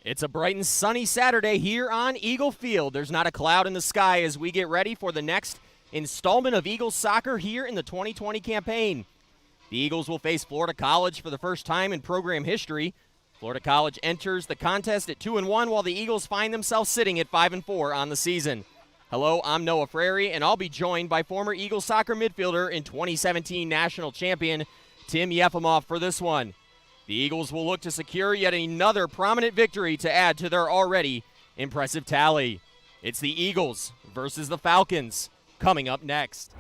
It's a bright and sunny Saturday here on Eagle Field. There's not a cloud in the sky as we get ready for the next installment of Eagles soccer here in the 2020 campaign. The Eagles will face Florida College for the first time in program history. Florida College enters the contest at 2-1 while the Eagles find themselves sitting at 5-4 on the season. Hello, I'm Noah Frary, and I'll be joined by former Eagles soccer midfielder and 2017 national champion Tim Yefimov for this one. The Eagles will look to secure yet another prominent victory to add to their already impressive tally. It's the Eagles versus the Falcons, coming up next.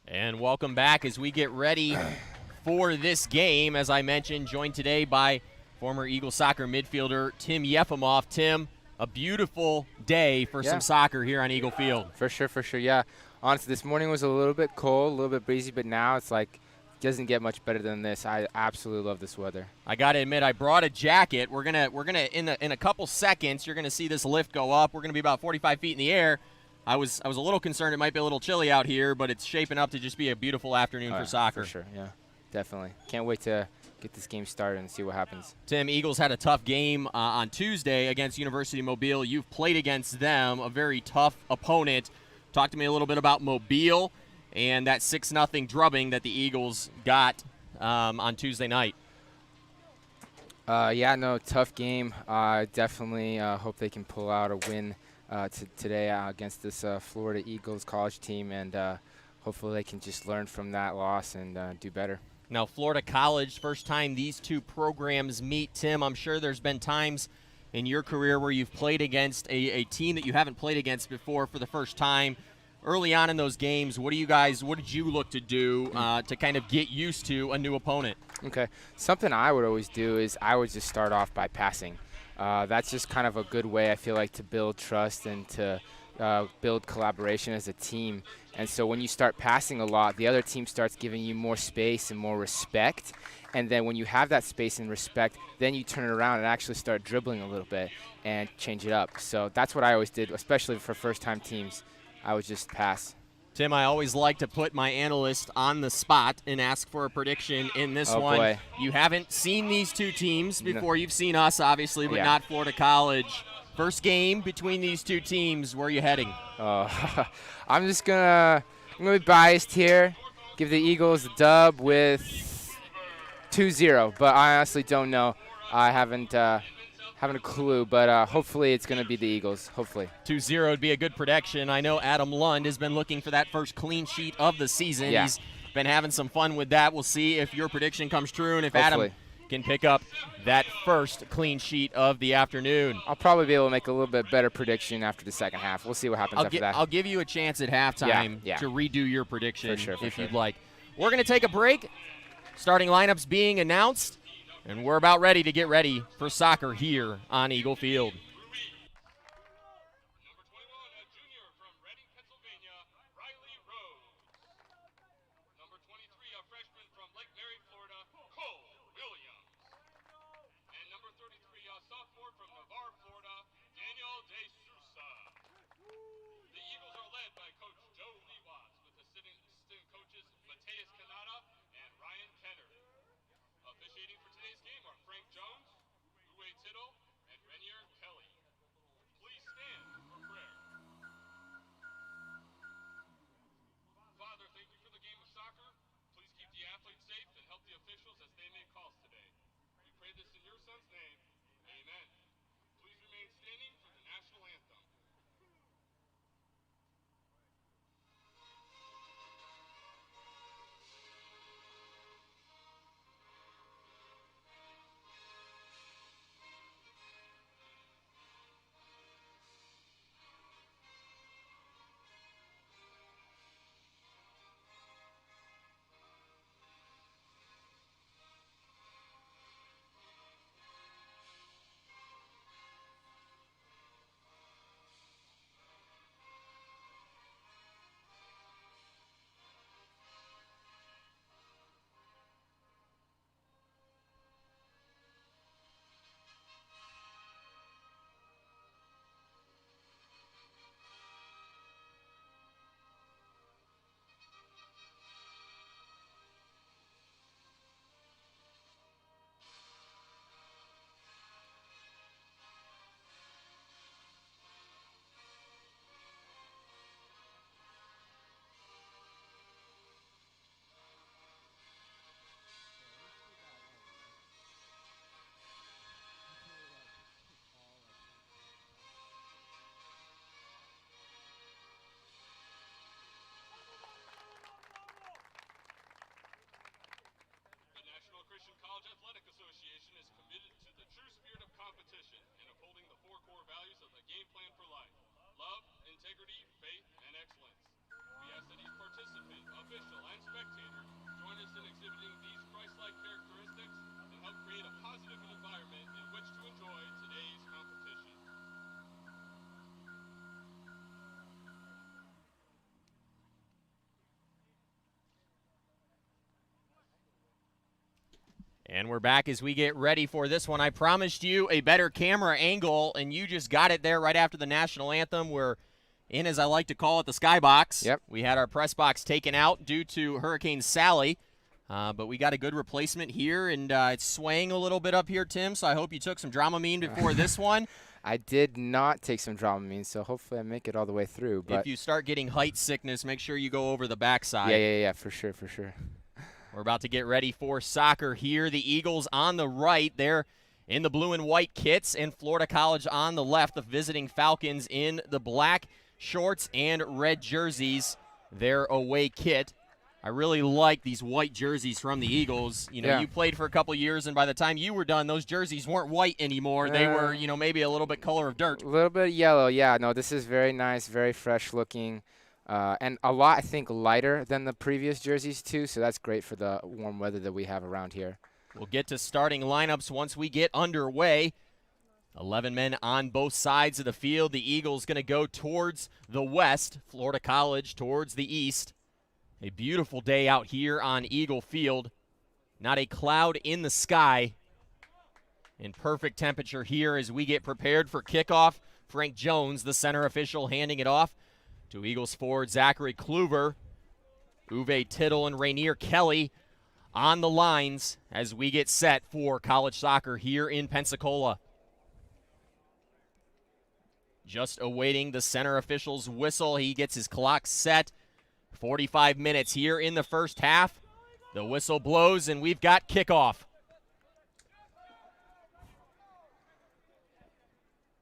And welcome back as we get ready for this game. As I mentioned, joined today by former Eagle soccer midfielder Tim Yefimov. Tim, a beautiful day for some soccer here on Eagle Field. For sure, yeah. Honestly, this morning was a little bit cold, a little bit breezy, but now it's like it doesn't get much better than this. I absolutely love this weather. I got to admit, I brought a jacket. We're gonna in a couple seconds, you're gonna see this lift go up. We're gonna be about 45 feet in the air. I was a little concerned it might be a little chilly out here, but it's shaping up to just be a beautiful afternoon for soccer. For sure, yeah, definitely. Can't wait to get this game started and see what happens. Tim, Eagles had a tough game on Tuesday against University of Mobile. You've played against them, a very tough opponent. Talk to me a little bit about Mobile and that 6-0 drubbing that the Eagles got on Tuesday night. Tough game. Definitely hope they can pull out a win today against this Florida Eagles college team, and hopefully they can just learn from that loss and do better. Now, Florida College, first time these two programs meet. Tim, I'm sure there's been times in your career where you've played against a team that you haven't played against before for the first time, early on in those games, what did you look to do to kind of get used to a new opponent? Okay. Something I would always do is I would just start off by passing. That's just kind of a good way, I feel like, to build trust and to build collaboration as a team. And so when you start passing a lot, the other team starts giving you more space and more respect. And then when you have that space and respect, then you turn it around and actually start dribbling a little bit and change it up. So that's what I always did, especially for first-time teams. I would just pass. Tim, I always like to put my analyst on the spot and ask for a prediction in this one. Boy. You haven't seen these two teams before. You've seen us, obviously, but Yeah. not Florida College. First game between these two teams, where are you heading? I'm gonna be biased here. Give the Eagles a dub with 2-0, but I honestly don't know. I haven't a clue, but hopefully it's going to be the Eagles, hopefully. 2-0 would be a good prediction. I know Adam Lund has been looking for that first clean sheet of the season. Yeah. He's been having some fun with that. We'll see if your prediction comes true and if Hopefully. Adam can pick up that first clean sheet of the afternoon. I'll probably be able to make a little bit better prediction after the second half. We'll see what happens after that. I'll give you a chance at halftime Yeah. to redo your prediction For sure. you'd like. We're going to take a break. Starting lineups being announced, and we're about ready to get ready for soccer here on Eagle Field. Number 21, a junior from Reading, Pennsylvania, Riley Rose. Number 23, a freshman from Lake Mary, Florida, Cole Williams. And number 33, a sophomore from Navarre, Florida, Daniel De Sousa. The Eagles are led by Coach Joe Lewas with assistant coaches Mateus Canada and Ryan Kenner. Officiating for today's game are Frank Jones, Uwe Tittle, and Renier Kelly. Please stand for prayer. Father, thank you for the game of soccer. Please keep the athletes safe and help the officials as they make calls today. We pray this in your son's name. Amen. Please remain standing for the national anthem. The National Christian College Athletic Association is committed to the true spirit of competition and upholding the four core values of the game plan for life: love, integrity, faith, and excellence. We ask that each participant, official, and spectator join us in exhibiting these Christ-like characteristics and help create a positive environment in which to enjoy today's competition. And we're back as we get ready for this one. I promised you a better camera angle, and you just got it there right after the national anthem. We're in, as I like to call it, the skybox. Yep. We had our press box taken out due to Hurricane Sally, but we got a good replacement here, and it's swaying a little bit up here, Tim, so I hope you took some Dramamine before this one. I did not take some Dramamine, so hopefully I make it all the way through. But If you start getting height sickness, make sure you go over the backside. yeah, for sure. We're about to get ready for soccer here. The Eagles on the right. They're in the blue and white kits, and Florida College on the left. The visiting Falcons in the black shorts and red jerseys, their away kit. I really like these white jerseys from the Eagles. You know, Yeah. you played for a couple years, and by the time you were done, those jerseys weren't white anymore. They were, maybe a little bit color of dirt. A little bit of yellow, yeah. No, this is very nice, very fresh looking. And a lot, I think, lighter than the previous jerseys, too, so that's great for the warm weather that we have around here. We'll get to starting lineups once we get underway. 11 men on both sides of the field. The Eagles going to go towards the west, Florida College towards the east. A beautiful day out here on Eagle Field. Not a cloud in the sky. In perfect temperature here as we get prepared for kickoff. Frank Jones, the center official, handing it off to Eagles forward Zachary Kluver. Uwe Tittle and Rainier Kelly on the lines as we get set for college soccer here in Pensacola. Just awaiting the center official's whistle. He gets his clock set. 45 minutes here in the first half. The whistle blows, and we've got kickoff.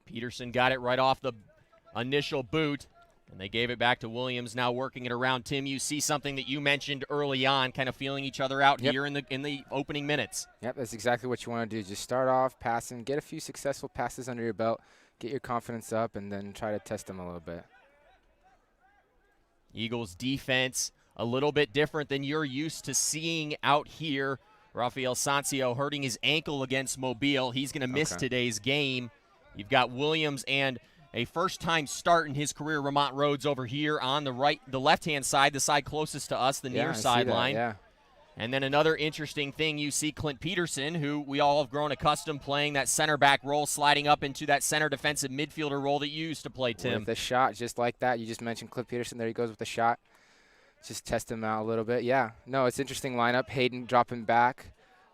Peterson got it right off the initial boot, and they gave it back to Williams, now working it around. Tim, you see something that you mentioned early on, kind of feeling each other out here in the opening minutes. Yep, that's exactly what you want to do. Just start off passing, get a few successful passes under your belt, get your confidence up, and then try to test them a little bit. Eagles defense a little bit different than you're used to seeing out here. Rafael Sancio hurting his ankle against Mobile. He's going to miss today's game. You've got Williams and a first-time start in his career, Ramont Rhodes, over here on the left-hand side, the side closest to us, the near sideline. Yeah. And then another interesting thing, you see Clint Peterson, who we all have grown accustomed playing that center back role, sliding up into that center defensive midfielder role that you used to play, Tim. With the shot, just like that. You just mentioned Clint Peterson. There he goes with the shot. Just test him out a little bit. Yeah, no, it's interesting lineup. Hayden dropping back.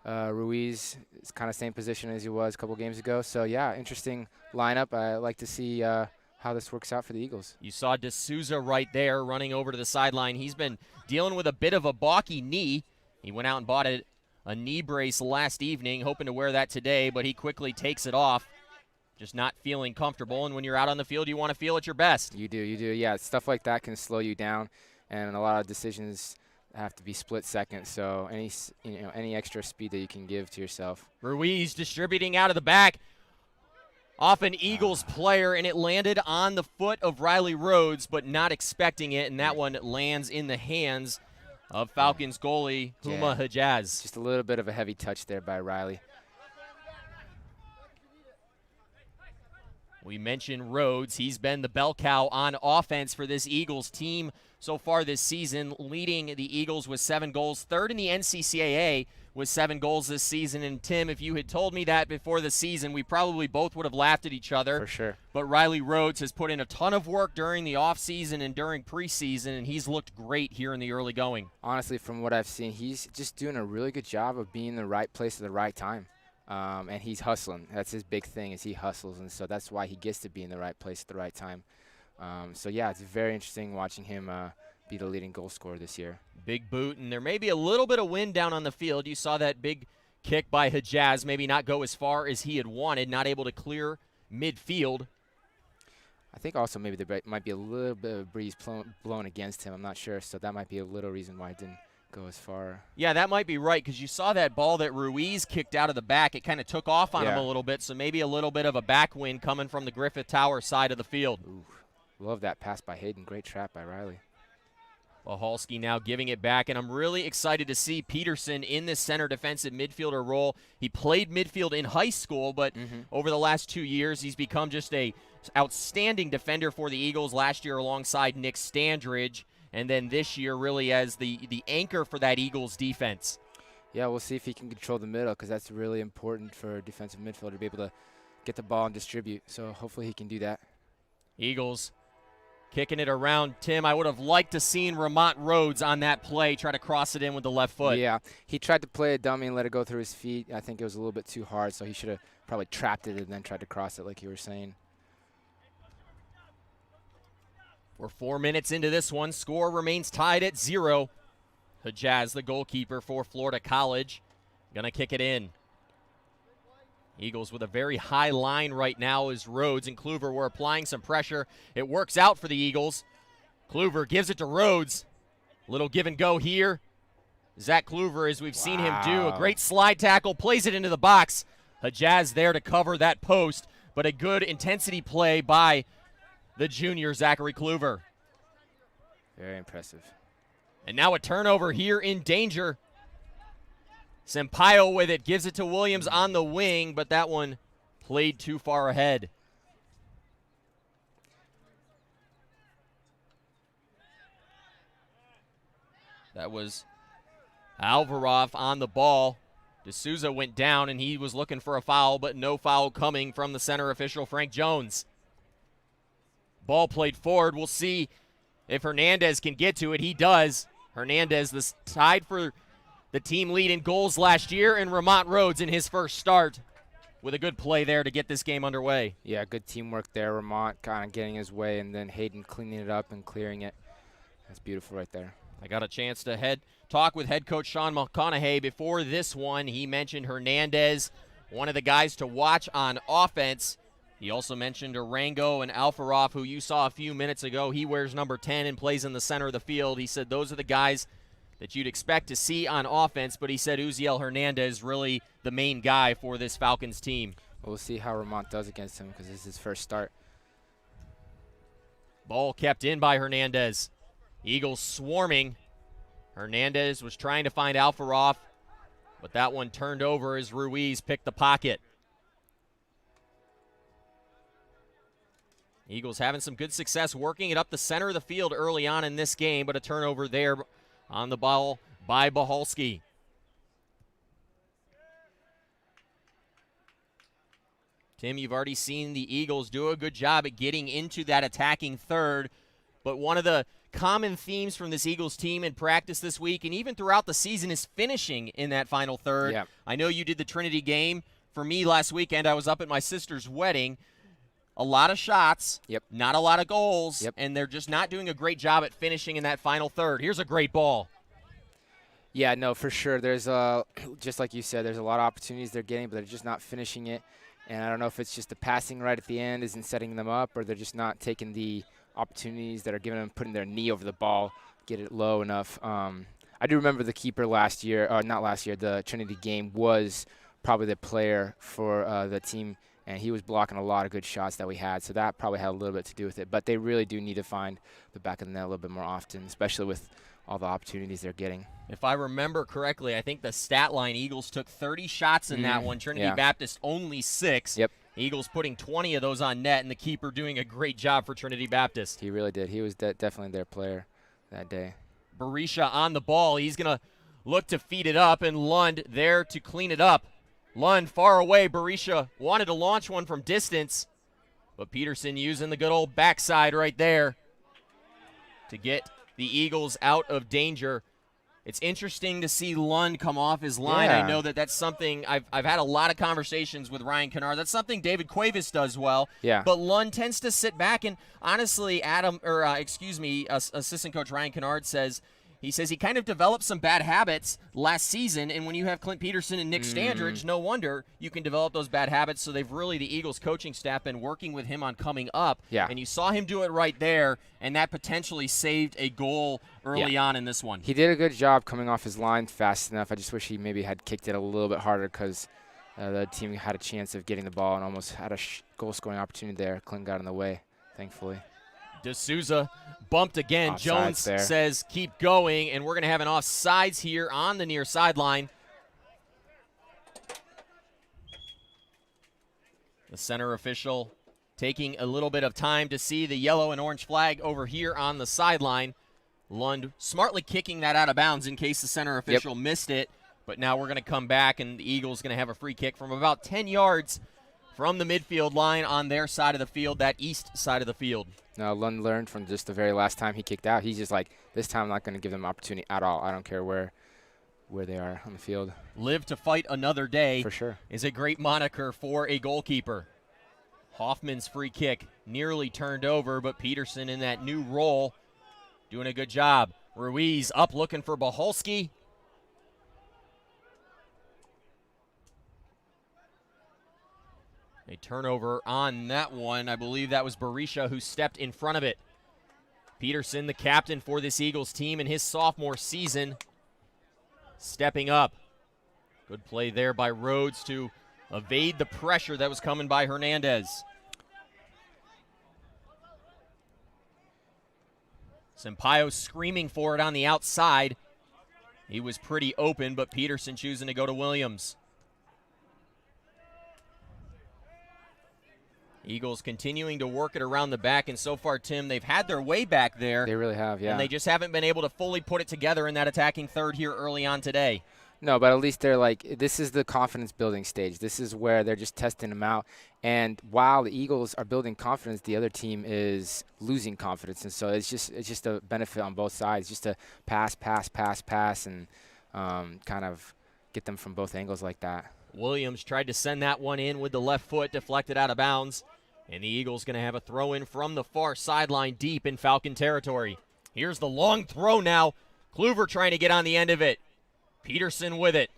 Ruiz is kind of same position as he was a couple games ago. So, yeah, interesting lineup. I like to see how this works out for the Eagles. You saw D'Souza right there running over to the sideline. He's been dealing with a bit of a balky knee. He went out and bought a knee brace last evening, hoping to wear that today, but he quickly takes it off, just not feeling comfortable. And when you're out on the field, you want to feel at your best. You do. Yeah, stuff like that can slow you down, and a lot of decisions have to be split second. So any extra speed that you can give to yourself. Ruiz distributing out of the back off an Eagles player, and it landed on the foot of Riley Rhodes, but not expecting it, and that one lands in the hands of Falcons goalie Huma Hijaz. Just a little bit of a heavy touch there by Riley. We mentioned Rhodes. He's been the bell cow on offense for this Eagles team so far this season, leading the Eagles with 7 goals, third in the NCCAA with 7 goals this season. And, Tim, if you had told me that before the season, we probably both would have laughed at each other. For sure. But Riley Rhodes has put in a ton of work during the offseason and during preseason, and he's looked great here in the early going. Honestly, from what I've seen, he's just doing a really good job of being in the right place at the right time. And he's hustling. That's his big thing, is he hustles, and so that's why he gets to be in the right place at the right time. So, yeah, it's very interesting watching him be the leading goal scorer this year. Big boot, and there may be a little bit of wind down on the field. You saw that big kick by Hijaz maybe not go as far as he had wanted, not able to clear midfield. I think also maybe there might be a little bit of breeze blown against him. I'm not sure, so that might be a little reason why it didn't go as far. Yeah, that might be right, because you saw that ball that Ruiz kicked out of the back. It kind of took off on him a little bit, so maybe a little bit of a backwind coming from the Griffith Tower side of the field. Ooh, love that pass by Hayden. Great trap by Riley. Wahalski now giving it back, and I'm really excited to see Peterson in this center defensive midfielder role. He played midfield in high school, but over the last 2 years, he's become just a outstanding defender for the Eagles. Last year alongside Nick Standridge, and then this year really as the anchor for that Eagles defense. Yeah, we'll see if he can control the middle, because that's really important for a defensive midfielder to be able to get the ball and distribute. So hopefully he can do that. Eagles kicking it around. Tim, I would have liked to seen Ramont Rhodes on that play try to cross it in with the left foot. Yeah, he tried to play a dummy and let it go through his feet. I think it was a little bit too hard, so he should have probably trapped it and then tried to cross it like you were saying. We're 4 minutes into this one. Score remains tied at 0. Hijaz, the goalkeeper for Florida College, going to kick it in. Eagles with a very high line right now as Rhodes and Kluver were applying some pressure. It works out for the Eagles. Kluver gives it to Rhodes. Little give and go here. Zach Kluver, as we've seen him do, a great slide tackle, plays it into the box. Hijaz there to cover that post, but a good intensity play by the junior, Zachary Kluver. Very impressive. And now a turnover here in danger. Sampaio with it, gives it to Williams on the wing, but that one played too far ahead. That was Alvarov on the ball. D'Souza went down, and he was looking for a foul, but no foul coming from the center official, Frank Jones. Ball played forward. We'll see if Hernandez can get to it. He does. Hernandez tied for the team lead in goals last year, and Ramont Rhodes in his first start with a good play there to get this game underway. Yeah, good teamwork there. Ramont kind of getting his way, and then Hayden cleaning it up and clearing it. That's beautiful right there. I got a chance to talk with head coach Sean McConaughey before this one. He mentioned Hernandez, one of the guys to watch on offense. He also mentioned Arango and Alfarov, who you saw a few minutes ago. He wears number 10 and plays in the center of the field. He said those are the guys that you'd expect to see on offense, but he said Uziel Hernandez really the main guy for this Falcons team. We'll see how Ramont does against him because this is his first start. Ball kept in by Hernandez. Eagles swarming. Hernandez was trying to find Alfarov, but that one turned over as Ruiz picked the pocket. Eagles having some good success working it up the center of the field early on in this game, but a turnover there on the ball by Bahalski. Tim, you've already seen the Eagles do a good job at getting into that attacking third, but one of the common themes from this Eagles team in practice this week and even throughout the season is finishing in that final third. Yep. I know you did the Trinity game. For me last weekend, I was up at my sister's wedding. A lot of shots, Yep. not a lot of goals, Yep. and they're just not doing a great job at finishing in that final third. Here's a great ball. Yeah, no, for sure. There's just like you said, there's a lot of opportunities they're getting, but they're just not finishing it. And I don't know if it's just the passing right at the end isn't setting them up, or they're just not taking the opportunities that are giving them, putting their knee over the ball, get it low enough. I do remember the keeper last year, or not last year, the Trinity game was probably the player for the team, and he was blocking a lot of good shots that we had, so that probably had a little bit to do with it. But they really do need to find the back of the net a little bit more often, especially with all the opportunities they're getting. If I remember correctly, I think the stat line, Eagles took 30 shots in that one. Trinity Baptist only 6. Yep. Eagles putting 20 of those on net, and the keeper doing a great job for Trinity Baptist. He really did. He was definitely their player that day. Berisha on the ball. He's going to look to feed it up, and Lund there to clean it up. Lund far away. Berisha wanted to launch one from distance, but Peterson using the good old backside right there to get the Eagles out of danger. It's interesting to see Lund come off his line. Yeah. I know that's something I've had a lot of conversations with Ryan Kennard. That's something David Cuevas does well. Yeah. But Lund tends to sit back, and honestly, assistant coach Ryan Kennard says he kind of developed some bad habits last season, and when you have Clint Peterson and Nick Standridge, no wonder you can develop those bad habits. So they've really, the Eagles coaching staff, been working with him on coming up. Yeah. And you saw him do it right there, and that potentially saved a goal early on in this one. He did a good job coming off his line fast enough. I just wish he maybe had kicked it a little bit harder because the team had a chance of getting the ball and almost had a goal-scoring opportunity there. Clint got in the way, thankfully. D'Souza bumped again. Offsides Jones there. says keep going, and we're going to have an offsides here on the near sideline. The center official taking a little bit of time to see the yellow and orange flag over here on the sideline. Lund smartly kicking that out of bounds in case the center official missed it. But now we're going to come back, and the Eagles going to have a free kick from about 10 yards from the midfield line on their side of the field, that east side of the field. Now, Lund learned from just the very last time he kicked out. He's just like, this time I'm not going to give them opportunity at all. I don't care where they are on the field. Live to fight another day. For sure. Is a great moniker for a goalkeeper. Hoffman's free kick nearly turned over, but Peterson in that new role doing a good job. Ruiz up looking for Bahalski. A turnover on that one. I believe that was Berisha who stepped in front of it. Peterson, the captain for this Eagles team in his sophomore season, stepping up. Good play there by Rhodes to evade the pressure that was coming by Hernandez. Sampaio screaming for it on the outside. He was pretty open, but Peterson choosing to go to Williams. Eagles continuing to work it around the back, and so far, Tim, they've had their way back there. They really have, yeah. And they just haven't been able to fully put it together in that attacking third here early on today. No, but at least they're like, this is the confidence building stage. This is where they're just testing them out. And while the Eagles are building confidence, the other team is losing confidence. And so it's just a benefit on both sides, just to pass, and kind of get them from both angles like that. Williams tried to send that one in with the left foot, deflected out of bounds. And the Eagles going to have a throw in from the far sideline deep in Falcon territory. Here's the long throw now. Kluver trying to get on the end of it. Peterson with it.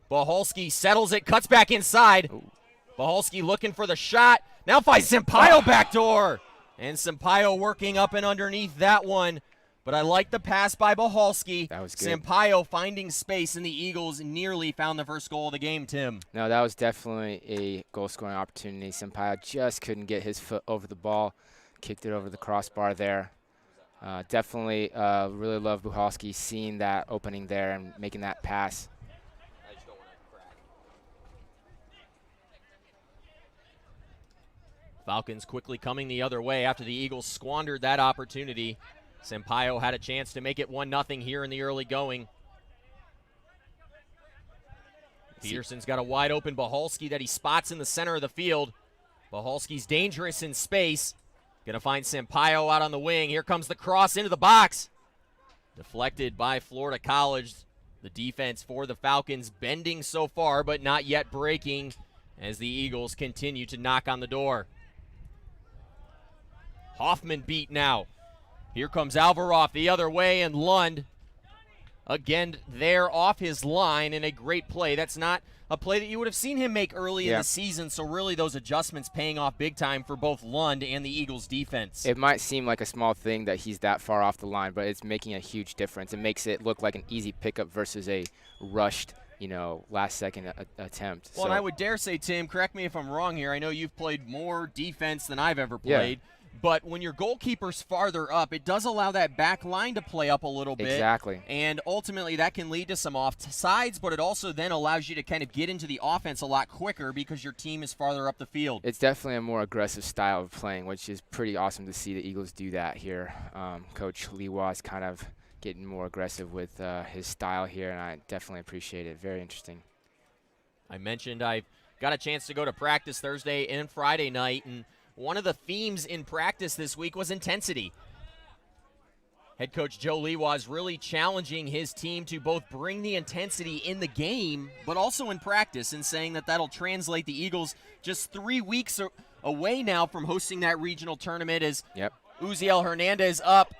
Bohalski settles it, cuts back inside. Ooh. Bohalski looking for the shot. Now finds Sampaio backdoor. And Sampaio working up and underneath that one. But I like the pass by Bohalski. That was good. Sampaio finding space, and the Eagles nearly found the first goal of the game, Tim. No, that was definitely a goal-scoring opportunity. Sampaio just couldn't get his foot over the ball. Kicked it over the crossbar there. Definitely really love Bohalski seeing that opening there and making that pass. I just don't want to crack. Falcons quickly coming the other way after the Eagles squandered that opportunity. Sampaio had a chance to make it 1-0 here in the early going. Peterson's got a wide open Bohalski that he spots in the center of the field. Bohalski's dangerous in space. Going to find Sampaio out on the wing. Here comes the cross into the box. Deflected by Florida College. The defense for the Falcons bending so far, but not yet breaking as the Eagles continue to knock on the door. Hoffman beat now. Here comes Alvaroff the other way, and Lund again there off his line in a great play. That's not a play that you would have seen him make early in the season, so really those adjustments paying off big time for both Lund and the Eagles defense. It might seem like a small thing that he's that far off the line, but it's making a huge difference. It makes it look like an easy pickup versus a rushed, last-second attempt. Well, and I would dare say, Tim, correct me if I'm wrong here. I know you've played more defense than I've ever played. Yeah. But when your goalkeeper's farther up, it does allow that back line to play up a little bit. Exactly. And ultimately that can lead to some offsides, but it also then allows you to kind of get into the offense a lot quicker because your team is farther up the field. It's definitely a more aggressive style of playing, which is pretty awesome to see the Eagles do that here. Coach Lewa is kind of getting more aggressive with his style here, and I definitely appreciate it. Very interesting. I mentioned I got a chance to go to practice Thursday and Friday night, and one of the themes in practice this week was intensity. Head coach Joe Lewa is really challenging his team to both bring the intensity in the game, but also in practice, and saying that that'll translate the Eagles just 3 weeks away now from hosting that regional tournament as Uziel Hernandez up.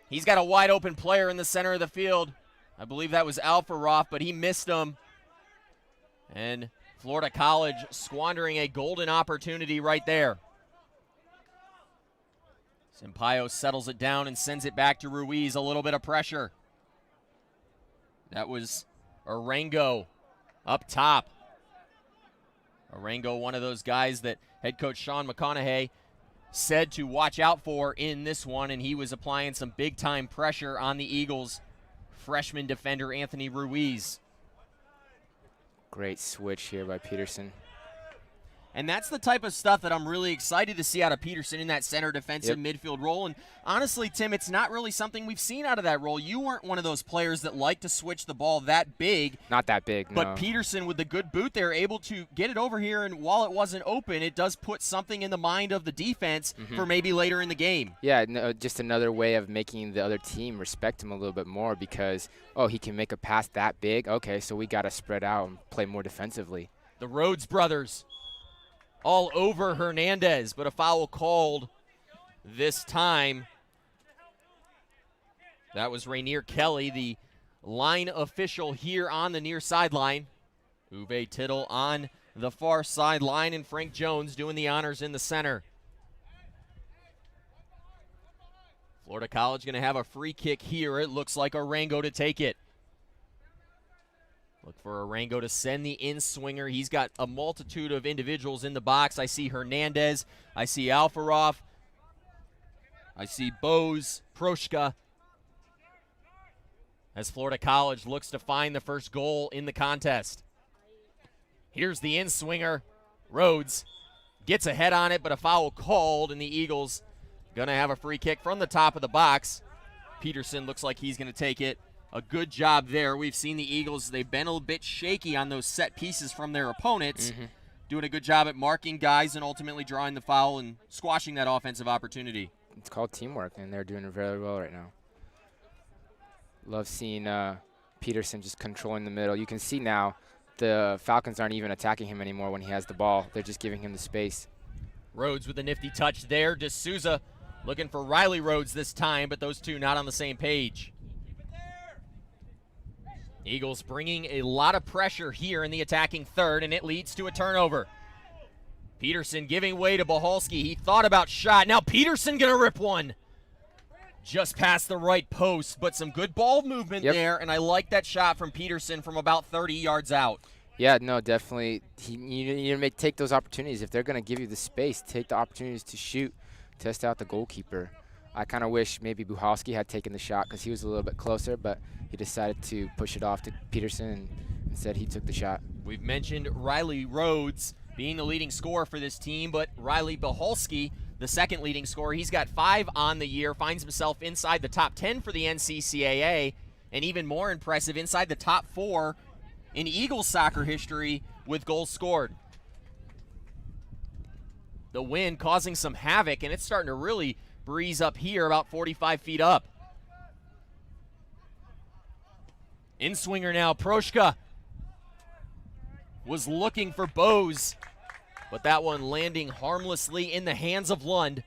He's got a wide open player in the center of the field. I believe that was Alfaroff, but he missed him. And Florida College squandering a golden opportunity right there. Sampaio settles it down and sends it back to Ruiz. A little bit of pressure. That was Arango up top. Arango, one of those guys that head coach Sean McConaughey said to watch out for in this one, and he was applying some big-time pressure on the Eagles' freshman defender Anthony Ruiz. Great switch here by Peterson. And that's the type of stuff that I'm really excited to see out of Peterson in that center defensive midfield role. And honestly, Tim, it's not really something we've seen out of that role. You weren't one of those players that like to switch the ball that big. Not that big, no. But Peterson, with the good boot there, able to get it over here. And while it wasn't open, it does put something in the mind of the defense for maybe later in the game. Yeah, no, just another way of making the other team respect him a little bit more because, oh, he can make a pass that big? Okay, so we got to spread out and play more defensively. The Rhodes brothers all over Hernandez, but a foul called this time. That was Rainier Kelly, the line official here on the near sideline. Uwe Tittle on the far sideline, and Frank Jones doing the honors in the center. Florida College going to have a free kick here. It looks like Arango to take it. Look for Arango to send the in-swinger. He's got a multitude of individuals in the box. I see Hernandez. I see Alfaroff. I see Bose, Proshka. as Florida College looks to find the first goal in the contest. Here's the in-swinger. Rhodes gets a head on it, but a foul called, and the Eagles going to have a free kick from the top of the box. Peterson looks like he's going to take it. A good job there. We've seen the Eagles, they've been a little bit shaky on those set pieces from their opponents. Doing a good job at marking guys and ultimately drawing the foul and squashing that offensive opportunity. It's called teamwork, and they're doing it very well right now. Love seeing Peterson just controlling the middle. You can see now the Falcons aren't even attacking him anymore when he has the ball. They're just giving him the space. Rhodes with a nifty touch there. D'Souza looking for Riley Rhodes this time, but those two not on the same page. Eagles bringing a lot of pressure here in the attacking third, and it leads to a turnover. Peterson giving way to Bohalski. He thought about shot. Now Peterson going to rip one. Just past the right post, but some good ball movement there, and I like that shot from Peterson from about 30 yards out. Yeah, no, definitely. You need to take those opportunities. If they're going to give you the space, take the opportunities to shoot, test out the goalkeeper. I kind of wish maybe Bohalski had taken the shot because he was a little bit closer, but he decided to push it off to Peterson, and instead he took the shot. We've mentioned Riley Rhodes being the leading scorer for this team, but Riley Bohalski, the second leading scorer, he's got 5 on the year, finds himself inside the top 10 for the NCCAA, and even more impressive, inside the top 4 in Eagles soccer history with goals scored. The wind causing some havoc, and it's starting to really breeze up here about 45 feet up. In-swinger now, Proshka was looking for Bose, but that one landing harmlessly in the hands of Lund.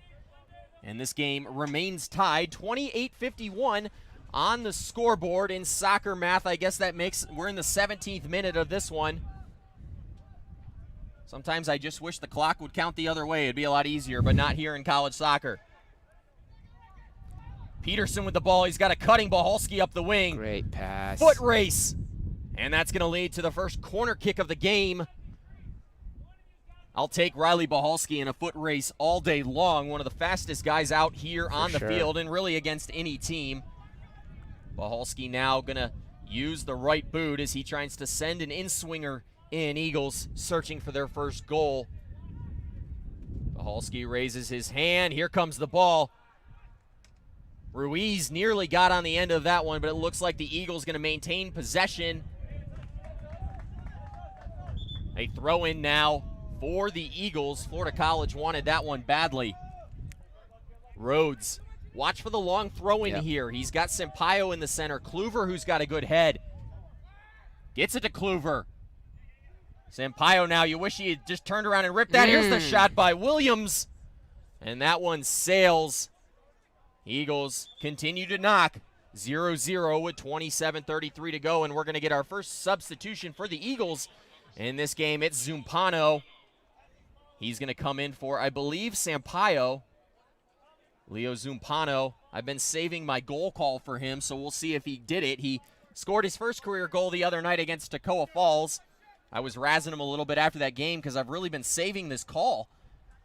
And this game remains tied, 28-51 on the scoreboard. In soccer math, I guess that makes, we're in the 17th minute of this one. Sometimes I just wish the clock would count the other way. It'd be a lot easier, but not here in college soccer. Peterson with the ball. He's got a cutting Bohalski up the wing. Great pass. Foot race. And that's going to lead to the first corner kick of the game. I'll take Riley Bohalski in a foot race all day long. One of the fastest guys out here on the field and really against any team. Bohalski now going to use the right boot as he tries to send an in-swinger in. Eagles searching for their first goal. Bohalski raises his hand. Here comes the ball. Ruiz nearly got on the end of that one, but it looks like the Eagles going to maintain possession. A throw in now for the Eagles. Florida College wanted that one badly. Rhodes, watch for the long throw in here. He's got Sampaio in the center. Kluver, who's got a good head, gets it to Kluver. Sampaio now, you wish he had just turned around and ripped that. Here's the shot by Williams, and that one sails. Eagles continue to knock. 0-0 with 27:33 to go, and we're going to get our first substitution for the Eagles in this game. It's Zumpano. He's going to come in for, I believe, Sampaio. Leo Zumpano. I've been saving my goal call for him, so we'll see if he did it. He scored his first career goal the other night against Toccoa Falls. I was razzing him a little bit after that game because I've really been saving this call,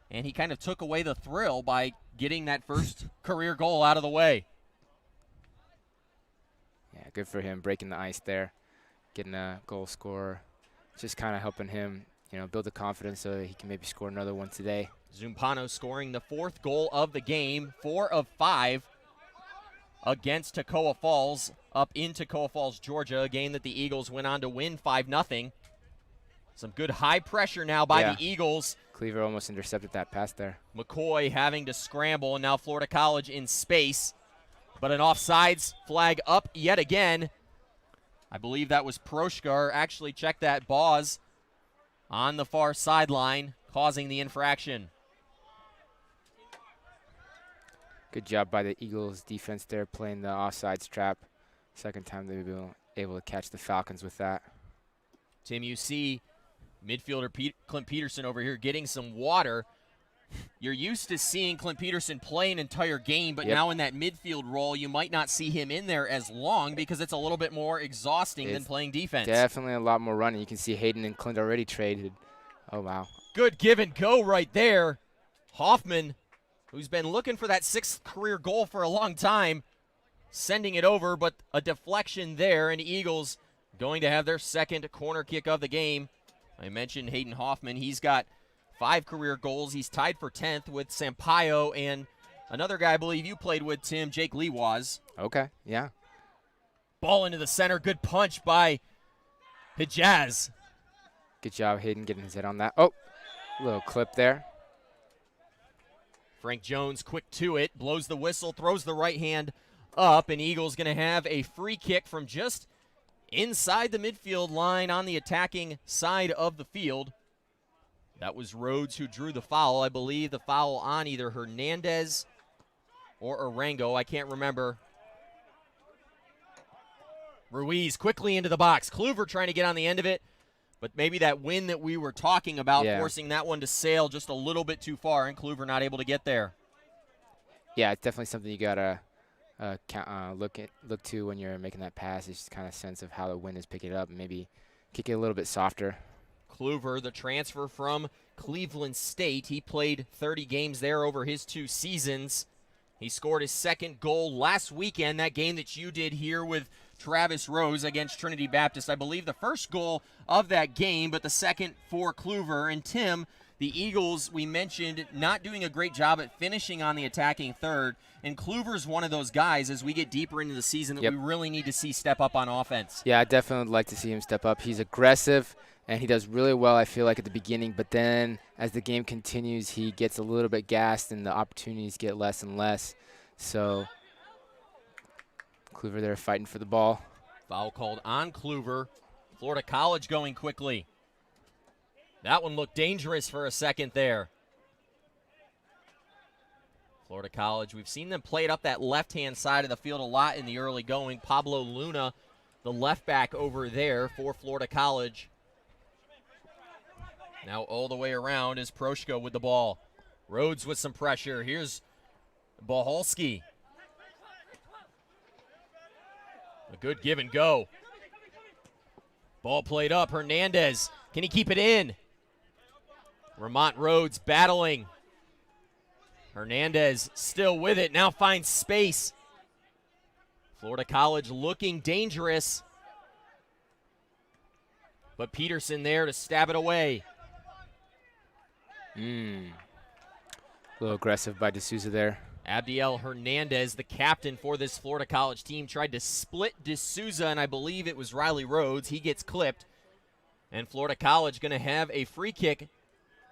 and he kind of took away the thrill by getting that first career goal out of the way. Yeah, good for him, breaking the ice there, getting a goal scorer, just kind of helping him, build the confidence so that he can maybe score another one today. Zumpano scoring the 4th goal of the game, 4 of 5 against Toccoa Falls, up in Toccoa Falls, Georgia, a game that the Eagles went on to win 5-0. Some good high pressure now by the Eagles. Cleaver almost intercepted that pass there. McCoy having to scramble, and now Florida College in space. But an offsides flag up yet again. I believe that was Proshka, or actually check that, Boz on the far sideline, causing the infraction. Good job by the Eagles defense there, playing the offsides trap. Second time they've been able to catch the Falcons with that. Tim, you see midfielder Clint Peterson over here getting some water. You're used to seeing Clint Peterson play an entire game, but now in that midfield role, you might not see him in there as long because it's a little bit more exhausting than playing defense. Definitely a lot more running. You can see Hayden and Clint already traded. Oh, wow. Good give and go right there. Hoffman, who's been looking for that 6th career goal for a long time, sending it over, but a deflection there, and Eagles going to have their second corner kick of the game. I mentioned Hayden Hoffman. He's got 5 career goals. He's tied for 10th with Sampaio and another guy I believe you played with, Tim, Jake Lewas. Okay, yeah. Ball into the center. Good punch by Hijaz. Good job, Hayden, getting his head on that. Oh, little clip there. Frank Jones quick to it, blows the whistle, throws the right hand up, and Eagles going to have a free kick from just inside the midfield line on the attacking side of the field. That was Rhodes who drew the foul. I believe the foul on either Hernandez or Arango. I can't remember. Ruiz quickly into the box. Kluver trying to get on the end of it, but maybe that wind that we were talking about, forcing that one to sail just a little bit too far, and Kluver not able to get there. Yeah, it's definitely something you got to look to when you're making that pass. It's just kind of sense of how the wind is picking it up and maybe kick it a little bit softer. Kluver, the transfer from Cleveland State. He played 30 games there over his 2 seasons. He scored his second goal last weekend, that game that you did here with Travis Rose against Trinity Baptist. I believe the first goal of that game, but the second for Kluver. And Tim, the Eagles, we mentioned, not doing a great job at finishing on the attacking third. And Kluver's one of those guys as we get deeper into the season that we really need to see step up on offense. Yeah, I definitely would like to see him step up. He's aggressive, and he does really well, I feel like, at the beginning. But then as the game continues, he gets a little bit gassed, and the opportunities get less and less. So Kluver there fighting for the ball. Foul called on Kluver. Florida College going quickly. That one looked dangerous for a second there. Florida College, we've seen them play it up that left-hand side of the field a lot in the early going. Pablo Luna, the left back over there for Florida College. Now all the way around is Proshko with the ball. Rhodes with some pressure. Here's Boholski. A good give and go. Ball played up. Hernandez. Can he keep it in? Vermont Rhodes battling. Hernandez still with it. Now finds space. Florida College looking dangerous. But Peterson there to stab it away. A little aggressive by D'Souza there. Abdiel Hernandez, the captain for this Florida College team, tried to split D'Souza, and I believe it was Riley Rhodes. He gets clipped. And Florida College going to have a free kick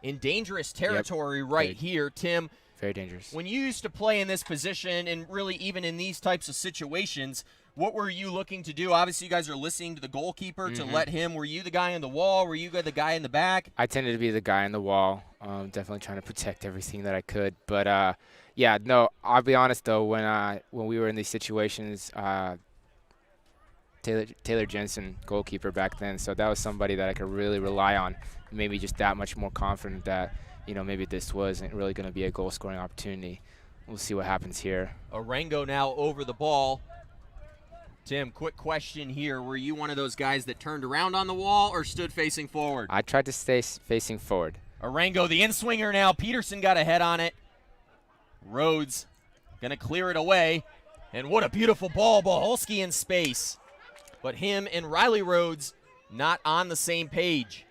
in dangerous territory here. Tim, very dangerous. When you used to play in this position and really even in these types of situations, what were you looking to do? Obviously, you guys are listening to the goalkeeper to let him. Were you the guy on the wall? Were you the guy in the back? I tended to be the guy on the wall, definitely trying to protect everything that I could. But, yeah, no, I'll be honest, though, when we were in these situations, Taylor Jensen, goalkeeper back then, so that was somebody that I could really rely on. Maybe just that much more confident that, maybe this wasn't really going to be a goal-scoring opportunity. We'll see what happens here. Arango now over the ball. Tim, quick question here. Were you one of those guys that turned around on the wall or stood facing forward? I tried to stay facing forward. Arango, the in-swinger now. Peterson got a head on it. Rhodes going to clear it away. And what a beautiful ball. Boholski in space. But him and Riley Rhodes not on the same page.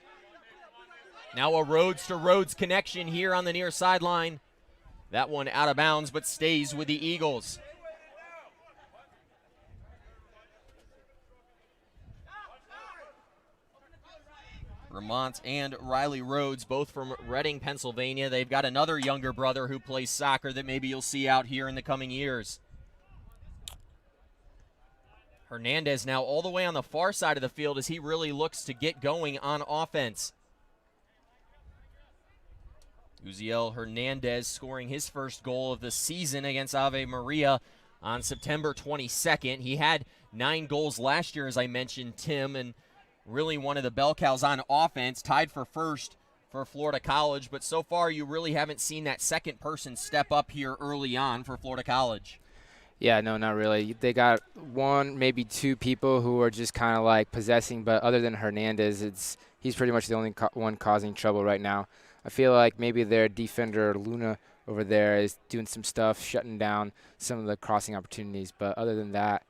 Now a Rhodes to Rhodes connection here on the near sideline. That one out of bounds, but stays with the Eagles. Vermont and Riley Rhodes, both from Reading, Pennsylvania. They've got another younger brother who plays soccer that maybe you'll see out here in the coming years. Hernandez now all the way on the far side of the field as he really looks to get going on offense. Uziel Hernandez scoring his first goal of the season against Ave Maria on September 22nd. He had 9 goals last year, as I mentioned, Tim, and really one of the bell cows on offense, tied for first for Florida College. But so far, you really haven't seen that second person step up here early on for Florida College. Yeah, no, not really. They got 1, maybe 2 people who are just kind of like possessing, but other than Hernandez, he's pretty much the only one causing trouble right now. I feel like maybe their defender Luna over there is doing some stuff, shutting down some of the crossing opportunities. But other than that,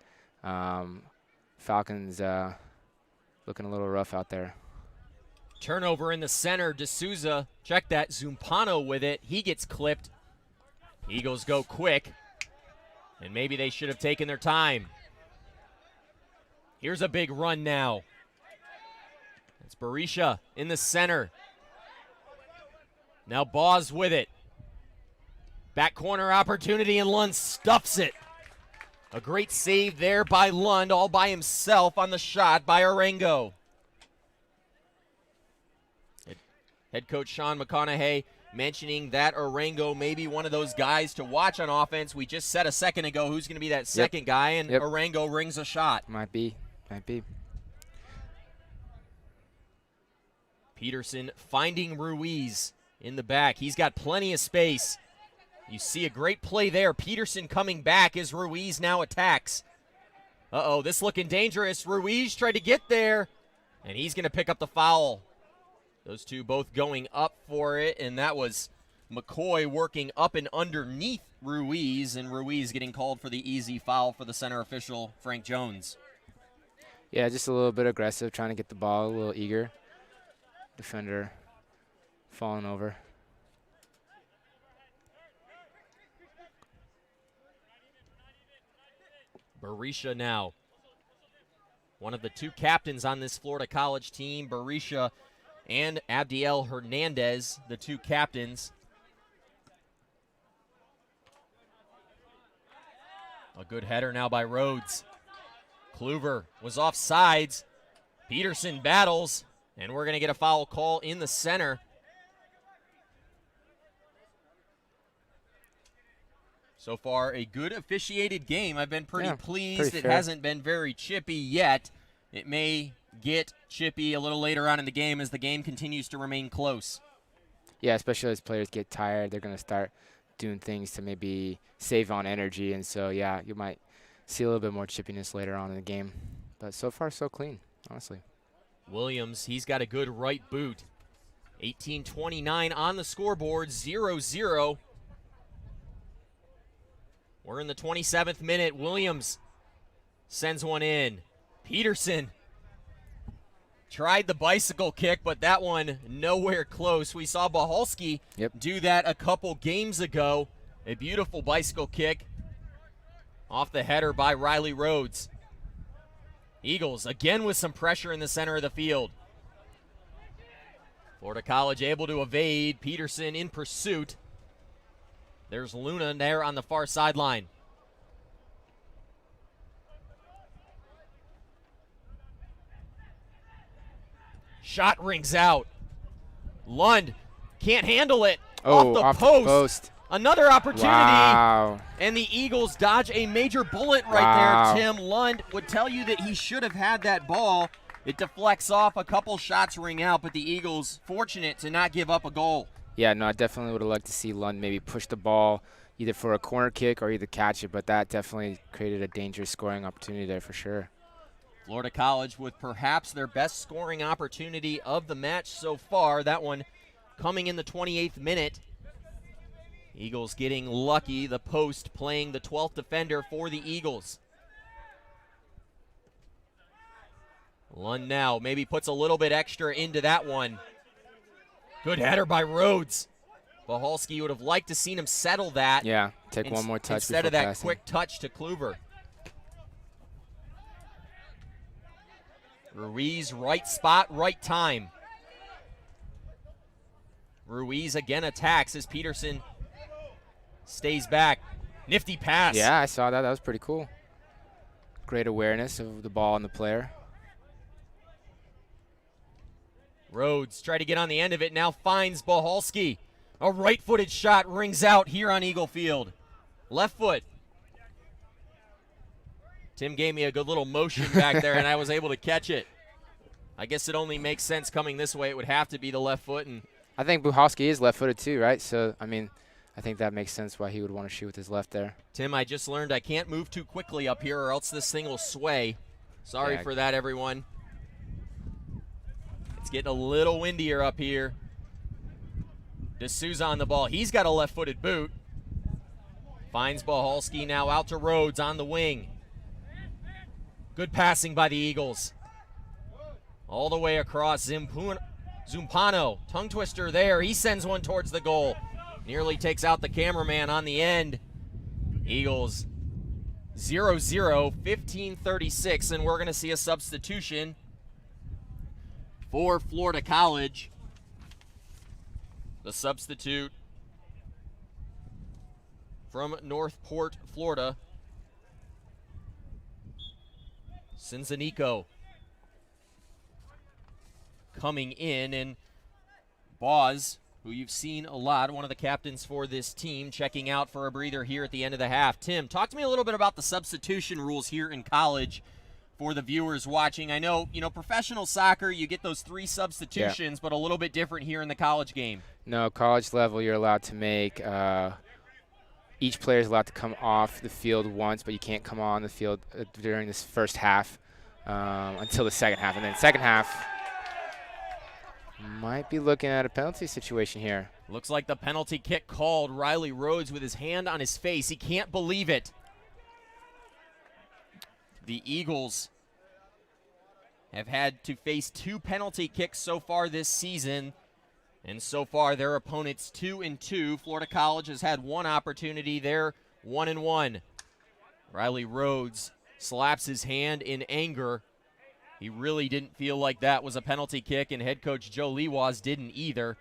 Falcons looking a little rough out there. Turnover in the center. D'Souza, check that. Zumpano with it. He gets clipped. Eagles go quick. And maybe they should have taken their time. Here's a big run now. It's Berisha in the center. Now Boz with it. Back corner opportunity, and Lund stuffs it. A great save there by Lund, all by himself on the shot by Arango. Head coach Sean McConaughey mentioning that Arango may be one of those guys to watch on offense. We just said a second ago who's going to be that second guy, and Arango rings a shot. Might be. Peterson finding Ruiz in the back. He's got plenty of space. You see a great play there. Peterson coming back as Ruiz now attacks. Uh-oh, this looking dangerous. Ruiz tried to get there, and he's going to pick up the foul. Those two both going up for it, and that was McCoy working up and underneath Ruiz, and Ruiz getting called for the easy foul for the center official, Frank Jones. Yeah, just a little bit aggressive, trying to get the ball, a little eager. Defender falling over. Berisha now. One of the two captains on this Florida College team, Berisha and Abdiel Hernandez, the two captains. A good header now by Rhodes. Kluver was off sides. Peterson battles, and we're going to get a foul call in the center. So far, a good officiated game. I've been pretty pleased. Pretty it fair. hasn't been very chippy yet. It may get chippy a little later on in the game as the game continues to remain close. Yeah, especially as players get tired, they're going to start doing things to maybe save on energy. And so, yeah, you might see a little bit more chippiness later on in the game. But so far, so clean, honestly. Williams, he's got a good right boot. 18:29 on the scoreboard, 0-0. We're in the 27th minute. Williams sends one in. Peterson tried the bicycle kick, but that one nowhere close. We saw Bahalski do that a couple games ago. A beautiful bicycle kick off the header by Riley Rhodes. Eagles again with some pressure in the center of the field. Florida College able to evade. Peterson in pursuit. There's Luna there on the far sideline. Shot rings out. Lund can't handle it. Oh, off the post. Another opportunity. Wow. And the Eagles dodge a major bullet right there, Tim. Lund would tell you that he should have had that ball. It deflects off. A couple shots ring out, but the Eagles fortunate to not give up a goal. Yeah, no, I definitely would have liked to see Lund maybe push the ball either for a corner kick or either catch it, but that definitely created a dangerous scoring opportunity there for sure. Florida College with perhaps their best scoring opportunity of the match so far. That one coming in the 28th minute. Eagles getting lucky. The post playing the 12th defender for the Eagles. Lund now maybe puts a little bit extra into that one. Good header by Rhodes. Bahalski would have liked to seen him settle that. Yeah, take one more touch instead of that passing. quick touch to Kluver. Ruiz, right spot, right time. Ruiz again attacks as Peterson stays back. Nifty pass. Yeah, I saw that. That was pretty cool. Great awareness of the ball and the player. Rhodes tried to get on the end of it, now finds Bahalski. A right-footed shot rings out here on Eagle Field. Left foot. Tim gave me a good little motion back there, and I was able to catch it. I guess it only makes sense coming this way. It would have to be the left foot. And I think Buhalski is left-footed too, right? So, I mean, I think that makes sense why he would want to shoot with his left there. Tim, I just learned I can't move too quickly up here or else this thing will sway. Sorry for that, everyone. It's getting a little windier up here. D'Souza on the ball. He's got a left-footed boot. Finds Bohalski now out to Rhodes on the wing. Good passing by the Eagles. All the way across. Zumpano, tongue twister there. He sends one towards the goal. Nearly takes out the cameraman on the end. Eagles 0-0, 15:36, and we're going to see a substitution for Florida College. The substitute from Northport, Florida, Cinzanico, coming in, and Boz, who you've seen a lot, one of the captains for this team, checking out for a breather here at the end of the half. Tim, talk to me a little bit about the substitution rules here in college for the viewers watching. I know, professional soccer, you get those 3 substitutions, but a little bit different here in the college game. No, college level, you're allowed to make each player is allowed to come off the field once, but you can't come on the field during this first half until the second half. And then second half, might be looking at a penalty situation here. Looks like the penalty kick called. Riley Rhodes with his hand on his face. He can't believe it. The Eagles have had to face 2 penalty kicks so far this season. And so far, their opponents 2-2. Florida College has had 1 opportunity. They're 1-1. Riley Rhodes slaps his hand in anger. He really didn't feel like that was a penalty kick, and head coach Joe Lewas didn't either.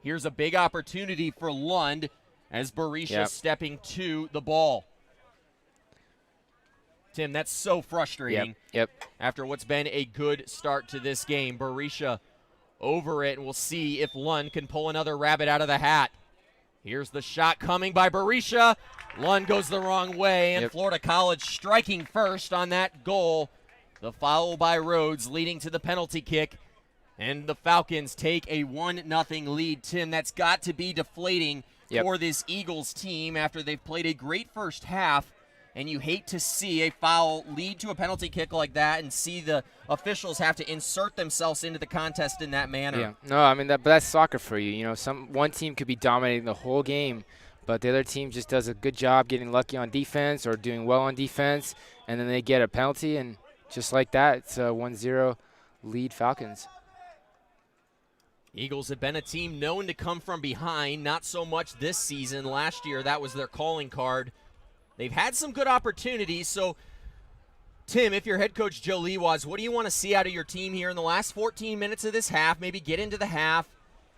Here's a big opportunity for Lund as Berisha stepping to the ball. Tim, that's so frustrating. Yep. After what's been a good start to this game. Berisha over it, and we'll see if Lund can pull another rabbit out of the hat. Here's the shot coming by Berisha. Lund goes the wrong way, and Florida College striking first on that goal. The foul by Rhodes leading to the penalty kick, and the Falcons take a 1-0 lead. Tim, that's got to be deflating for this Eagles team after they've played a great first half, and you hate to see a foul lead to a penalty kick like that and see the officials have to insert themselves into the contest in that manner. Yeah, no, I mean, but that's soccer for you. One team could be dominating the whole game, but the other team just does a good job getting lucky on defense or doing well on defense, and then they get a penalty, and just like that, it's a 1-0 lead Falcons. Eagles have been a team known to come from behind, not so much this season. Last year, that was their calling card. They've had some good opportunities. So, Tim, if you're head coach Joe Lewas, what do you want to see out of your team here in the last 14 minutes of this half? Maybe get into the half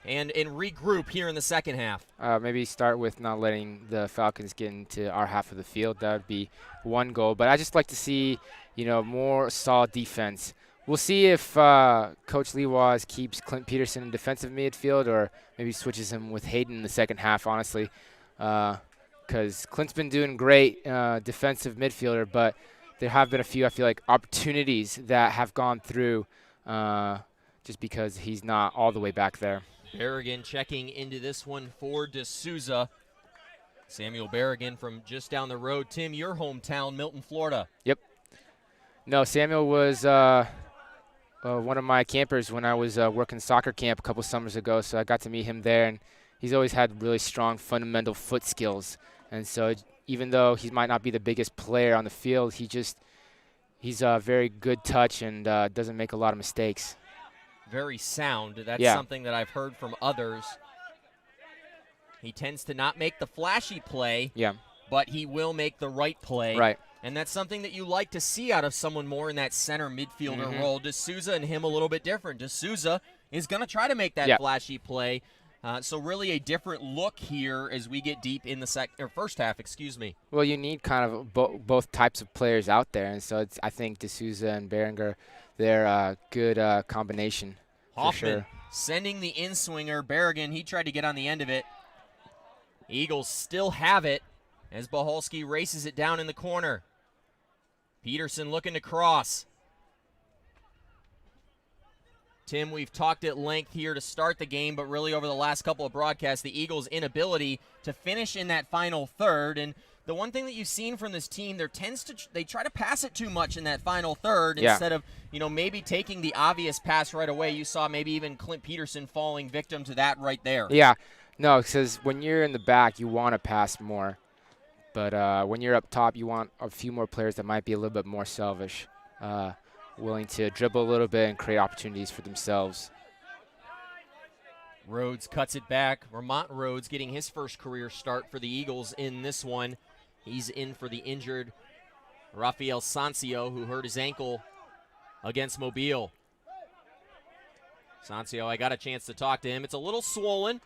and regroup here in the second half. Maybe start with not letting the Falcons get into our half of the field. That would be one goal. But I just like to see, more solid defense. We'll see if Coach Lewas keeps Clint Peterson in defensive midfield or maybe switches him with Hayden in the second half, honestly. Because Clint's been doing great defensive midfielder, but there have been a few, I feel like, opportunities that have gone through just because he's not all the way back there. Berrigan checking into this one for D'Souza. Samuel Berrigan from just down the road. Tim, your hometown, Milton, Florida. Yep. No, Samuel was one of my campers when I was working soccer camp a couple summers ago, so I got to meet him there, and he's always had really strong fundamental foot skills. And so even though he might not be the biggest player on the field, he's a very good touch and doesn't make a lot of mistakes. Very sound. That's something that I've heard from others. He tends to not make the flashy play, but he will make the right play. Right. And that's something that you like to see out of someone more in that center midfielder role. D'Souza and him a little bit different. D'Souza is going to try to make that flashy play. So really a different look here as we get deep in the first half. Well, you need kind of both types of players out there, and so I think D'Souza and Berenger, they're a good combination. Hoffman sending the in-swinger. Berrigan, he tried to get on the end of it. Eagles still have it as Bohalski races it down in the corner. Peterson looking to cross. Tim, we've talked at length here to start the game, but really over the last couple of broadcasts, the Eagles' inability to finish in that final third. And the one thing that you've seen from this team, they try to pass it too much in that final third instead of, maybe taking the obvious pass right away. You saw maybe even Clint Peterson falling victim to that right there. Yeah, no, because when you're in the back, you want to pass more. But when you're up top, you want a few more players that might be a little bit more selfish, willing to dribble a little bit and create opportunities for themselves. Rhodes cuts it back. Vermont Rhodes getting his first career start for the Eagles in this one. He's in for the injured Rafael Sancio, who hurt his ankle against Mobile. Sancio, I got a chance to talk to him. It's a little swollen,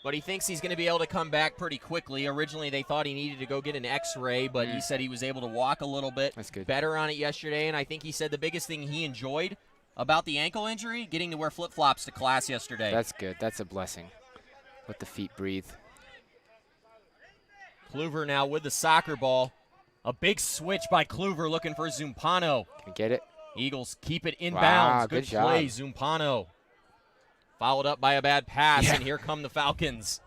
but he thinks he's going to be able to come back pretty quickly. Originally, they thought he needed to go get an X-ray, but he said he was able to walk a little bit better on it yesterday, and I think he said the biggest thing he enjoyed about the ankle injury, getting to wear flip-flops to class yesterday. That's good. That's a blessing. Let the feet breathe. Kluver now with the soccer ball. A big switch by Kluver looking for Zumpano. Can we get it? Eagles keep it inbounds. Wow, good job. play, Zumpano. Followed up by a bad pass, and here come the Falcons.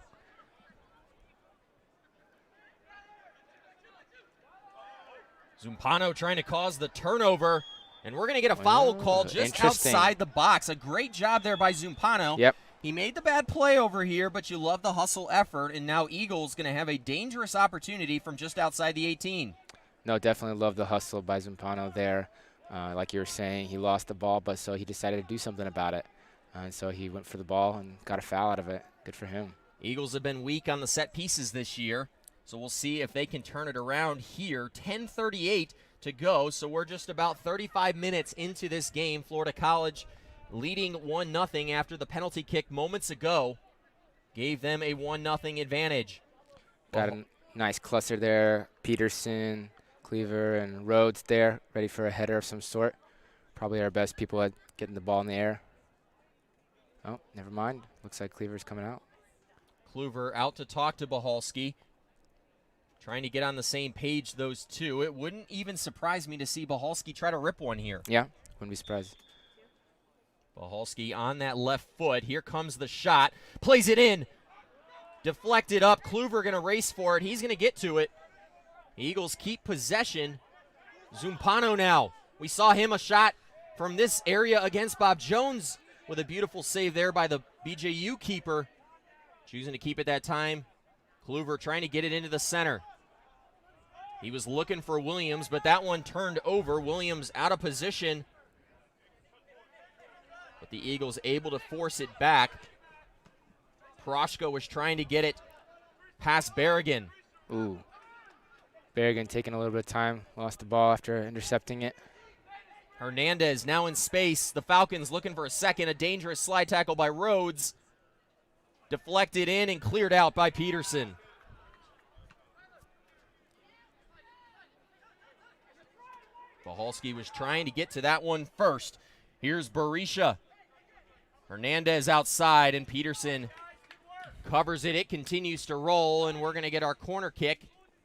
Zumpano trying to cause the turnover, and we're going to get a foul call just outside the box. A great job there by Zumpano. Yep. He made the bad play over here, but you love the hustle effort, and now Eagles going to have a dangerous opportunity from just outside the 18. No, definitely love the hustle by Zumpano there. Like you were saying, he lost the ball, but so he decided to do something about it. And so he went for the ball and got a foul out of it. Good for him. Eagles have been weak on the set pieces this year, so we'll see if they can turn it around here. 10:38 to go, so we're just about 35 minutes into this game. Florida College leading 1-0 after the penalty kick moments ago gave them a 1-0 advantage. Got a nice cluster there. Peterson, Cleaver, and Rhodes there, ready for a header of some sort. Probably our best people at getting the ball in the air. Oh, never mind. Looks like Cleaver's coming out. Kluver out to talk to Bahalski. Trying to get on the same page, those two. It wouldn't even surprise me to see Bahalski try to rip one here. Yeah, wouldn't be surprised. Bahalski on that left foot. Here comes the shot. Plays it in. Deflected up. Kluver going to race for it. He's going to get to it. Eagles keep possession. Zumpano now. We saw him a shot from this area against Bob Jones with a beautiful save there by the BJU keeper. Choosing to keep it that time. Kluver trying to get it into the center. He was looking for Williams, but that one turned over. Williams out of position. But the Eagles able to force it back. Proshko was trying to get it past Berrigan. Ooh. Berrigan taking a little bit of time. Lost the ball after intercepting it. Hernandez now in space. The Falcons looking for a second. A dangerous slide tackle by Rhodes. Deflected in and cleared out by Peterson. Bahalski was trying to get to that one first. Here's Berisha. Hernandez outside, and Peterson covers it. It continues to roll, and we're going to get our corner kick.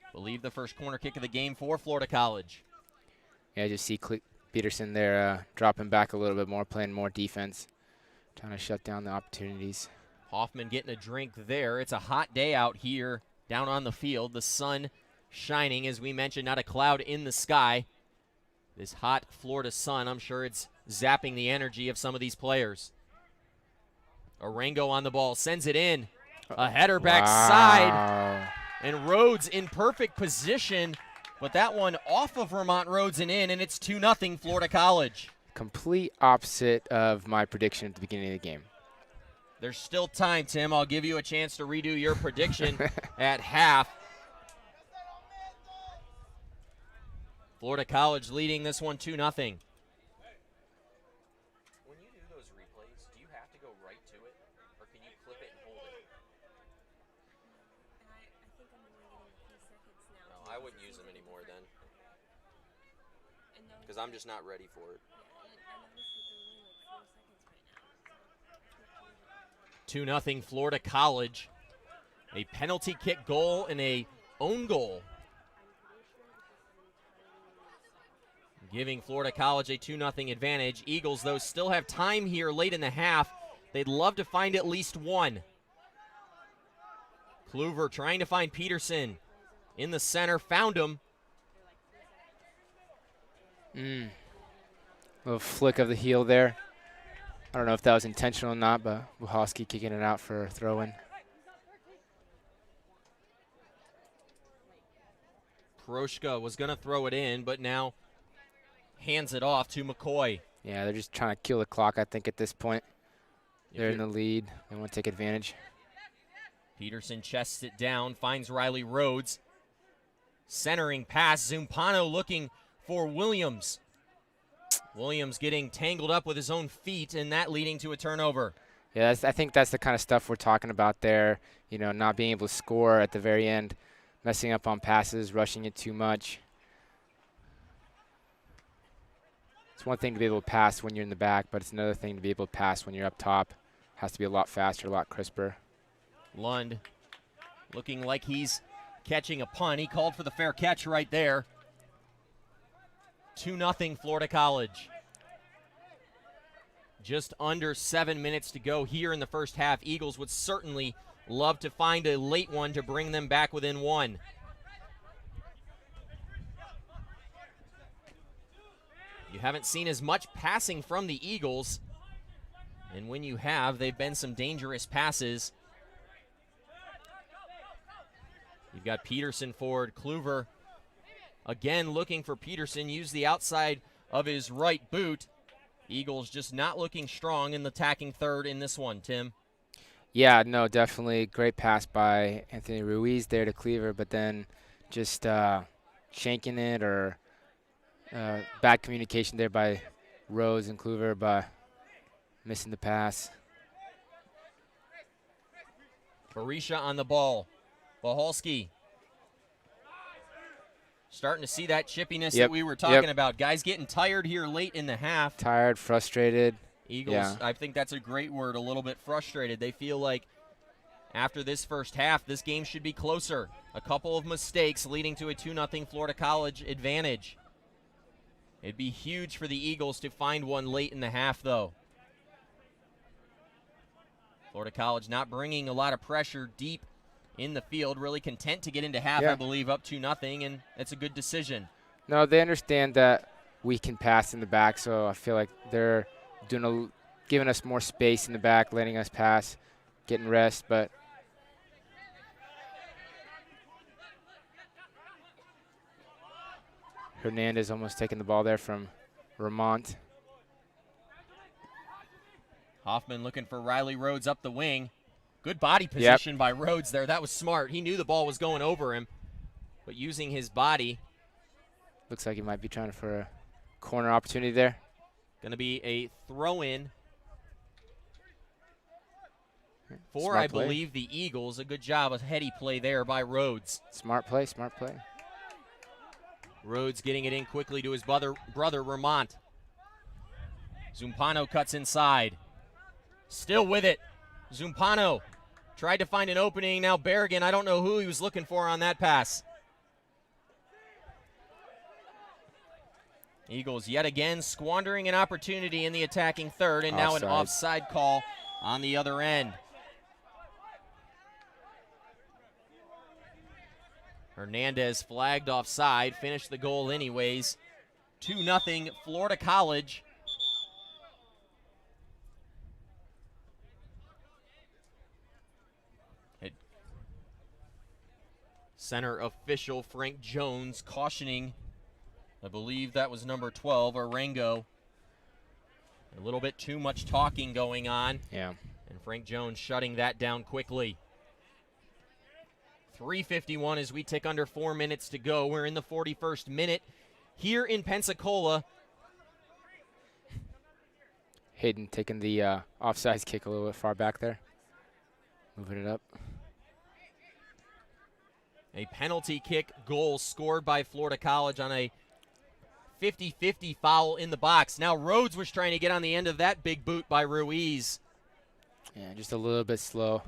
I believe the first corner kick of the game for Florida College. Yeah, just see Peterson there dropping back a little bit more, playing more defense, trying to shut down the opportunities. Hoffman getting a drink there. It's a hot day out here down on the field. The sun shining, as we mentioned, not a cloud in the sky. This hot Florida sun, I'm sure it's zapping the energy of some of these players. Arango on the ball, sends it in. A header backside. And Rhodes in perfect position, but that one off of Vermont Rhodes and in, and it's 2-0 Florida College. Complete opposite of my prediction at the beginning of the game. There's still time, Tim. I'll give you a chance to redo your prediction at half. Florida College leading this one 2-0. When you do those replays, do you have to go right to it, or can you clip it and hold it? I think I'm only getting a few seconds now. No, I wouldn't use them anymore then, because I'm just not ready for it. I noticed that they're only like 4 seconds right now. 2-0 Florida College. A penalty kick goal and a own goal. giving Florida College a 2-0 advantage. Eagles, though, still have time here late in the half. They'd love to find at least one. Kluver trying to find Peterson in the center, found him. Little flick of the heel there. I don't know if that was intentional or not, but Wuhowski kicking it out for a throw-in. Proshka was going to throw it in, but now hands it off to McCoy. Yeah, they're just trying to kill the clock, I think, at this point. They're in the lead. They want to take advantage. Peterson chests it down, finds Riley Rhodes. Centering pass, Zumpano looking for Williams. Williams getting tangled up with his own feet, and that leading to a turnover. Yeah, I think that's the kind of stuff we're talking about there. You know, not being able to score at the very end, messing up on passes, rushing it too much. It's one thing to be able to pass when you're in the back, but it's another thing to be able to pass when you're up top. Has to be a lot faster, a lot crisper. Lund looking like he's catching a punt. He called for the fair catch right there. 2-0 Florida College. Just under 7 minutes to go here in the first half. Eagles would certainly love to find a late one to bring them back within one. You haven't seen as much passing from the Eagles, and when you have, they've been some dangerous passes. You've got Peterson forward, Kluver again looking for Peterson, use the outside of his right boot. Eagles just not looking strong in the attacking third in this one, Tim. Yeah, no, definitely great pass by Anthony Ruiz there to Cleaver, but then just shanking it or bad communication there by Rose and Cleaver by missing the pass. Barisha on the ball. Bahalski. Starting to see that chippiness that we were talking about. Guys getting tired here late in the half. Tired, frustrated. Eagles, I think that's a great word, a little bit frustrated. They feel like after this first half, this game should be closer. A couple of mistakes leading to a 2-0 Florida College advantage. It'd be huge for the Eagles to find one late in the half, though. Florida College not bringing a lot of pressure deep in the field, really content to get into half, I believe, up 2-0, and it's a good decision. No, they understand that we can pass in the back, so I feel like they're giving us more space in the back, letting us pass, getting rest, but Hernandez almost taking the ball there from Ramont. Hoffman looking for Riley Rhodes up the wing. Good body position by Rhodes there. That was smart. He knew the ball was going over him, but using his body. Looks like he might be trying for a corner opportunity there. Going to be a throw-in for, Smart I play. believe, the Eagles. A good job, a heady play there by Rhodes. Smart play, smart play. Rhodes getting it in quickly to his brother Ramont. Zumpano cuts inside. Still with it. Zumpano tried to find an opening. Now Berrigan, I don't know who he was looking for on that pass. Eagles yet again squandering an opportunity in the attacking third, and now an offside call on the other end. Hernandez flagged offside, finished the goal anyways. 2-0 Florida College. Center official Frank Jones cautioning, I believe that was number 12, Arango. A little bit too much talking going on. Yeah. And Frank Jones shutting that down quickly. 3:51 as we tick under 4 minutes to go. We're in the 41st minute here in Pensacola. Hayden taking the offsides kick a little bit far back there. Moving it up. A penalty kick goal scored by Florida College on a 50-50 foul in the box. Now Rhodes was trying to get on the end of that big boot by Ruiz. Yeah, just a little bit slow.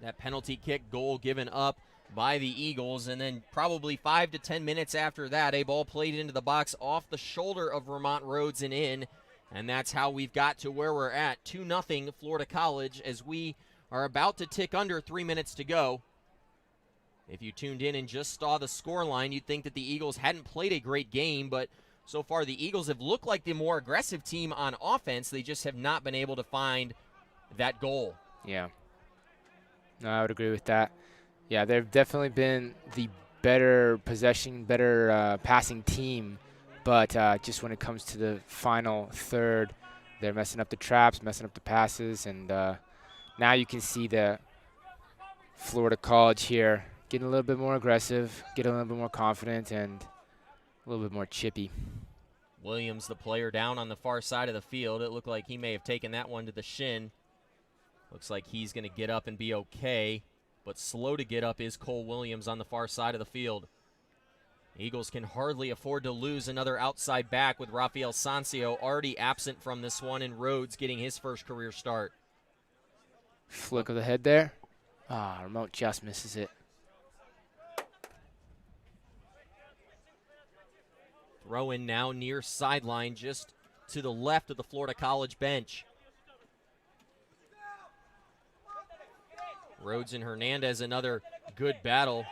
That penalty kick goal given up by the Eagles, and then probably 5 to 10 minutes after that, a ball played into the box off the shoulder of Vermont Rhodes and in, and that's how we've got to where we're at, 2-0 Florida College, as we are about to tick under 3 minutes to go. If you tuned in and just saw the scoreline, you'd think that the Eagles hadn't played a great game, but so far the Eagles have looked like the more aggressive team on offense. They just have not been able to find that goal. Yeah. No, I would agree with that. Yeah, they've definitely been the better possession, better passing team, but just when it comes to the final third, they're messing up the traps, messing up the passes, and now you can see the Florida College here getting a little bit more aggressive, getting a little bit more confident, and a little bit more chippy. Williams, the player down on the far side of the field. It looked like he may have taken that one to the shin. Looks like he's going to get up and be okay, but slow to get up is Cole Williams on the far side of the field. Eagles can hardly afford to lose another outside back with Rafael Sancio already absent from this one, and Rhodes getting his first career start. Flick of the head there. Remote just misses it. Throw in now near sideline, just to the left of the Florida College bench. Rhodes and Hernandez, another good battle.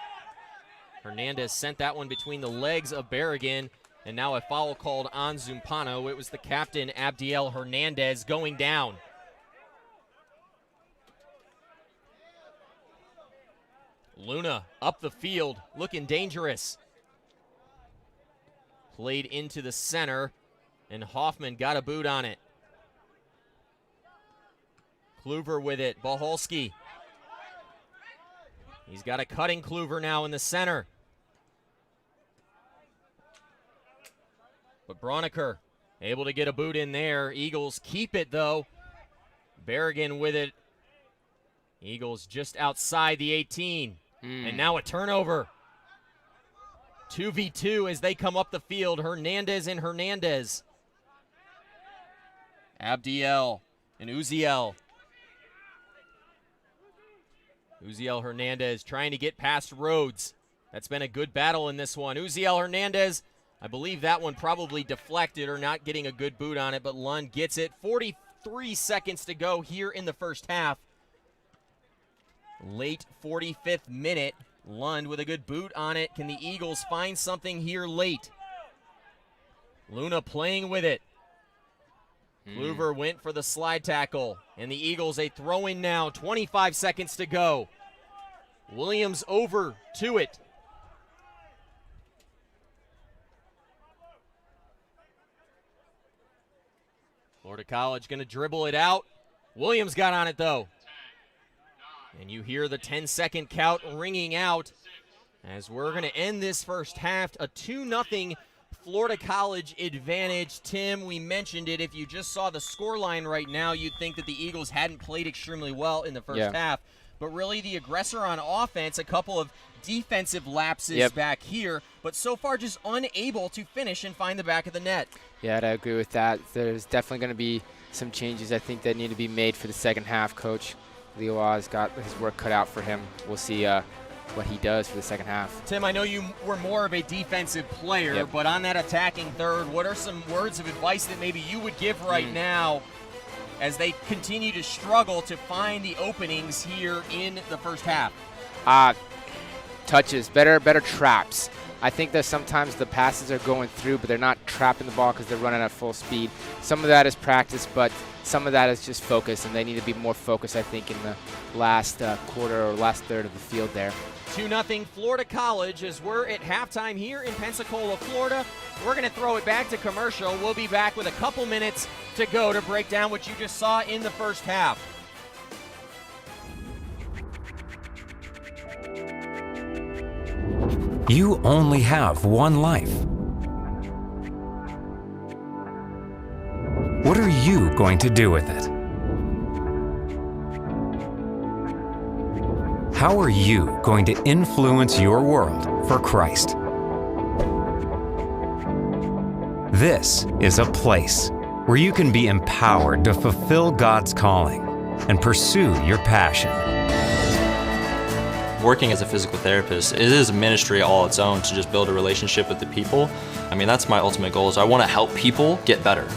Hernandez sent that one between the legs of Berrigan, and now a foul called on Zumpano. It was the captain, Abdiel Hernandez, going down. Luna up the field, looking dangerous. Played into the center, and Hoffman got a boot on it. Kluver with it, Boholski. He's got a cutting Kluver now in the center. But Broniker able to get a boot in there. Eagles keep it, though. Berrigan with it. Eagles just outside the 18. And now a turnover. 2v2 as they come up the field. Hernandez and Hernandez. Abdiel and Uziel. Uziel Hernandez trying to get past Rhodes. That's been a good battle in this one. Uziel Hernandez, I believe that one probably deflected or not getting a good boot on it, but Lund gets it. 43 seconds to go here in the first half. Late 45th minute. Lund with a good boot on it. Can the Eagles find something here late? Luna playing with it. Kluver went for the slide tackle. And the Eagles a throw-in now. 25 seconds to go. Williams over to it. Florida College going to dribble it out. Williams got on it, though. And you hear the 10-second count ringing out as we're going to end this first half. A 2-0 Florida College advantage. Tim, we mentioned it. If you just saw the scoreline right now, you'd think that the Eagles hadn't played extremely well in the first half. But really the aggressor on offense, a couple of defensive lapses back here, but so far just unable to finish and find the back of the net. Yeah, I agree with that. There's definitely going to be some changes, I think, that need to be made for the second half, Coach. Leo Oz got his work cut out for him. We'll see what he does for the second half. Tim, I know you were more of a defensive player, but on that attacking third, what are some words of advice that maybe you would give right now as they continue to struggle to find the openings here in the first half? Touches, better traps. I think that sometimes the passes are going through, but they're not trapping the ball because they're running at full speed. Some of that is practice, but some of that is just focus, and they need to be more focused, I think, in the last quarter or last third of the field there. 2-0 Florida College as we're at halftime here in Pensacola, Florida. We're going to throw it back to commercial. We'll be back with a couple minutes to go to break down what you just saw in the first half. You only have one life. What are you going to do with it? How are you going to influence your world for Christ? This is a place where you can be empowered to fulfill God's calling and pursue your passion. Working as a physical therapist, it is a ministry all its own to just build a relationship with the people. I mean, that's my ultimate goal, is I want to help people get better.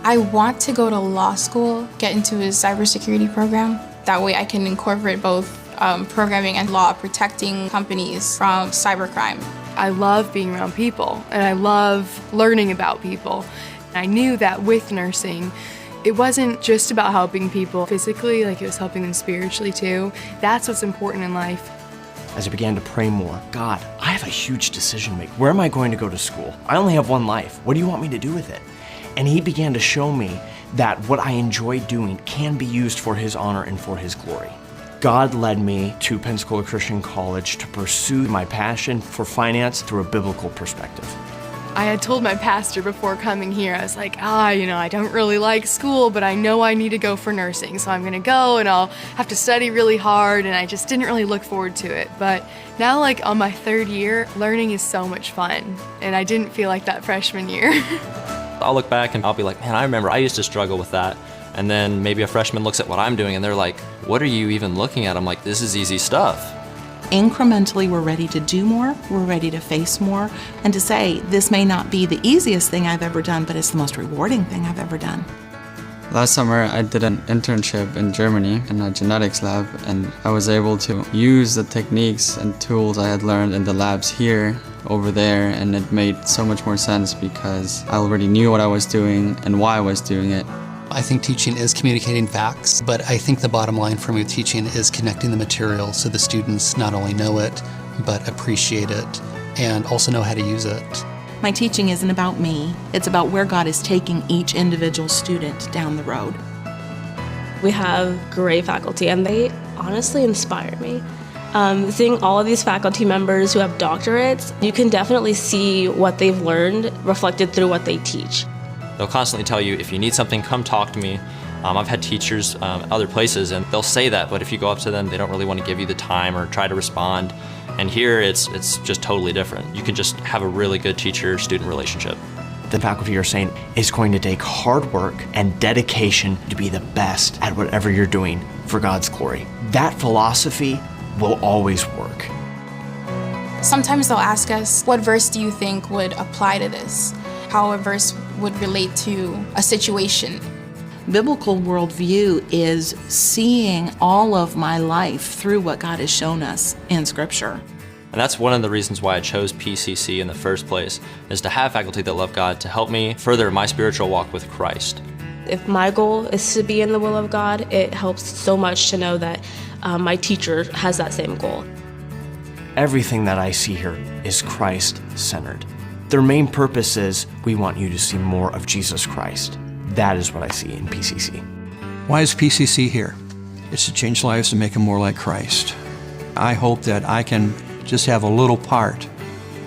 I want to go to law school, get into a cybersecurity program. That way I can incorporate both programming and law, protecting companies from cybercrime. I love being around people, and I love learning about people. I knew that with nursing, it wasn't just about helping people physically, like it was helping them spiritually too. That's what's important in life. As I began to pray more, God, I have a huge decision to make. Where am I going to go to school? I only have one life. What do you want me to do with it? And he began to show me that what I enjoy doing can be used for his honor and for his glory. God led me to Pensacola Christian College to pursue my passion for finance through a biblical perspective. I had told my pastor before coming here, I was like, I don't really like school, but I know I need to go for nursing. So I'm gonna go and I'll have to study really hard, and I just didn't really look forward to it. But now, like on my third year, learning is so much fun, and I didn't feel like that freshman year. I'll look back and I'll be like, man, I remember I used to struggle with that. And then maybe a freshman looks at what I'm doing and they're like, what are you even looking at? I'm like, this is easy stuff. Incrementally, we're ready to do more, we're ready to face more, and to say, this may not be the easiest thing I've ever done, but it's the most rewarding thing I've ever done. Last summer, I did an internship in Germany in a genetics lab, and I was able to use the techniques and tools I had learned in the labs here over there, and it made so much more sense because I already knew what I was doing and why I was doing it. I think teaching is communicating facts, but I think the bottom line for me with teaching is connecting the material so the students not only know it, but appreciate it and also know how to use it. My teaching isn't about me, it's about where God is taking each individual student down the road. We have great faculty, and they honestly inspire me. Seeing all of these faculty members who have doctorates, you can definitely see what they've learned reflected through what they teach. They'll constantly tell you, if you need something, come talk to me. I've had teachers other places, and they'll say that, but if you go up to them, they don't really want to give you the time or try to respond. And here, it's just totally different. You can just have a really good teacher-student relationship. The faculty are saying it's going to take hard work and dedication to be the best at whatever you're doing for God's glory. That philosophy will always work. Sometimes they'll ask us, what verse do you think would apply to this? How a verse would relate to a situation. Biblical worldview is seeing all of my life through what God has shown us in Scripture. And that's one of the reasons why I chose PCC in the first place, is to have faculty that love God to help me further my spiritual walk with Christ. If my goal is to be in the will of God, it helps so much to know that my teacher has that same goal. Everything that I see here is Christ-centered. Their main purpose is, we want you to see more of Jesus Christ. That is what I see in PCC. Why is PCC here? It's to change lives and make them more like Christ. I hope that I can just have a little part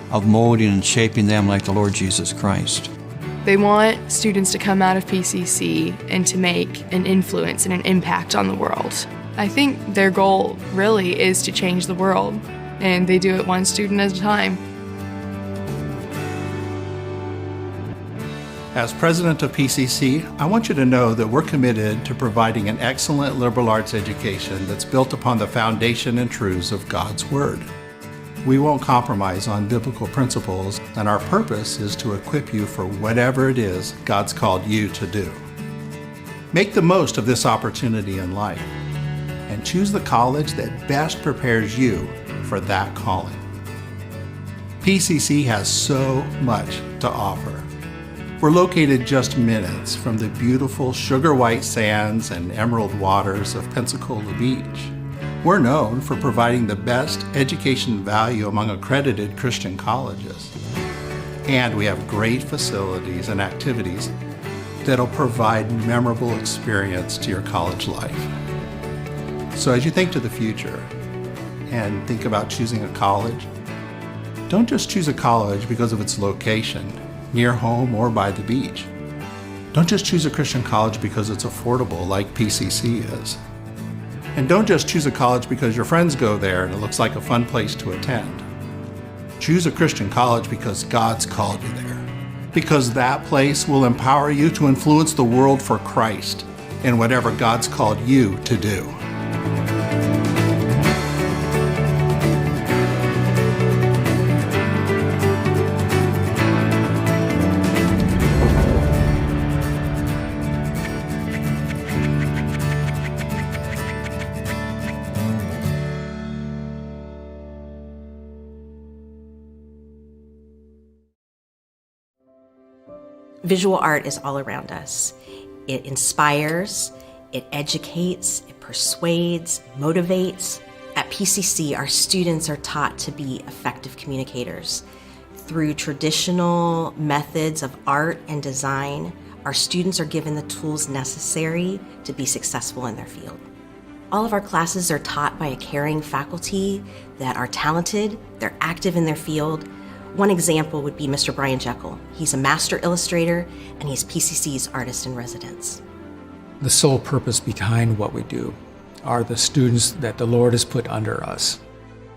of molding and shaping them like the Lord Jesus Christ. They want students to come out of PCC and to make an influence and an impact on the world. I think their goal really is to change the world, and they do it one student at a time. As president of PCC, I want you to know that we're committed to providing an excellent liberal arts education that's built upon the foundation and truths of God's Word. We won't compromise on biblical principles, and our purpose is to equip you for whatever it is God's called you to do. Make the most of this opportunity in life, and choose the college that best prepares you for that calling. PCC has so much to offer. We're located just minutes from the beautiful sugar white sands and emerald waters of Pensacola Beach. We're known for providing the best education value among accredited Christian colleges. And we have great facilities and activities that'll provide memorable experience to your college life. So as you think to the future and think about choosing a college, don't just choose a college because of its location, near home or by the beach. Don't just choose a Christian college because it's affordable like PCC is. And don't just choose a college because your friends go there and it looks like a fun place to attend. Choose a Christian college because God's called you there. Because that place will empower you to influence the world for Christ in whatever God's called you to do. Visual art is all around us. It inspires, it educates, it persuades, motivates. At PCC, our students are taught to be effective communicators. Through traditional methods of art and design, our students are given the tools necessary to be successful in their field. All of our classes are taught by a caring faculty that are talented, they're active in their field. One example would be Mr. Brian Jekyll. He's a master illustrator and he's PCC's artist in residence. The sole purpose behind what we do are the students that the Lord has put under us.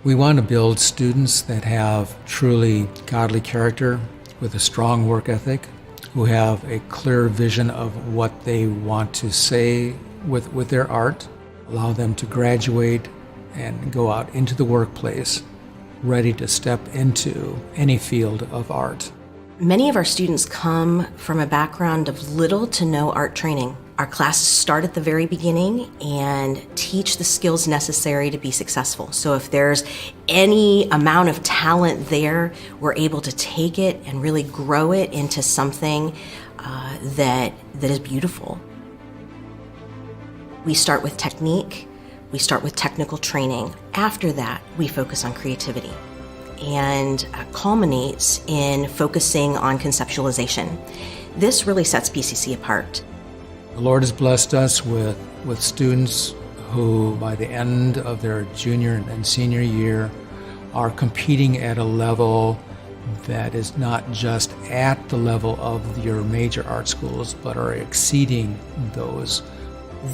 We want to build students that have truly godly character with a strong work ethic, who have a clear vision of what they want to say with their art, allow them to graduate and go out into the workplace ready to step into any field of art. Many of our students come from a background of little to no art training. Our classes start at the very beginning and teach the skills necessary to be successful. So if there's any amount of talent there, we're able to take it and really grow it into something that is beautiful. We start with technique, we start with technical training. After that, we focus on creativity and culminates in focusing on conceptualization. This really sets PCC apart. The Lord has blessed us with students who, by the end of their junior and senior year, are competing at a level that is not just at the level of your major art schools, but are exceeding those.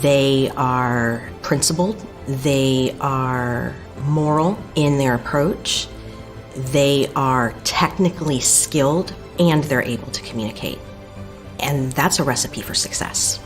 They are principled, they are moral in their approach, they are technically skilled, and they're able to communicate. And that's a recipe for success.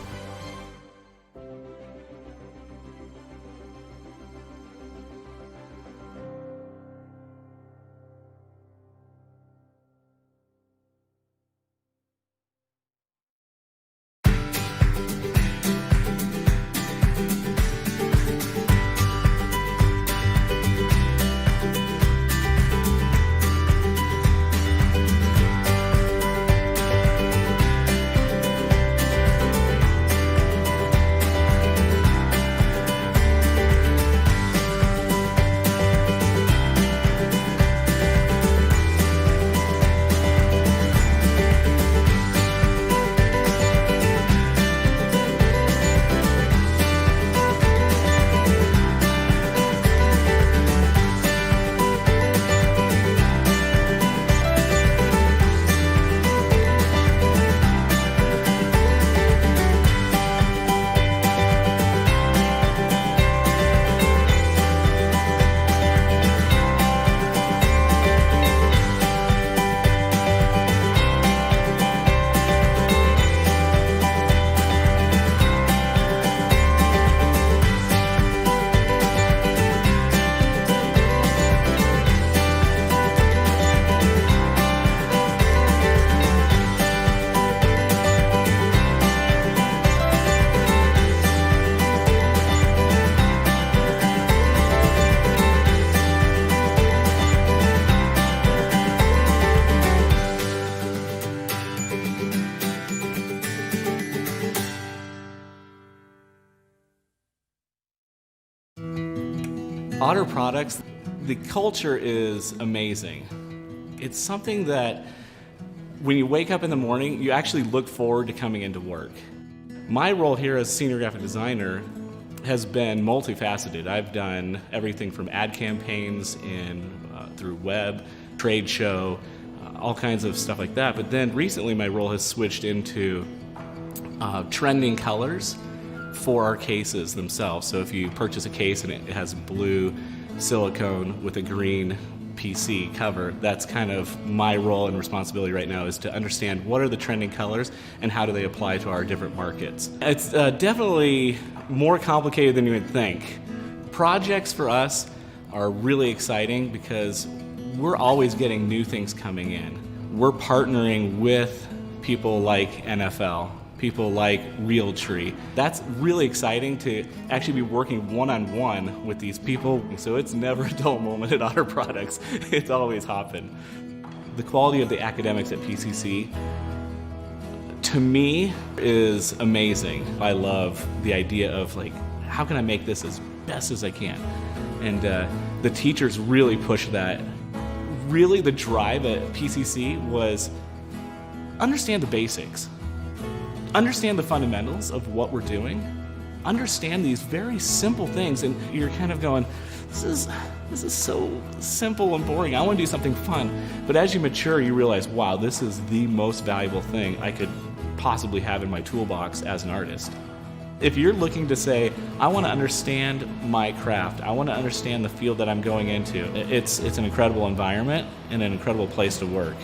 Otter Products, the culture is amazing. It's something that when you wake up in the morning, you actually look forward to coming into work. My role here as senior graphic designer has been multifaceted. I've done everything from ad campaigns through web, trade show, all kinds of stuff like that. But then recently my role has switched into trending colors for our cases themselves. So if you purchase a case and it has blue silicone with a green PC cover, that's kind of my role and responsibility right now, is to understand what are the trending colors and how do they apply to our different markets. It's definitely more complicated than you would think. Projects for us are really exciting because we're always getting new things coming in. We're partnering with people like NFL, people like Realtree. That's really exciting to actually be working one-on-one with these people. So it's never a dull moment at Otter Products. It's always hopping. The quality of the academics at PCC to me is amazing. I love the idea of like, how can I make this as best as I can? And the teachers really push that. Really the drive at PCC was understand the basics. Understand the fundamentals of what we're doing. Understand these very simple things, and you're kind of going, this is so simple and boring. I want to do something fun. But as you mature, you realize, wow, this is the most valuable thing I could possibly have in my toolbox as an artist. If you're looking to say, I want to understand my craft, I want to understand the field that I'm going into, it's an incredible environment and an incredible place to work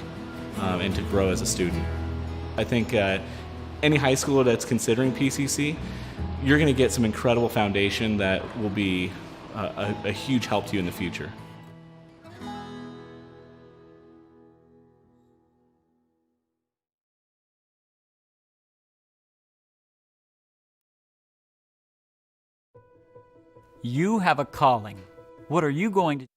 and to grow as a student. I think any high schooler that's considering PCC, you're going to get some incredible foundation that will be a huge help to you in the future. You have a calling. What are you going to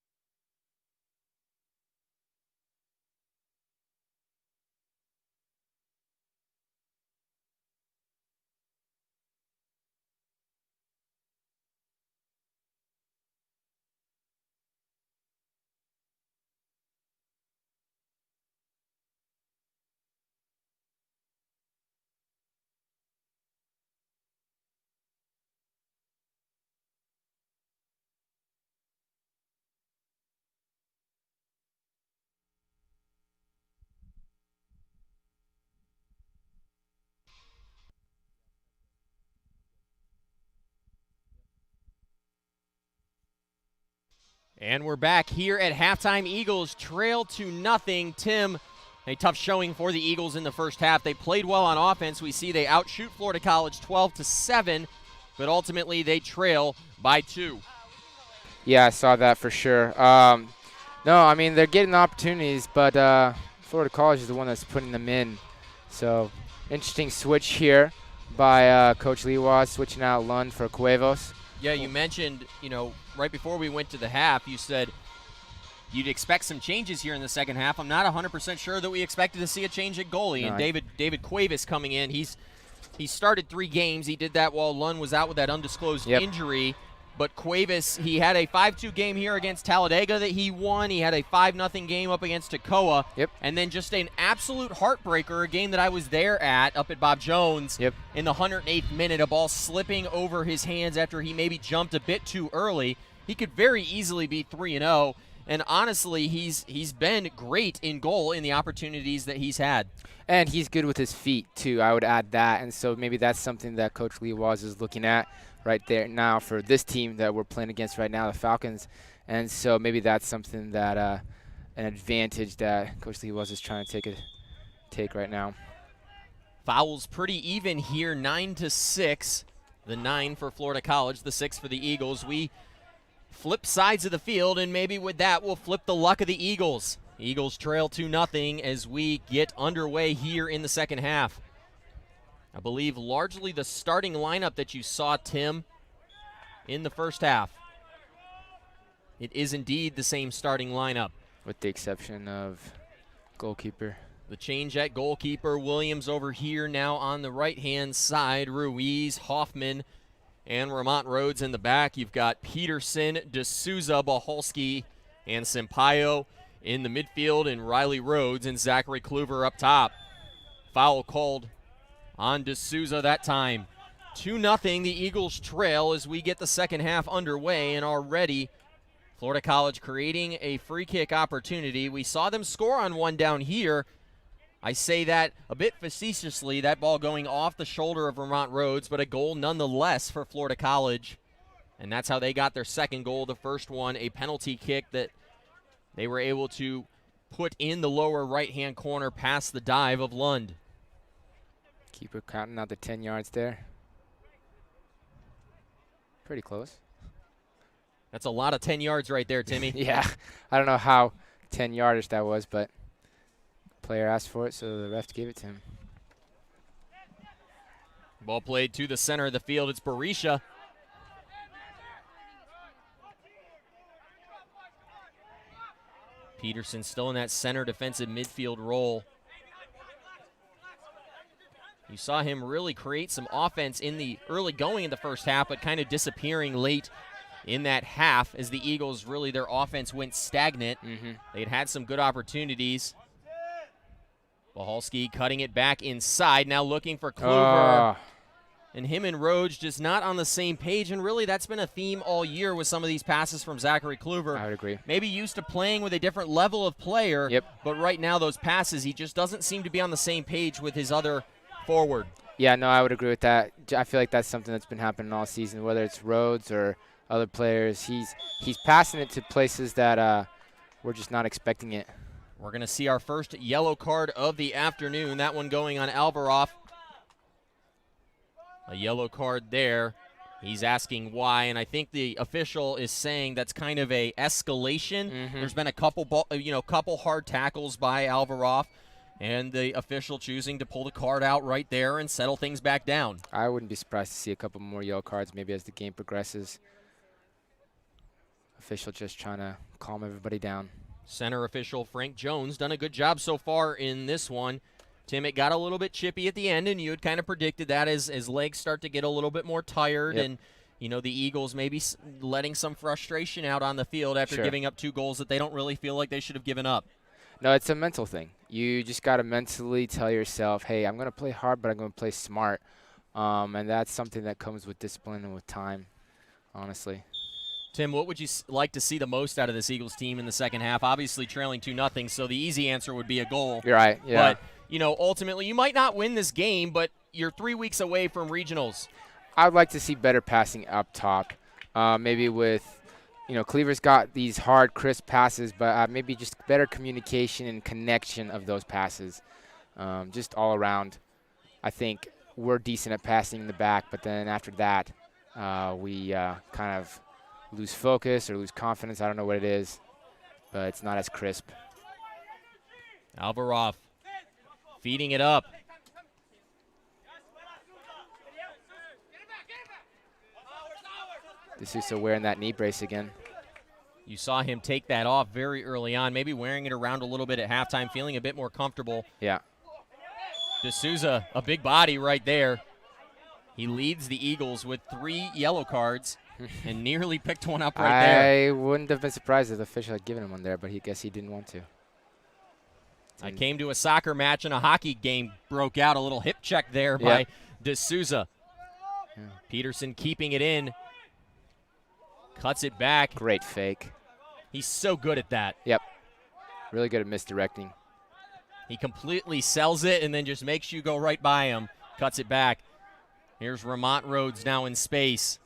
And we're back here at halftime. Eagles trail 2-0. Tim, a tough showing for the Eagles in the first half. They played well on offense. We see they outshoot Florida College 12-7, but ultimately they trail by 2. Yeah, I saw that for sure. No, I mean, they're getting the opportunities, but Florida College is the one that's putting them in. So, interesting switch here by Coach Lewas, switching out Lund for Cuevas. Yeah, you mentioned, right before we went to the half, you said you'd expect some changes here in the second half. I'm not 100% sure that we expected to see a change at goalie. No, And David Cuevas coming in, he started 3 games. He did that while Lund was out with that undisclosed injury. But Cuevas, he had a 5-2 game here against Talladega that he won. He had a 5-0 game up against Toccoa. And then just an absolute heartbreaker, a game that I was there at up at Bob Jones. In the 108th minute, a ball slipping over his hands after he maybe jumped a bit too early. He could very easily be 3-0. And honestly, he's been great in goal in the opportunities that he's had. And he's good with his feet, too. I would add that. And so maybe that's something that Coach Lewas is looking at right there now for this team that we're playing against right now, the Falcons. And so maybe that's something that an advantage that Coach Lewas is trying to take right now. Fouls pretty even here, 9-6. The 9 for Florida College, the 6 for the Eagles. We flip sides of the field, and maybe with that we'll flip the luck of the Eagles. Eagles trail 2-0 as we get underway here in the second half. I believe largely the starting lineup that you saw, Tim, in the first half. It is indeed the same starting lineup. With the exception of goalkeeper. The change at goalkeeper, Williams over here now on the right-hand side. Ruiz, Hoffman, and Vermont Rhodes in the back. You've got Peterson, D'Souza, Baholski, and Sampaio in the midfield, and Riley Rhodes and Zachary Kluver up top. Foul called on D'Souza that time. 2-0, the Eagles trail as we get the second half underway, and already Florida College creating a free kick opportunity. We saw them score on one down here. I say that a bit facetiously, that ball going off the shoulder of Vermont Rhodes, but a goal nonetheless for Florida College. And that's how they got their second goal. The first one, a penalty kick that they were able to put in the lower right-hand corner past the dive of Lund. Keeper counting out the 10 yards there. Pretty close. That's a lot of 10 yards right there, Timmy. Yeah, I don't know how 10 yardage that was, but player asked for it, so the ref gave it to him. Ball played to the center of the field. It's Berisha. Peterson still in that center defensive midfield role. You saw him really create some offense in the early going in the first half, but kind of disappearing late in that half as the Eagles, really their offense went stagnant. They'd had some good opportunities. Bahalski cutting it back inside, now looking for Kluver. And him and Rhodes just not on the same page, and really that's been a theme all year with some of these passes from Zachary Kluver. I would agree. Maybe used to playing with a different level of player, but right now those passes, he just doesn't seem to be on the same page with his other forward. Yeah, no, I would agree with that. I feel like that's something that's been happening all season, whether it's Rhodes or other players. He's passing it to places that we're just not expecting it. We're going to see our first yellow card of the afternoon, that one going on Alvaroff. A yellow card there. He's asking why, and I think the official is saying that's kind of a escalation. There's been a couple hard tackles by Alvaroff, and the official choosing to pull the card out right there and settle things back down. I wouldn't be surprised to see a couple more yellow cards maybe as the game progresses. Official just trying to calm everybody down. Center official Frank Jones done a good job so far in this one. Tim, it got a little bit chippy at the end, and you had kind of predicted that as legs start to get a little bit more tired, and the Eagles maybe letting some frustration out on the field after giving up 2 goals that they don't really feel like they should have given up. No, it's a mental thing. You just got to mentally tell yourself, hey, I'm going to play hard, but I'm going to play smart. And that's something that comes with discipline and with time, honestly. Tim, what would you like to see the most out of this Eagles team in the second half? Obviously trailing 2-0, so the easy answer would be a goal. You're right, yeah. But, ultimately you might not win this game, but you're 3 weeks away from regionals. I would like to see better passing up top. Maybe with Cleaver's got these hard, crisp passes, but maybe just better communication and connection of those passes. Just all around, I think we're decent at passing in the back, but then after that, we kind of lose focus or lose confidence. I don't know what it is, but it's not as crisp. Alvaroff feeding it up. D'Souza wearing that knee brace again. You saw him take that off very early on, maybe wearing it around a little bit at halftime, feeling a bit more comfortable. Yeah. D'Souza, a big body right there. He leads the Eagles with 3 yellow cards and nearly picked one up right there. I wouldn't have been surprised if the official had given him one there, but he guess he didn't want to. I came to a soccer match and a hockey game broke out. A little hip check there by D'Souza. Peterson keeping it in. Cuts it back. Great fake. He's so good at that. Yep. Really good at misdirecting. He completely sells it and then just makes you go right by him. Cuts it back. Here's Vermont Rhodes now in space.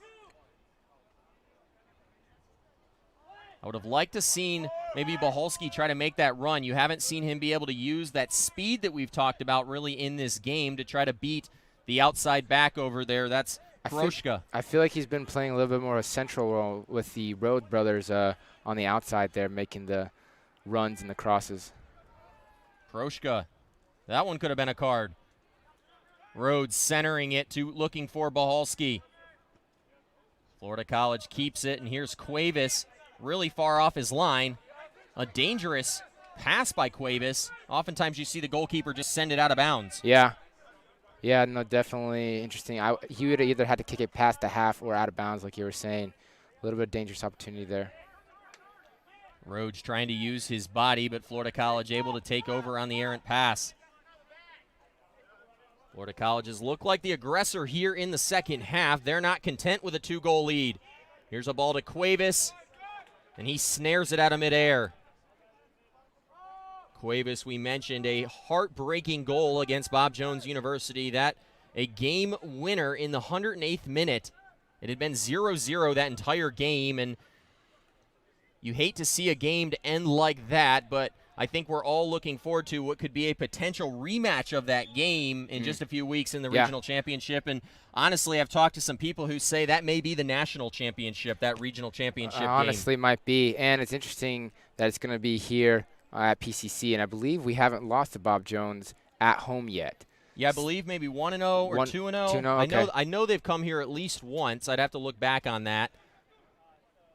I would have liked to seen maybe Bahalski try to make that run. You haven't seen him be able to use that speed that we've talked about really in this game to try to beat the outside back over there. That's Proshka. I feel like he's been playing a little bit more of a central role with the Rhodes brothers on the outside there, making the runs and the crosses. Proshka. That one could have been a card. Rhodes centering it to looking for Bahalski. Florida College keeps it, and here's Cuevas really far off his line. A dangerous pass by Cuevas. Oftentimes you see the goalkeeper just send it out of bounds. Yeah. Yeah, no, definitely interesting. He would have either had to kick it past the half or out of bounds, like you were saying. A little bit of dangerous opportunity there. Rhodes trying to use his body, but Florida College able to take over on the errant pass. Florida Colleges look like the aggressor here in the second half. They're not content with a 2-goal lead. Here's a ball to Cuevas, and he snares it out of midair. Cuevas, we mentioned, a heartbreaking goal against Bob Jones University. That a game winner in the 108th minute. It had been 0-0 that entire game, and you hate to see a game to end like that, but I think we're all looking forward to what could be a potential rematch of that game in just a few weeks in the regional championship. And honestly, I've talked to some people who say that may be the national championship, that regional championship game. Honestly, might be. And it's interesting that it's going to be here at PCC, and I believe we haven't lost to Bob Jones at home yet. Yeah, I believe maybe 1-0 or 2-0. 2-0, okay. I know they've come here at least once. I'd have to look back on that.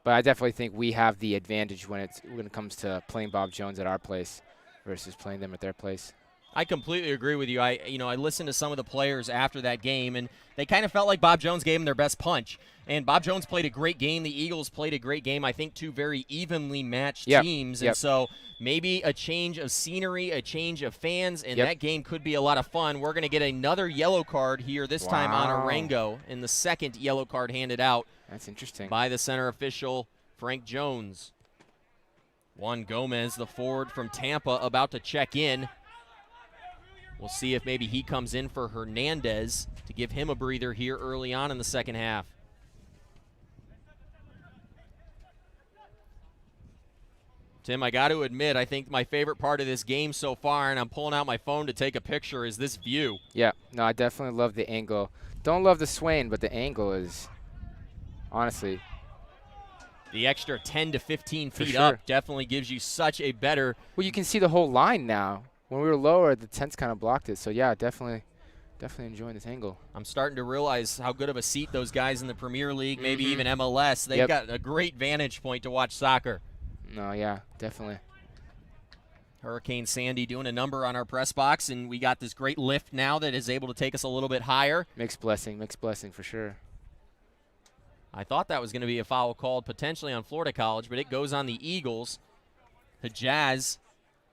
But I definitely think we have the advantage when it comes to playing Bob Jones at our place versus playing them at their place. I completely agree with you. I listened to some of the players after that game, and they kind of felt like Bob Jones gave them their best punch. And Bob Jones played a great game. The Eagles played a great game. I think two very evenly matched teams. And so maybe a change of scenery, a change of fans, and that game could be a lot of fun. We're going to get another yellow card here, this time on Arango, and the second yellow card handed out. That's interesting. By the center official, Frank Jones. Juan Gomez, the forward from Tampa, about to check in. We'll see if maybe he comes in for Hernandez to give him a breather here early on in the second half. Tim, I got to admit, I think my favorite part of this game so far, and I'm pulling out my phone to take a picture, is this view. Yeah, no, I definitely love the angle. Don't love the swaying, but the angle is, honestly. The extra 10 to 15 feet sure. up definitely gives you such a better. Well, you can see the whole line now. When we were lower, the tents kind of blocked it. So, yeah, definitely enjoying this angle. I'm starting to realize how good of a seat those guys in the Premier League, maybe even MLS, they've got a great vantage point to watch soccer. No, yeah, definitely. Hurricane Sandy doing a number on our press box, and we got this great lift now that is able to take us a little bit higher. Mixed blessing for sure. I thought that was going to be a foul called potentially on Florida College, but it goes on the Eagles. Hijaz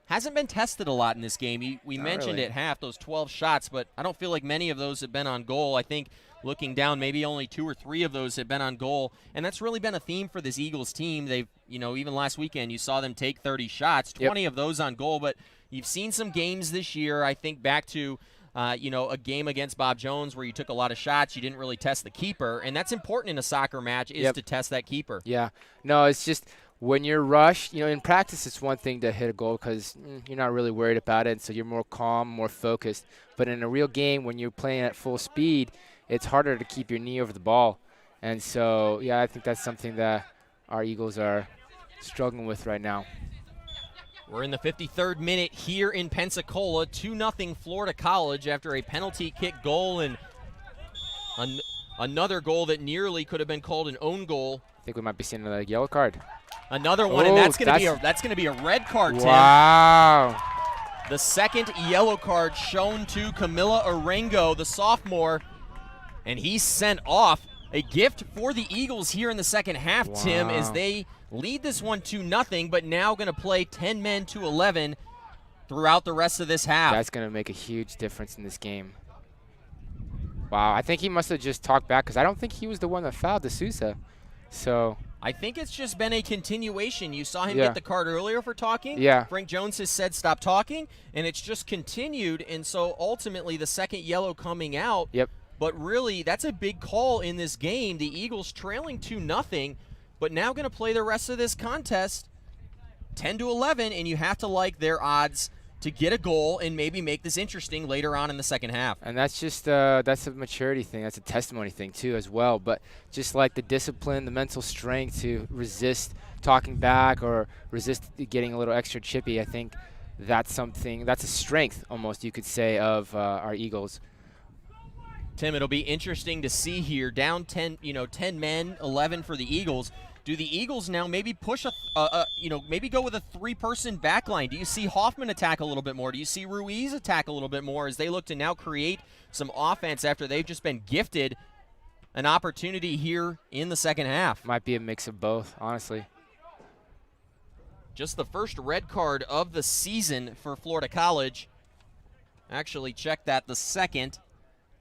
hasn't been tested a lot in this game. We mentioned really. at half those 12 shots, but I don't feel like many of those have been on goal. I think looking down, maybe only 2 or 3 of those have been on goal, and that's really been a theme for this Eagles team. They've, even last weekend you saw them take 30 shots, 20 of those on goal, but you've seen some games this year, I think back to a game against Bob Jones where you took a lot of shots, you didn't really test the keeper, and that's important in a soccer match is to test that keeper. Yeah. No, it's just when you're rushed, in practice it's one thing to hit a goal because you're not really worried about it, so you're more calm, more focused. But in a real game, when you're playing at full speed, it's harder to keep your knee over the ball. And so, yeah, I think that's something that our Eagles are struggling with right now. We're in the 53rd minute here in Pensacola, 2-0 Florida College after a penalty kick goal and another goal that nearly could have been called an own goal. I think we might be seeing another yellow card. Another one, and that's going to be a red card, Tim. Wow. The second yellow card shown to Camila Arango, the sophomore, and he's sent off. A gift for the Eagles here in the second half, Tim, as they lead this one 2-0, but now going to play 10 men to 11 throughout the rest of this half. That's going to make a huge difference in this game. Wow, I think he must have just talked back because I don't think he was the one that fouled D'Souza. So I think it's just been a continuation. You saw him get the card earlier for talking. Yeah. Frank Jones has said stop talking, and it's just continued. And so ultimately the second yellow coming out. Yep. But really, that's a big call in this game. The Eagles trailing 2-0, but now going to play the rest of this contest 10 to 11, and you have to like their odds to get a goal and maybe make this interesting later on in the second half. And that's just that's a maturity thing. That's a testimony thing too as well. But just like the discipline, the mental strength to resist talking back or resist getting a little extra chippy, I think that's something, that's a strength almost you could say of our Eagles. Tim, it'll be interesting to see here. Down 10, 10 men, 11 for the Eagles. Do the Eagles now maybe push maybe go with a 3-person back line? Do you see Hoffman attack a little bit more? Do you see Ruiz attack a little bit more as they look to now create some offense after they've just been gifted an opportunity here in the second half? Might be a mix of both, honestly. Just the first red card of the season for Florida College. Actually, check that, the second.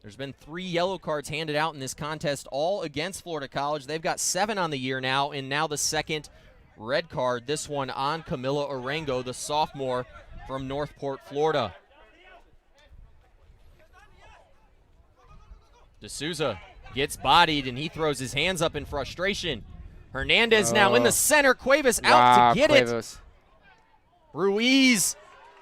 There's been 3 yellow cards handed out in this contest, all against Florida College. They've got 7 on the year now, and now the second red card, this one on Camila Arango, the sophomore from Northport, Florida. D'Souza gets bodied, and he throws his hands up in frustration. Hernandez now in the center. Cuevas out to get it. Ruiz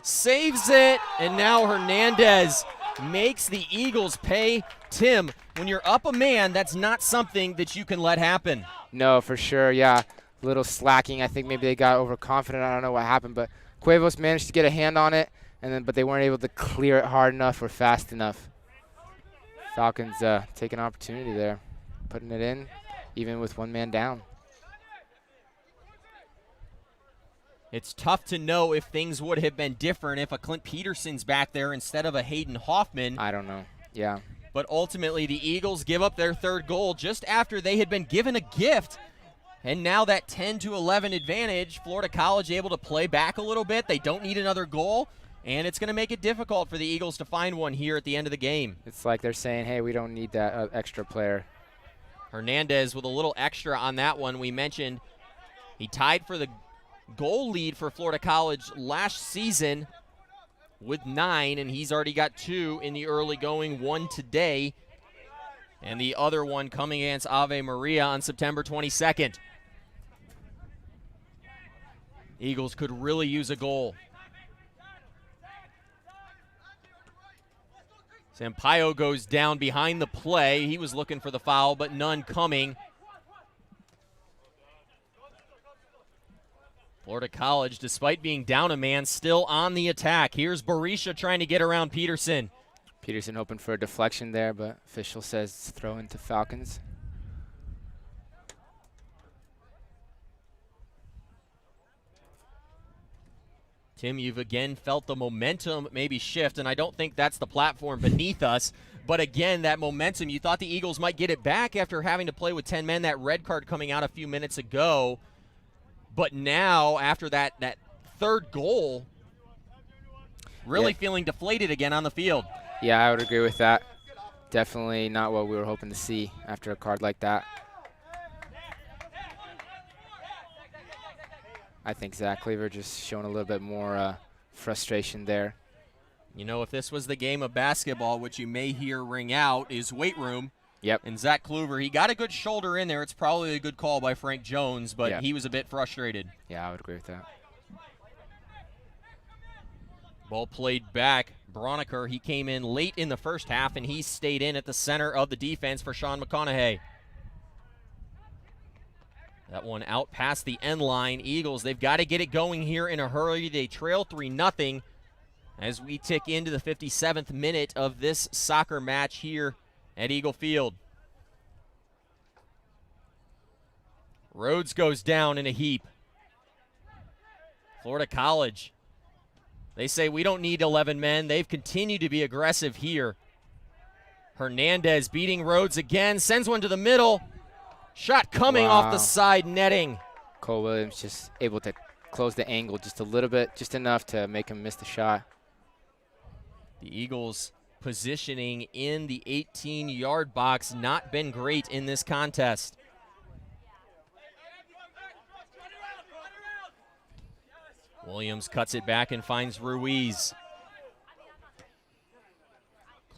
saves it, and now Hernandez makes the Eagles pay. Tim, when you're up a man, that's not something that you can let happen. No, for sure, yeah. A little slacking. I think maybe they got overconfident. I don't know what happened, but Cuevas managed to get a hand on it, but they weren't able to clear it hard enough or fast enough. Falcons take an opportunity there, putting it in, even with 1 man down. It's tough to know if things would have been different if a Clint Peterson's back there instead of a Hayden Hoffman. I don't know. Yeah. But ultimately, the Eagles give up their third goal just after they had been given a gift. And now that 10-11 advantage, Florida College able to play back a little bit. They don't need another goal, and it's going to make it difficult for the Eagles to find one here at the end of the game. It's like they're saying, hey, we don't need that extra player. Hernandez with a little extra on that one. We mentioned he tied for the goal lead for Florida College last season with 9, and he's already got 2 in the early going, 1 today, and the other one coming against Ave Maria on September 22nd. Eagles could really use a goal. Sampaio goes down behind the play. He was looking for the foul, but none coming. Florida College, despite being down a man, still on the attack. Here's Berisha trying to get around Peterson. Peterson hoping for a deflection there, but official says it's throw into Falcons. Tim, you've again felt the momentum maybe shift, and I don't think that's the platform beneath us. But again, that momentum, you thought the Eagles might get it back after having to play with 10 men, that red card coming out a few minutes ago. But now, after that third goal, really feeling deflated again on the field. Yeah, I would agree with that. Definitely not what we were hoping to see after a card like that. I think Zach Cleaver just showing a little bit more frustration there. You know, if this was the game of basketball, which you may hear ring out, is weight room. Yep. And Zach Kluver, he got a good shoulder in there. It's probably a good call by Frank Jones, but he was a bit frustrated. Yeah, I would agree with that. Ball played back. Broniker, he came in late in the first half, and he stayed in at the center of the defense for Sean McConaughey. That one out past the end line. Eagles, they've got to get it going here in a hurry. They trail 3-0 as we tick into the 57th minute of this soccer match here at Eagle Field. Rhodes goes down in a heap. Florida College, they say we don't need 11 men. They've continued to be aggressive here. Hernandez beating Rhodes again, sends one to the middle. Shot coming off the side netting. Cole Williams just able to close the angle just a little bit, just enough to make him miss the shot. The Eagles positioning in the 18-yard box not been great in this contest. Williams cuts it back and finds Ruiz.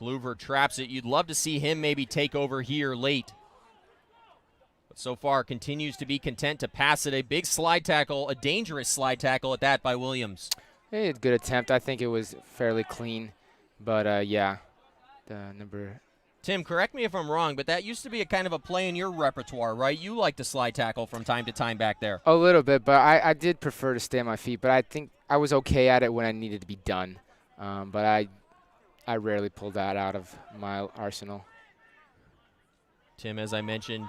Kluver traps it. You'd love to see him maybe take over here late. But so far continues to be content to pass it. A big slide tackle, a dangerous slide tackle at that by Williams. Hey, good attempt. I think it was fairly clean. But, yeah, the number. Tim, correct me if I'm wrong, but that used to be a kind of a play in your repertoire, right? You like to slide tackle from time to time back there. A little bit, but I did prefer to stay on my feet. But I think I was okay at it when I needed to be done. But I rarely pulled that out of my arsenal. Tim, as I mentioned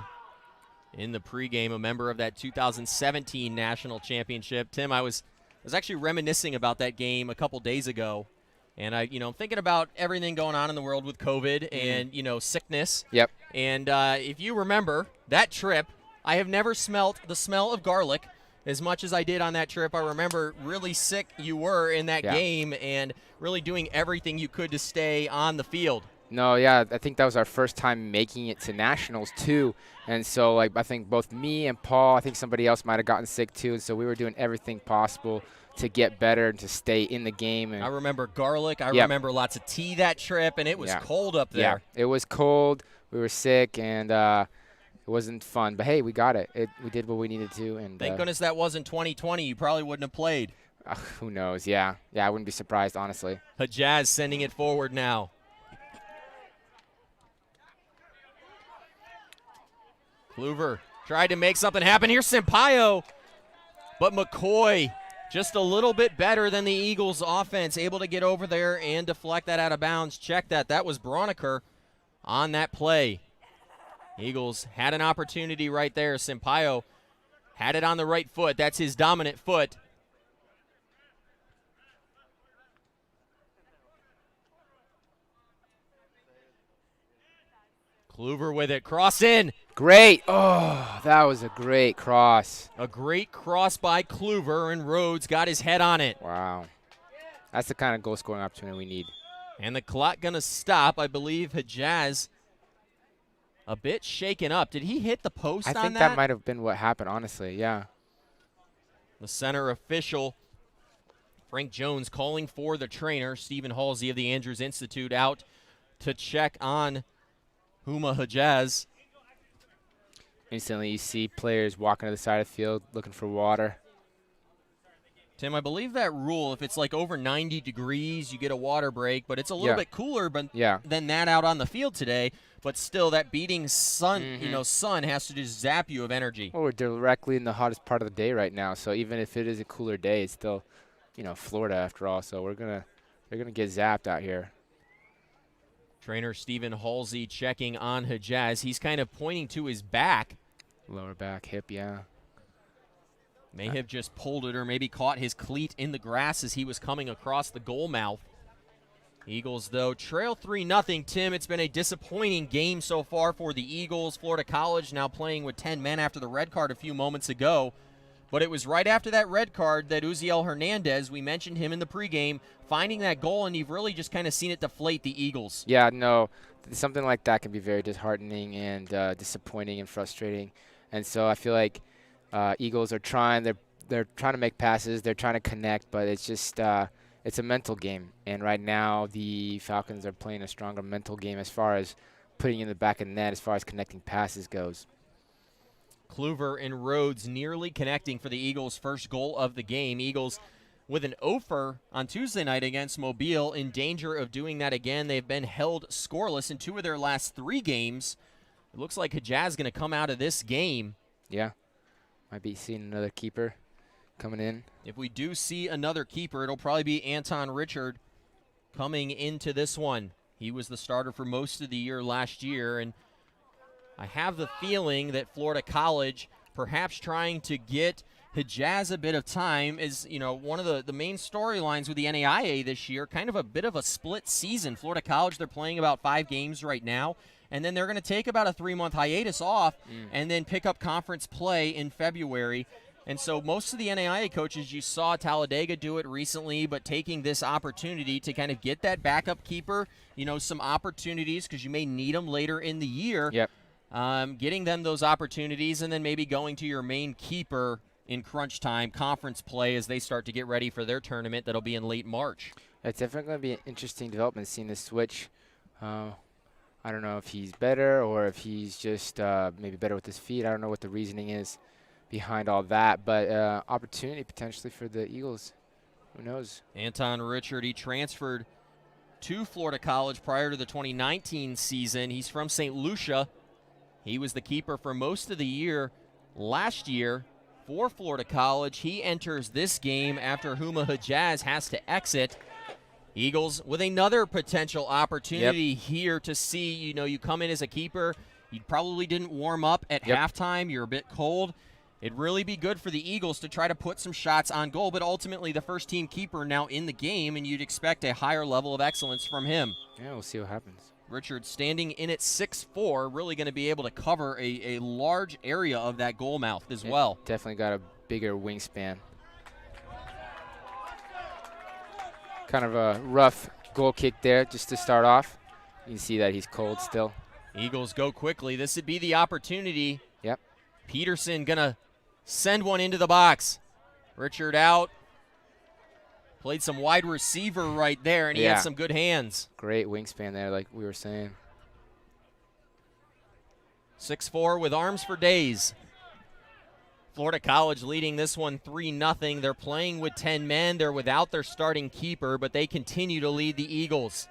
in the pregame, a member of that 2017 national championship. Tim, I was actually reminiscing about that game a couple days ago. And I'm thinking about everything going on in the world with COVID and, sickness. Yep. And if you remember that trip, I have never smelt the smell of garlic as much as I did on that trip. I remember really sick you were in that game and really doing everything you could to stay on the field. No, yeah, I think that was our first time making it to nationals too. And so, I think both me and Paul, I think somebody else might have gotten sick too. And so we were doing everything possible to get better and to stay in the game. And I remember garlic. I remember lots of tea that trip, and it was cold up there. Yeah, it was cold. We were sick, and it wasn't fun. But, hey, we got it. We did what we needed to. And thank goodness that wasn't 2020. You probably wouldn't have played. Who knows? Yeah, I wouldn't be surprised, honestly. Hajaz sending it forward now. Kluver tried to make something happen here. Sampaio, but McCoy just a little bit better than the Eagles' offense, able to get over there and deflect that out of bounds. Check that. That was Broniker on that play. Eagles had an opportunity right there. Sampaio had it on the right foot. That's his dominant foot. Kluver with it. Cross in. Great. Oh, that was a great cross. A great cross by Kluver, and Rhodes got his head on it. Wow. That's the kind of goal-scoring opportunity we need. And the clock going to stop. I believe Hijaz a bit shaken up. Did he hit the post on that? I think that might have been what happened, honestly. Yeah. The center official, Frank Jones, calling for the trainer, Stephen Halsey of the Andrews Institute, out to check on Huma Hijaz. Instantly, you see players walking to the side of the field looking for water. Tim, I believe that rule, if it's like over 90 degrees, you get a water break, but it's a little bit cooler than that out on the field today. But still, that beating sun, sun has to just zap you of energy. Well, we're directly in the hottest part of the day right now, so even if it is a cooler day, it's still, Florida after all. So they're gonna get zapped out here. Trainer Stephen Halsey checking on Hijaz. He's kind of pointing to his back. Lower back, hip, yeah. May have just pulled it or maybe caught his cleat in the grass as he was coming across the goal mouth. Eagles, though, trail 3-0. Tim, it's been a disappointing game so far for the Eagles. Florida College now playing with 10 men after the red card a few moments ago. But it was right after that red card that Uziel Hernandez, we mentioned him in the pregame, finding that goal, and you've really just kind of seen it deflate the Eagles. Yeah, no, something like that can be very disheartening and disappointing and frustrating. And so I feel like Eagles are trying. They're trying to make passes. They're trying to connect, but it's just it's a mental game. And right now the Falcons are playing a stronger mental game as far as putting in the back of the net, as far as connecting passes goes. Kluver and Rhodes nearly connecting for the Eagles' first goal of the game. Eagles with an offer on Tuesday night against Mobile, in danger of doing that again. They've been held scoreless in 2 of their last 3 games. It looks like Hijaz is going to come out of this game. Yeah. Might be seeing another keeper coming in. If we do see another keeper, it'll probably be Anton Richard coming into this one. He was the starter for most of the year last year, and I have the feeling that Florida College, perhaps trying to get Hijaz a bit of time, is one of the main storylines with the NAIA this year. Kind of a bit of a split season. Florida College, they're playing about 5 games right now, and then they're going to take about a 3-month hiatus off and then pick up conference play in February. And so most of the NAIA coaches, you saw Talladega do it recently, but taking this opportunity to kind of get that backup keeper, some opportunities because you may need them later in the year. Yep. Getting them those opportunities, and then maybe going to your main keeper in crunch time, conference play, as they start to get ready for their tournament that'll be in late March. It's definitely going to be an interesting development seeing this switch. I don't know if he's better or if he's just maybe better with his feet. I don't know what the reasoning is behind all that, but opportunity potentially for the Eagles. Who knows? Anton Richard, he transferred to Florida College prior to the 2019 season. He's from St. Lucia. He was the keeper for most of the year last year for Florida College. He enters this game after Huma Hijaz has to exit. Eagles with another potential opportunity here to see, you come in as a keeper. You probably didn't warm up at halftime. You're a bit cold. It'd really be good for the Eagles to try to put some shots on goal, but ultimately the first-team keeper now in the game, and you'd expect a higher level of excellence from him. Yeah, we'll see what happens. Richard standing in at 6'4", really going to be able to cover a large area of that goal mouth as well. Definitely got a bigger wingspan. Kind of a rough goal kick there just to start off. You can see that he's cold still. Eagles go quickly. This would be the opportunity. Yep. Peterson going to send one into the box. Richard out. Played some wide receiver right there, and he had some good hands. Great wingspan there, like we were saying. 6'4" with arms for days. Florida College leading this one 3-0. They're playing with 10 men. They're without their starting keeper, but they continue to lead the Eagles.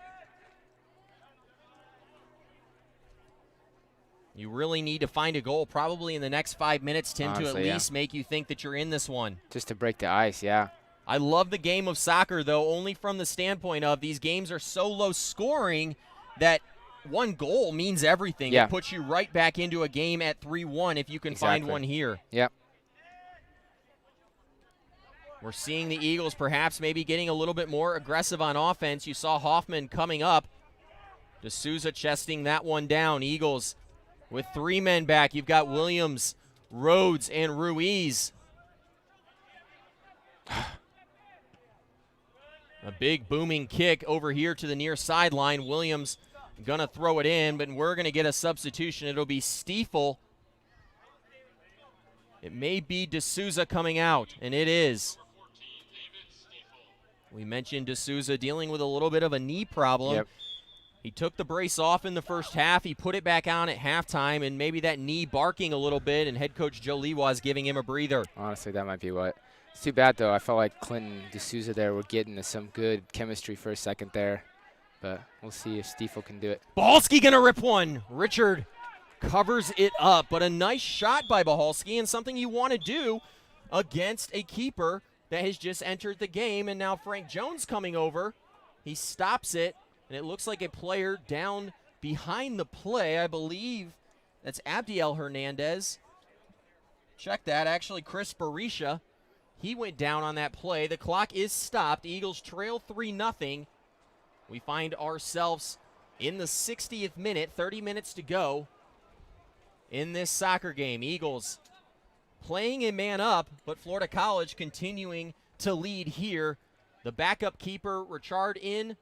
You really need to find a goal probably in the next 5 minutes, Tim, honestly, to at least make you think that you're in this one. Just to break the ice, yeah. I love the game of soccer, though, only from the standpoint of these games are so low scoring that one goal means everything. Yeah. It puts you right back into a game at 3-1 if you can find one here. Yep. We're seeing the Eagles perhaps maybe getting a little bit more aggressive on offense. You saw Hoffman coming up. D'Souza chesting that one down. Eagles With 3 men back, you've got Williams, Rhodes, and Ruiz. A big booming kick over here to the near sideline. Williams gonna throw it in, but we're gonna get a substitution. It'll be Stiefel. It may be D'Souza coming out, and it is. We mentioned D'Souza dealing with a little bit of a knee problem. Yep. He took the brace off in the first half. He put it back on at halftime, and maybe that knee barking a little bit, and head coach Joe Lewa is giving him a breather. Honestly, that might be what. It's too bad, though. I felt like Clinton D'Souza there were getting some good chemistry for a second there. But we'll see if Stiefel can do it. Bahalski going to rip one. Richard covers it up, but a nice shot by Bahalski and something you want to do against a keeper that has just entered the game. And now Frank Jones coming over. He stops it, and it looks like a player down behind the play. I believe that's Abdiel Hernandez. Check that. Actually, Chris Barisha. He went down on that play. The clock is stopped. Eagles trail 3-0. We find ourselves in the 60th minute, 30 minutes to go in this soccer game. Eagles playing a man up, but Florida College continuing to lead here. The backup keeper, Richard, in.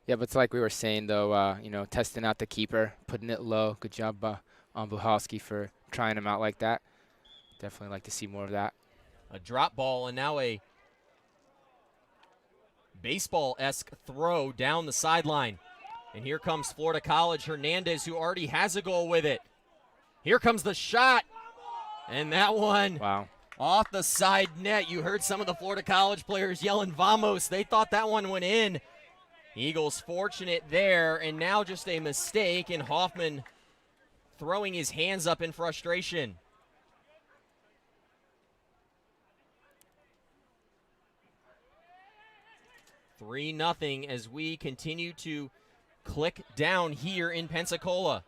Yeah, but it's like we were saying, though, testing out the keeper, putting it low. Good job on Buhalski for trying him out like that. Definitely like to see more of that. A drop ball and now a baseball-esque throw down the sideline. And here comes Florida College. Hernandez, who already has a goal with it. Here comes the shot. And that one off the side net. You heard some of the Florida College players yelling, "Vamos." They thought that one went in. Eagles fortunate there, and now just a mistake, and Hoffman throwing his hands up in frustration. Three 3-0 as we continue to click down here in Pensacola.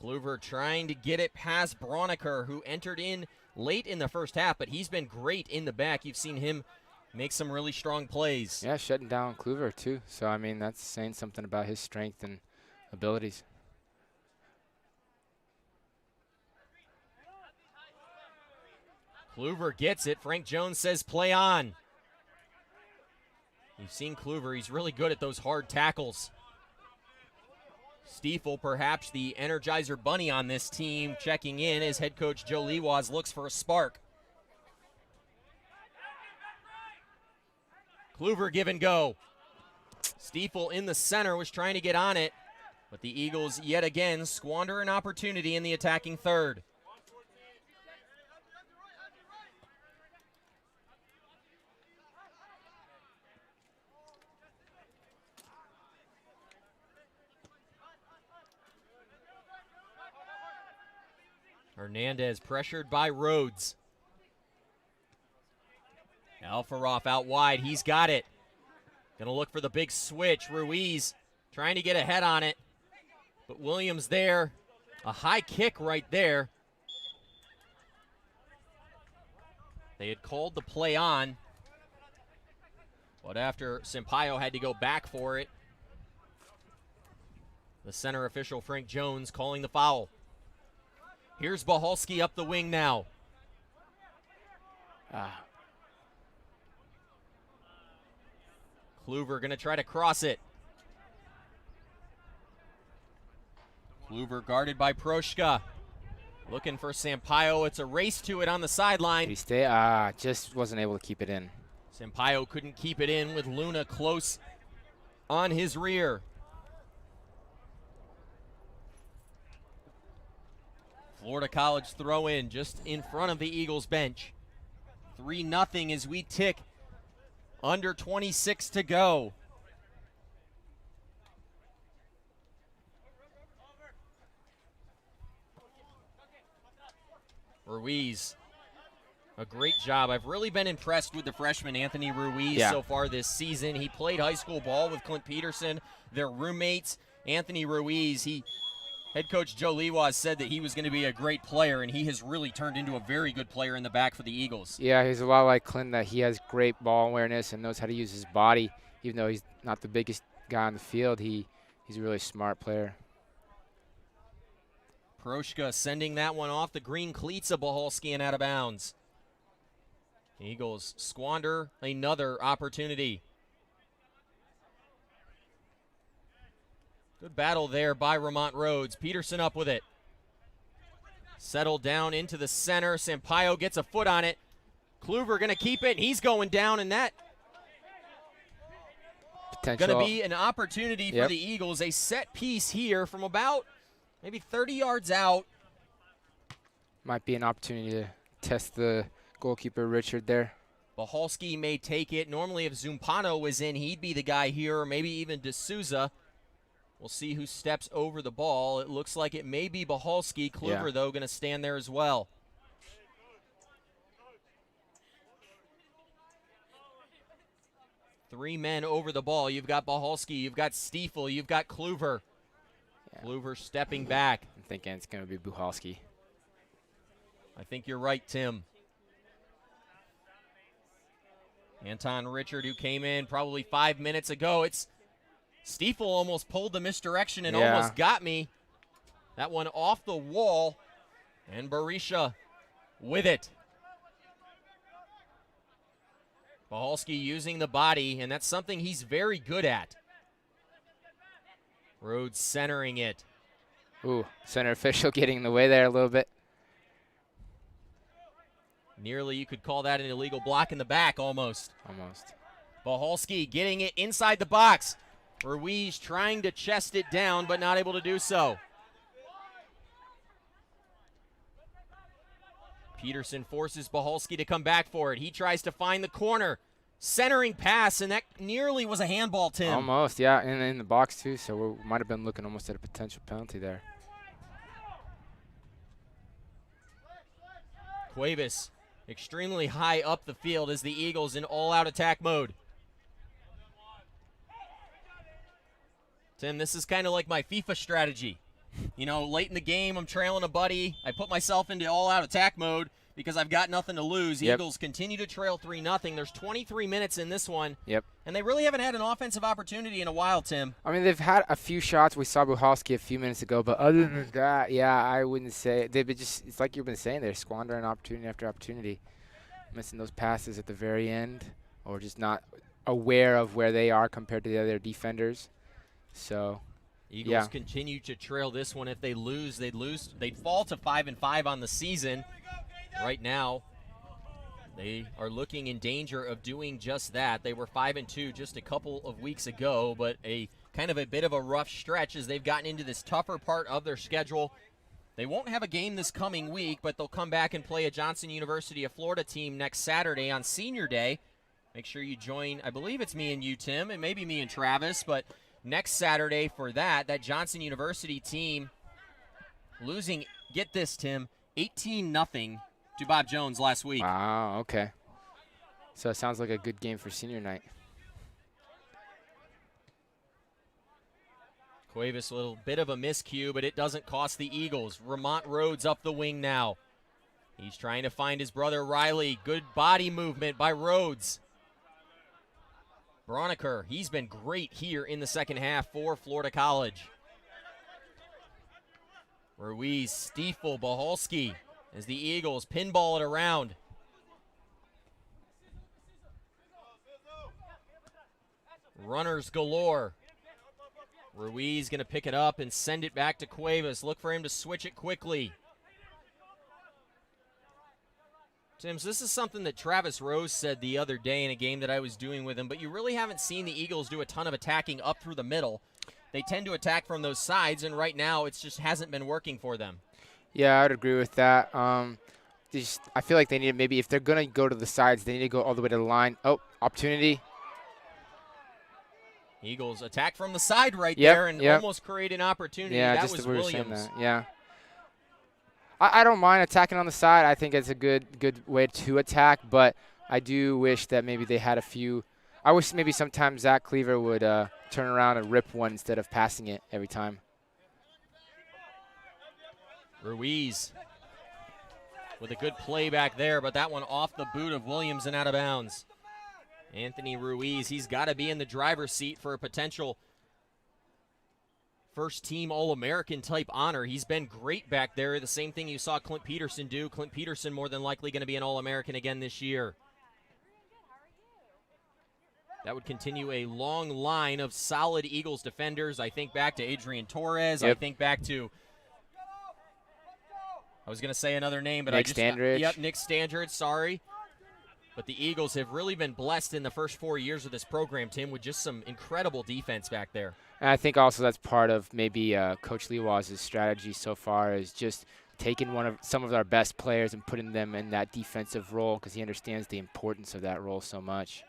Kluver trying to get it past Broniker, who entered in late in the first half, but he's been great in the back. You've seen him make some really strong plays. Yeah, shutting down Kluver, too. So, I mean, that's saying something about his strength and abilities. Kluver gets it. Frank Jones says play on. You've seen Kluver. He's really good at those hard tackles. Stiefel, perhaps the Energizer Bunny on this team, checking in as head coach Joe Lewas looks for a spark. Kluver give and go. Stiefel in the center was trying to get on it, but the Eagles yet again squander an opportunity in the attacking third. Hernandez pressured by Rhodes. Alfaroff out wide. He's got it. Gonna look for the big switch. Ruiz trying to get ahead on it. But Williams there. A high kick right there. They had called the play on. But after Sampaio had to go back for it, the center official Frank Jones calling the foul. Here's Bahalski up the wing now. Kluver going to try to cross it. Kluver guarded by Proshka. Looking for Sampaio. It's a race to it on the sideline. Did he stay? Just wasn't able to keep it in. Sampaio couldn't keep it in with Luna close on his rear. Florida College throw in just in front of the Eagles bench. 3-0 as we tick under 26 to go. Ruiz, a great job. I've really been impressed with the freshman Anthony Ruiz so far this season. He played high school ball with Clint Peterson, their roommates. Anthony Ruiz, he Head coach Joe Lewas said that he was going to be a great player, and he has really turned into a very good player in the back for the Eagles. Yeah, he's a lot like Clinton, that he has great ball awareness and knows how to use his body. Even though he's not the biggest guy on the field, he's a really smart player. Proshka sending that one off the green cleats of Bohalski and out of bounds. Eagles squander another opportunity. Good battle there by Vermont Rhodes. Peterson up with it. Settled down into the center. Sampaio gets a foot on it. Kluver going to keep it, and he's going down, and that going to be an opportunity for the Eagles. A set piece here from about maybe 30 yards out. Might be an opportunity to test the goalkeeper, Richard, there. Bohalski may take it. Normally, if Zumpano was in, he'd be the guy here, or maybe even D'Souza. We'll see who steps over the ball. It looks like it may be Bohalski. Kluver, though, going to stand there as well. Three men over the ball. You've got Bohalski, you've got Stiefel, you've got Kluver. Kluver stepping back. I'm thinking it's going to be Bohalski. I think you're right, Tim. Anton Richard, who came in probably 5 minutes ago. It's Stiefel almost pulled the misdirection and almost got me. That one off the wall, and Berisha with it. Bohalski using the body, and that's something he's very good at. Rhodes centering it. Ooh, center official getting in the way there a little bit. Nearly, you could call that an illegal block in the back, almost. Almost. Bohalski getting it inside the box. Ruiz trying to chest it down, but not able to do so. Peterson forces Bohalski to come back for it. He tries to find the corner. Centering pass, and that nearly was a handball, Tim. Almost, yeah, and in the box, too, so we might have been looking almost at a potential penalty there. Cuevas extremely high up the field as the Eagles in all-out attack mode. Tim, this is kind of like my FIFA strategy. You know, late in the game, I'm trailing a buddy. I put myself into all-out attack mode because I've got nothing to lose. Eagles continue to trail 3-0. There's 23 minutes in this one. And they really haven't had an offensive opportunity in a while, Tim. I mean, they've had a few shots. We saw Bohalski a few minutes ago, but other than that, yeah, I wouldn't say. They've been just, it's like you've been saying, they're squandering opportunity after opportunity. Missing those passes at the very end, or just not aware of where they are compared to the other defenders. So, Eagles continue to trail this one. If they lose, they'd fall to 5-5 on the season. Right now, they are looking in danger of doing just that. They were 5-2 just a couple of weeks ago, but a kind of a bit of a rough stretch as they've gotten into this tougher part of their schedule. They won't have a game this coming week, but they'll come back and play a Johnson University of Florida team next Saturday on Senior Day. Make sure you join. I believe it's me and you, Tim, and maybe me and Travis, but next Saturday for that Johnson University team losing, get this, Tim, 18-0 to Bob Jones last week. Wow, okay. So it sounds like a good game for senior night. Cuevas, a little bit of a miscue, but it doesn't cost the Eagles. Vermont Rhodes up the wing now. He's trying to find his brother Riley. Good body movement by Rhodes. Broniker, he's been great here in the second half for Florida College. Ruiz, Stiefel, Bohalski as the Eagles pinball it around. Runners galore. Ruiz going to pick it up and send it back to Cuevas. Look for him to switch it quickly. Tim, so this is something that Travis Rose said the other day in a game that I was doing with him, but you really haven't seen the Eagles do a ton of attacking up through the middle. They tend to attack from those sides, and right now it just hasn't been working for them. Yeah, I would agree with that. I feel like they need, maybe if they're going to go to the sides, they need to go all the way to the line. Oh, opportunity. Eagles attack from the side right there and almost create an opportunity. Yeah, that just was we were Williams. saying that. Yeah. I don't mind attacking on the side. I think it's a good way to attack, but I do wish that maybe they had a few. I wish maybe sometimes Zach Cleaver would turn around and rip one instead of passing it every time. Ruiz with a good play back there, but that one off the boot of Williams and out of bounds. Anthony Ruiz, he's got to be in the driver's seat for a potential first-team All-American type honor. He's been great back there. The same thing you saw Clint Peterson do. Clint Peterson more than likely going to be an All-American again this year. That would continue a long line of solid Eagles defenders. I think back to Adrian Torres. Yep. I think back to, I was going to say another name, but Nick I just Standridge. Yep, Nick Standridge, sorry. But the Eagles have really been blessed in the first 4 years of this program, Tim, with just some incredible defense back there. And I think also that's part of maybe Coach Lewas' strategy so far is just taking some of our best players and putting them in that defensive role because he understands the importance of that role so much.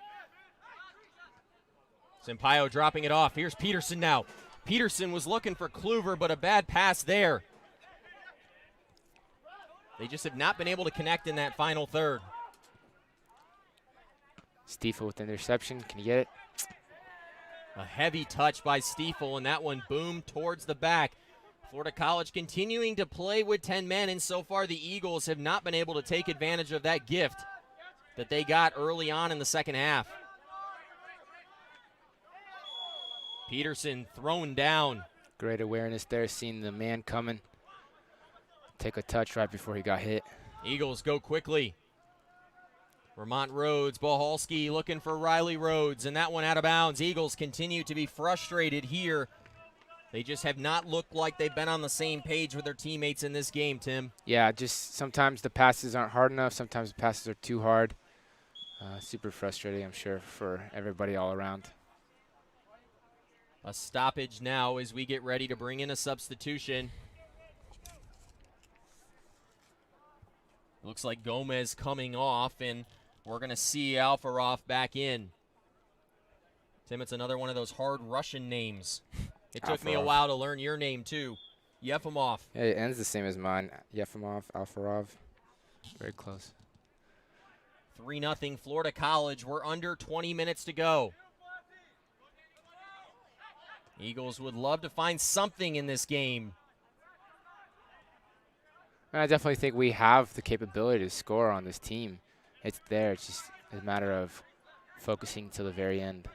Sampaio dropping it off. Here's Peterson now. Peterson was looking for Kluver, but a bad pass there. They just have not been able to connect in that final third. Stiefel with the interception. Can you get it? A heavy touch by Stiefel, and that one boomed towards the back. Florida College continuing to play with 10 men, and so far the Eagles have not been able to take advantage of that gift that they got early on in the second half. Peterson thrown down. Great awareness there, seeing the man coming. Take a touch right before he got hit. Eagles go quickly. Vermont Rhodes, Bohalski looking for Riley Rhodes, and that one out of bounds. Eagles continue to be frustrated here. They just have not looked like they've been on the same page with their teammates in this game, Tim. Yeah, just sometimes the passes aren't hard enough. Sometimes the passes are too hard. Super frustrating, I'm sure, for everybody all around. A stoppage now as we get ready to bring in a substitution. Looks like Gomez coming off, and we're going to see Alfaroff back in. Tim, it's another one of those hard Russian names. It took me a while to learn your name, too. Yefimov. Yeah, it ends the same as mine. Yefimov, Alfarov. Very close. 3-0 Florida College. We're under 20 minutes to go. Eagles would love to find something in this game. And I definitely think we have the capability to score on this team. It's there. It's just a matter of focusing till the very end.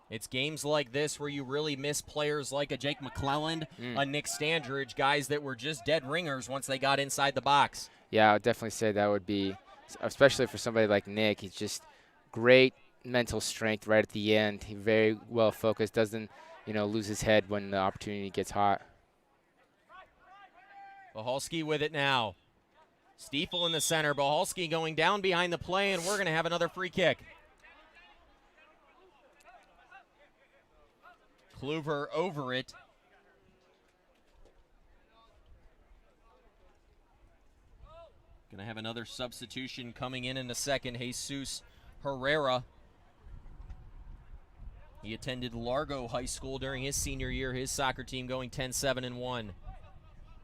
It's games like this where you really miss players like a Jake McClelland, a Nick Standridge, guys that were just dead ringers once they got inside the box. Yeah, I would definitely say that would be, especially for somebody like Nick, he's just great mental strength right at the end. He very well focused, doesn't, lose his head when the opportunity gets hot. Bohalski with it now. Stiefel in the center. Bohalski going down behind the play, and we're going to have another free kick. Kluver over it. Going to have another substitution coming in a second. Jesus Herrera. He attended Largo High School during his senior year, his soccer team going 10-7-1.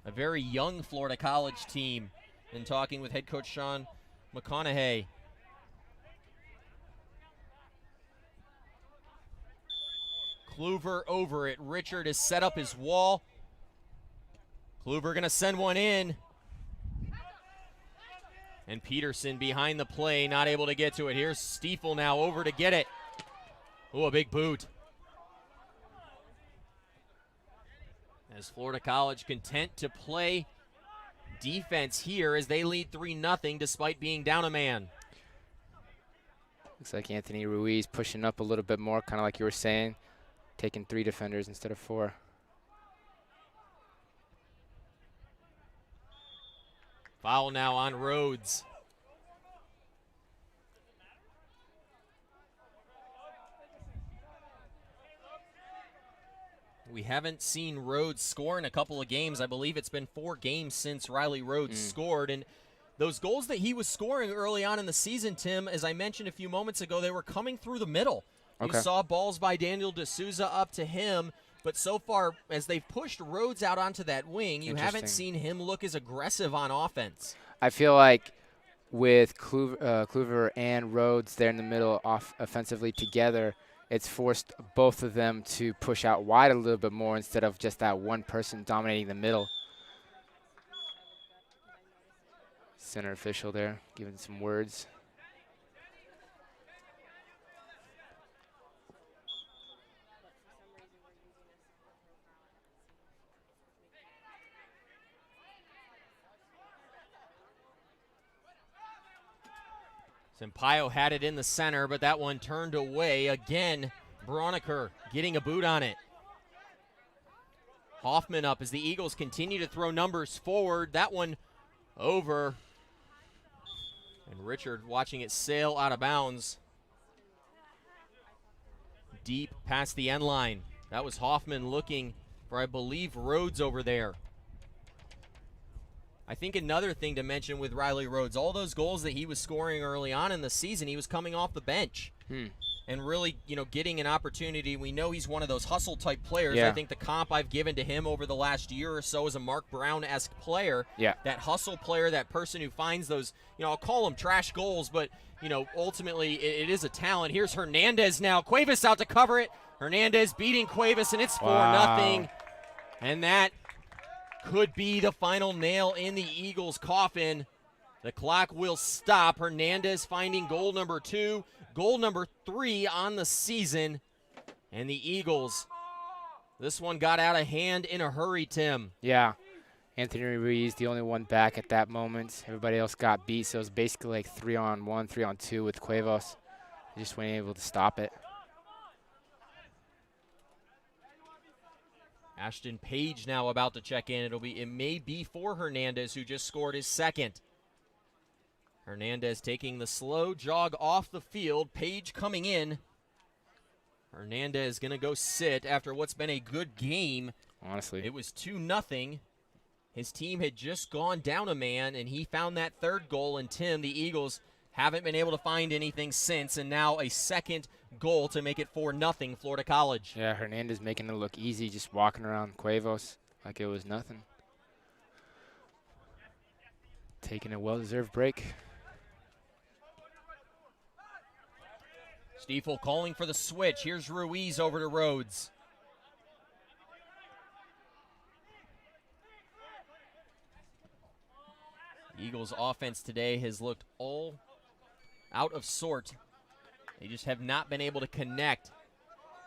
A very young Florida College team. And talking with head coach Sean McConaughey. Kluver over it. Richard has set up his wall. Kluver going to send one in. And Peterson behind the play, not able to get to it. Here's Stiefel now over to get it. Oh, a big boot. As Florida College content to play defense here as they lead 3-0 despite being down a man. Looks like Anthony Ruiz pushing up a little bit more, kind of like you were saying, taking 3 defenders instead of 4. Foul now on Rhodes. We haven't seen Rhodes score in a couple of games. I believe it's been 4 games since Riley Rhodes scored. And those goals that he was scoring early on in the season, Tim, as I mentioned a few moments ago, they were coming through the middle. Okay. You saw balls by Daniel D'Souza up to him. But so far, as they've pushed Rhodes out onto that wing, you haven't seen him look as aggressive on offense. I feel like with Kluver and Rhodes there in the middle offensively together, it's forced both of them to push out wide a little bit more instead of just that one person dominating the middle. Center official there giving some words. Sampaio had it in the center, but that one turned away. Again, Broniker getting a boot on it. Hoffman up as the Eagles continue to throw numbers forward. That one over. And Richard watching it sail out of bounds. Deep past the end line. That was Hoffman looking for, I believe, Rhodes over there. I think another thing to mention with Riley Rhodes, all those goals that he was scoring early on in the season, he was coming off the bench and really, getting an opportunity. We know he's one of those hustle-type players. Yeah. I think the comp I've given to him over the last year or so is a Mark Brown-esque player. Yeah. That hustle player, that person who finds those, I'll call them trash goals, but, ultimately it is a talent. Here's Hernandez now. Cuevas out to cover it. Hernandez beating Cuevas, and it's 4-0. And that could be the final nail in the Eagles' coffin. The clock will stop. Hernandez finding goal number 2, goal number 3 on the season. And the Eagles, this one got out of hand in a hurry, Tim. Yeah. Anthony Ruiz, the only one back at that moment. Everybody else got beat, so it was basically like 3-on-1, 3-on-2 with Cuevas. They just weren't able to stop it. Ashton Page now about to check in. It may be for Hernandez, who just scored his second. Hernandez taking the slow jog off the field. Page coming in. Hernandez going to go sit after what's been a good game. Honestly. It was 2-0. His team had just gone down a man, and he found that third goal. And, Tim, the Eagles haven't been able to find anything since, and now a second goal to make it 4-0 Florida College. Yeah, Hernandez making it look easy, just walking around Cuevas like it was nothing. Taking a well-deserved break. Stiefel calling for the switch. Here's Ruiz over to Rhodes. Eagles offense today has looked all out of sort. They just have not been able to connect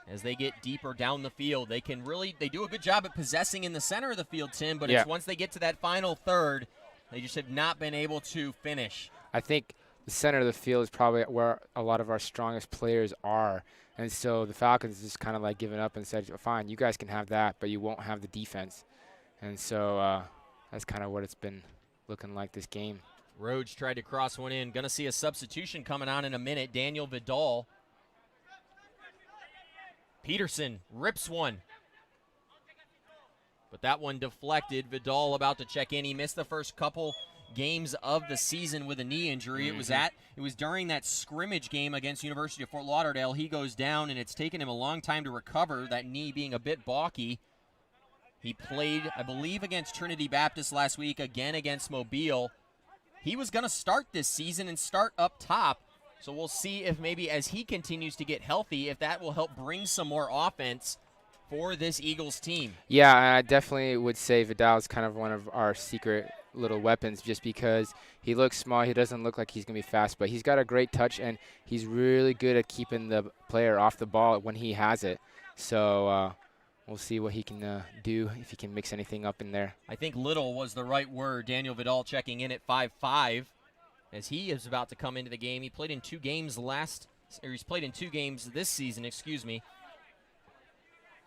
as they get deeper down the field. They do a good job at possessing in the center of the field, Tim, but it's once they get to that final third, they just have not been able to finish. I think the center of the field is probably where a lot of our strongest players are. And so the Falcons just kind of like given up and said, fine, you guys can have that, but you won't have the defense. And so that's kind of what it's been looking like this game. Rhodes tried to cross one in. Going to see a substitution coming on in a minute. Daniel Vidal. Peterson rips one. But that one deflected. Vidal about to check in. He missed the first couple games of the season with a knee injury. It was during that scrimmage game against University of Fort Lauderdale. He goes down, and it's taken him a long time to recover, that knee being a bit balky. He played, I believe, against Trinity Baptist last week, again against Mobile. He was going to start this season and start up top. So we'll see if maybe as he continues to get healthy, if that will help bring some more offense for this Eagles team. Yeah, I definitely would say Vidal is kind of one of our secret little weapons just because he looks small. He doesn't look like he's going to be fast, but he's got a great touch, and he's really good at keeping the player off the ball when he has it. So we'll see what he can do, if he can mix anything up in there. I think little was the right word. Daniel Vidal checking in at 5'5", as he is about to come into the game. He played in 2 games he's played in 2 games this season, excuse me.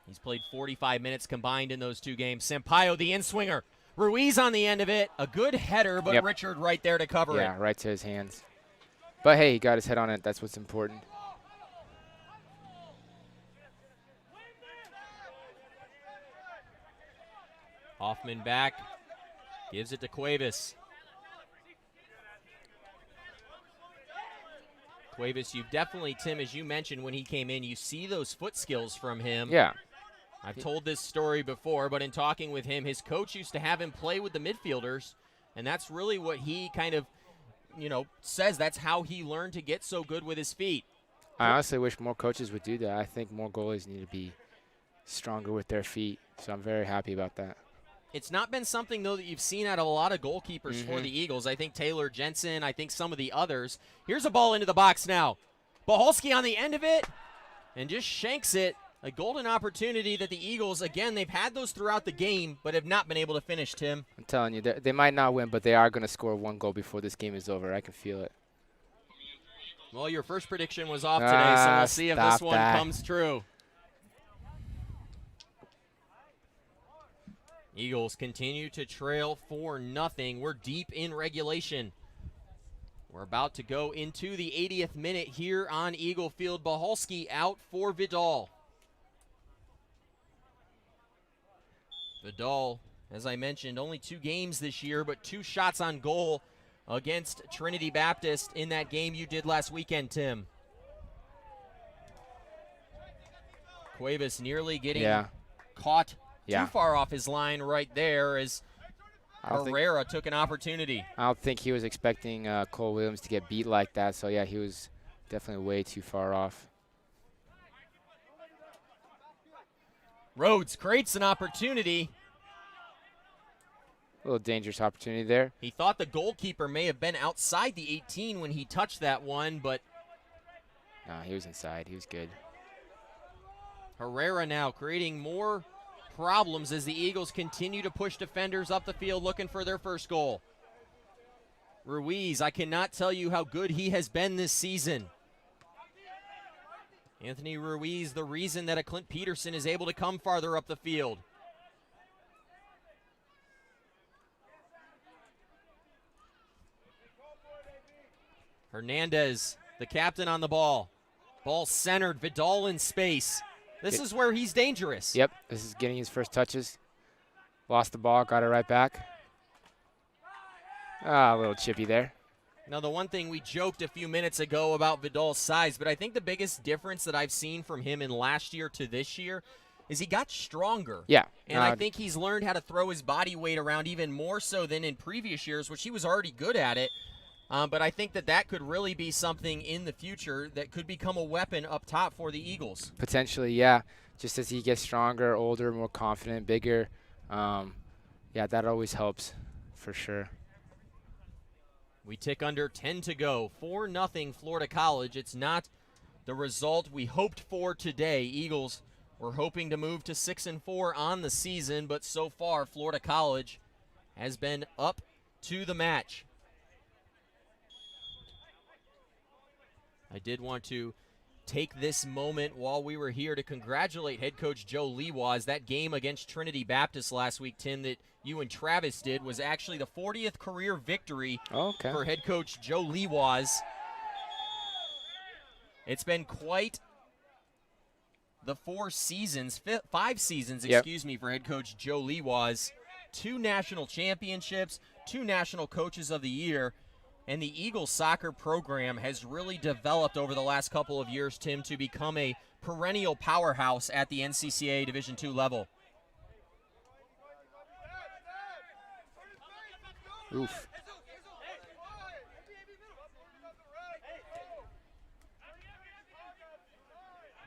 He's played 45 minutes combined in those 2 games. Sampaio, the in-swinger. Ruiz on the end of it. A good header, but Richard right there to cover it. Yeah, right to his hands. But, hey, he got his head on it. That's what's important. Hoffman back. Gives it to Cuevas. Cuevas, you've definitely, Tim, as you mentioned when he came in, you see those foot skills from him. Yeah. I've told this story before, but in talking with him, his coach used to have him play with the midfielders, and that's really what he kind of, says. That's how he learned to get so good with his feet. I honestly wish more coaches would do that. I think more goalies need to be stronger with their feet, so I'm very happy about that. It's not been something, though, that you've seen out of a lot of goalkeepers for the Eagles. I think Taylor Jensen, I think some of the others. Here's a ball into the box now. Boholski on the end of it and just shanks it. A golden opportunity that the Eagles, again, they've had those throughout the game, but have not been able to finish, Tim. I'm telling you, they might not win, but they are going to score one goal before this game is over. I can feel it. Well, your first prediction was off today, so we'll see if this one comes true. Eagles continue to trail 4-0. We're deep in regulation. We're about to go into the 80th minute here on Eagle Field. Boholski out for Vidal. Vidal, as I mentioned, only 2 games this year, but 2 shots on goal against Trinity Baptist in that game you did last weekend, Tim. Cuevas nearly getting caught too far off his line right there as Herrera took an opportunity. I don't think he was expecting Cole Williams to get beat like that, so yeah, he was definitely way too far off. Rhodes creates an opportunity. A little dangerous opportunity there. He thought the goalkeeper may have been outside the 18 when he touched that one, but no, he was inside. He was good. Herrera now creating more problems as the Eagles continue to push defenders up the field looking for their first goal. Ruiz, I cannot tell you how good he has been this season. Anthony Ruiz, the reason that a Clint Peterson is able to come farther up the field. Hernandez, the captain on the ball. Ball centered, Vidal in space. This is where he's dangerous. Yep, this is getting his first touches. Lost the ball, got it right back. A little chippy there. Now, the one thing we joked a few minutes ago about Vidal's size, but I think the biggest difference that I've seen from him in last year to this year is he got stronger. Yeah. And I think he's learned how to throw his body weight around even more so than in previous years, which he was already good at it. But I think that could really be something in the future that could become a weapon up top for the Eagles. Potentially, yeah. Just as he gets stronger, older, more confident, bigger. Yeah, that always helps for sure. We tick under 10 to go. 4-0 Florida College. It's not the result we hoped for today. Eagles were hoping to move to 6-4 on the season, but so far Florida College has been up to the match. I did want to take this moment while we were here to congratulate head coach Joe Lewas. That game against Trinity Baptist last week, Tim, that you and Travis did was actually the 40th career victory for head coach Joe Lewas. It's been quite the 5 seasons, excuse me, for head coach Joe Lewas. 2 national championships, 2 national coaches of the year. And the Eagles soccer program has really developed over the last couple of years, Tim, to become a perennial powerhouse at the NCCA Division II level. Oof.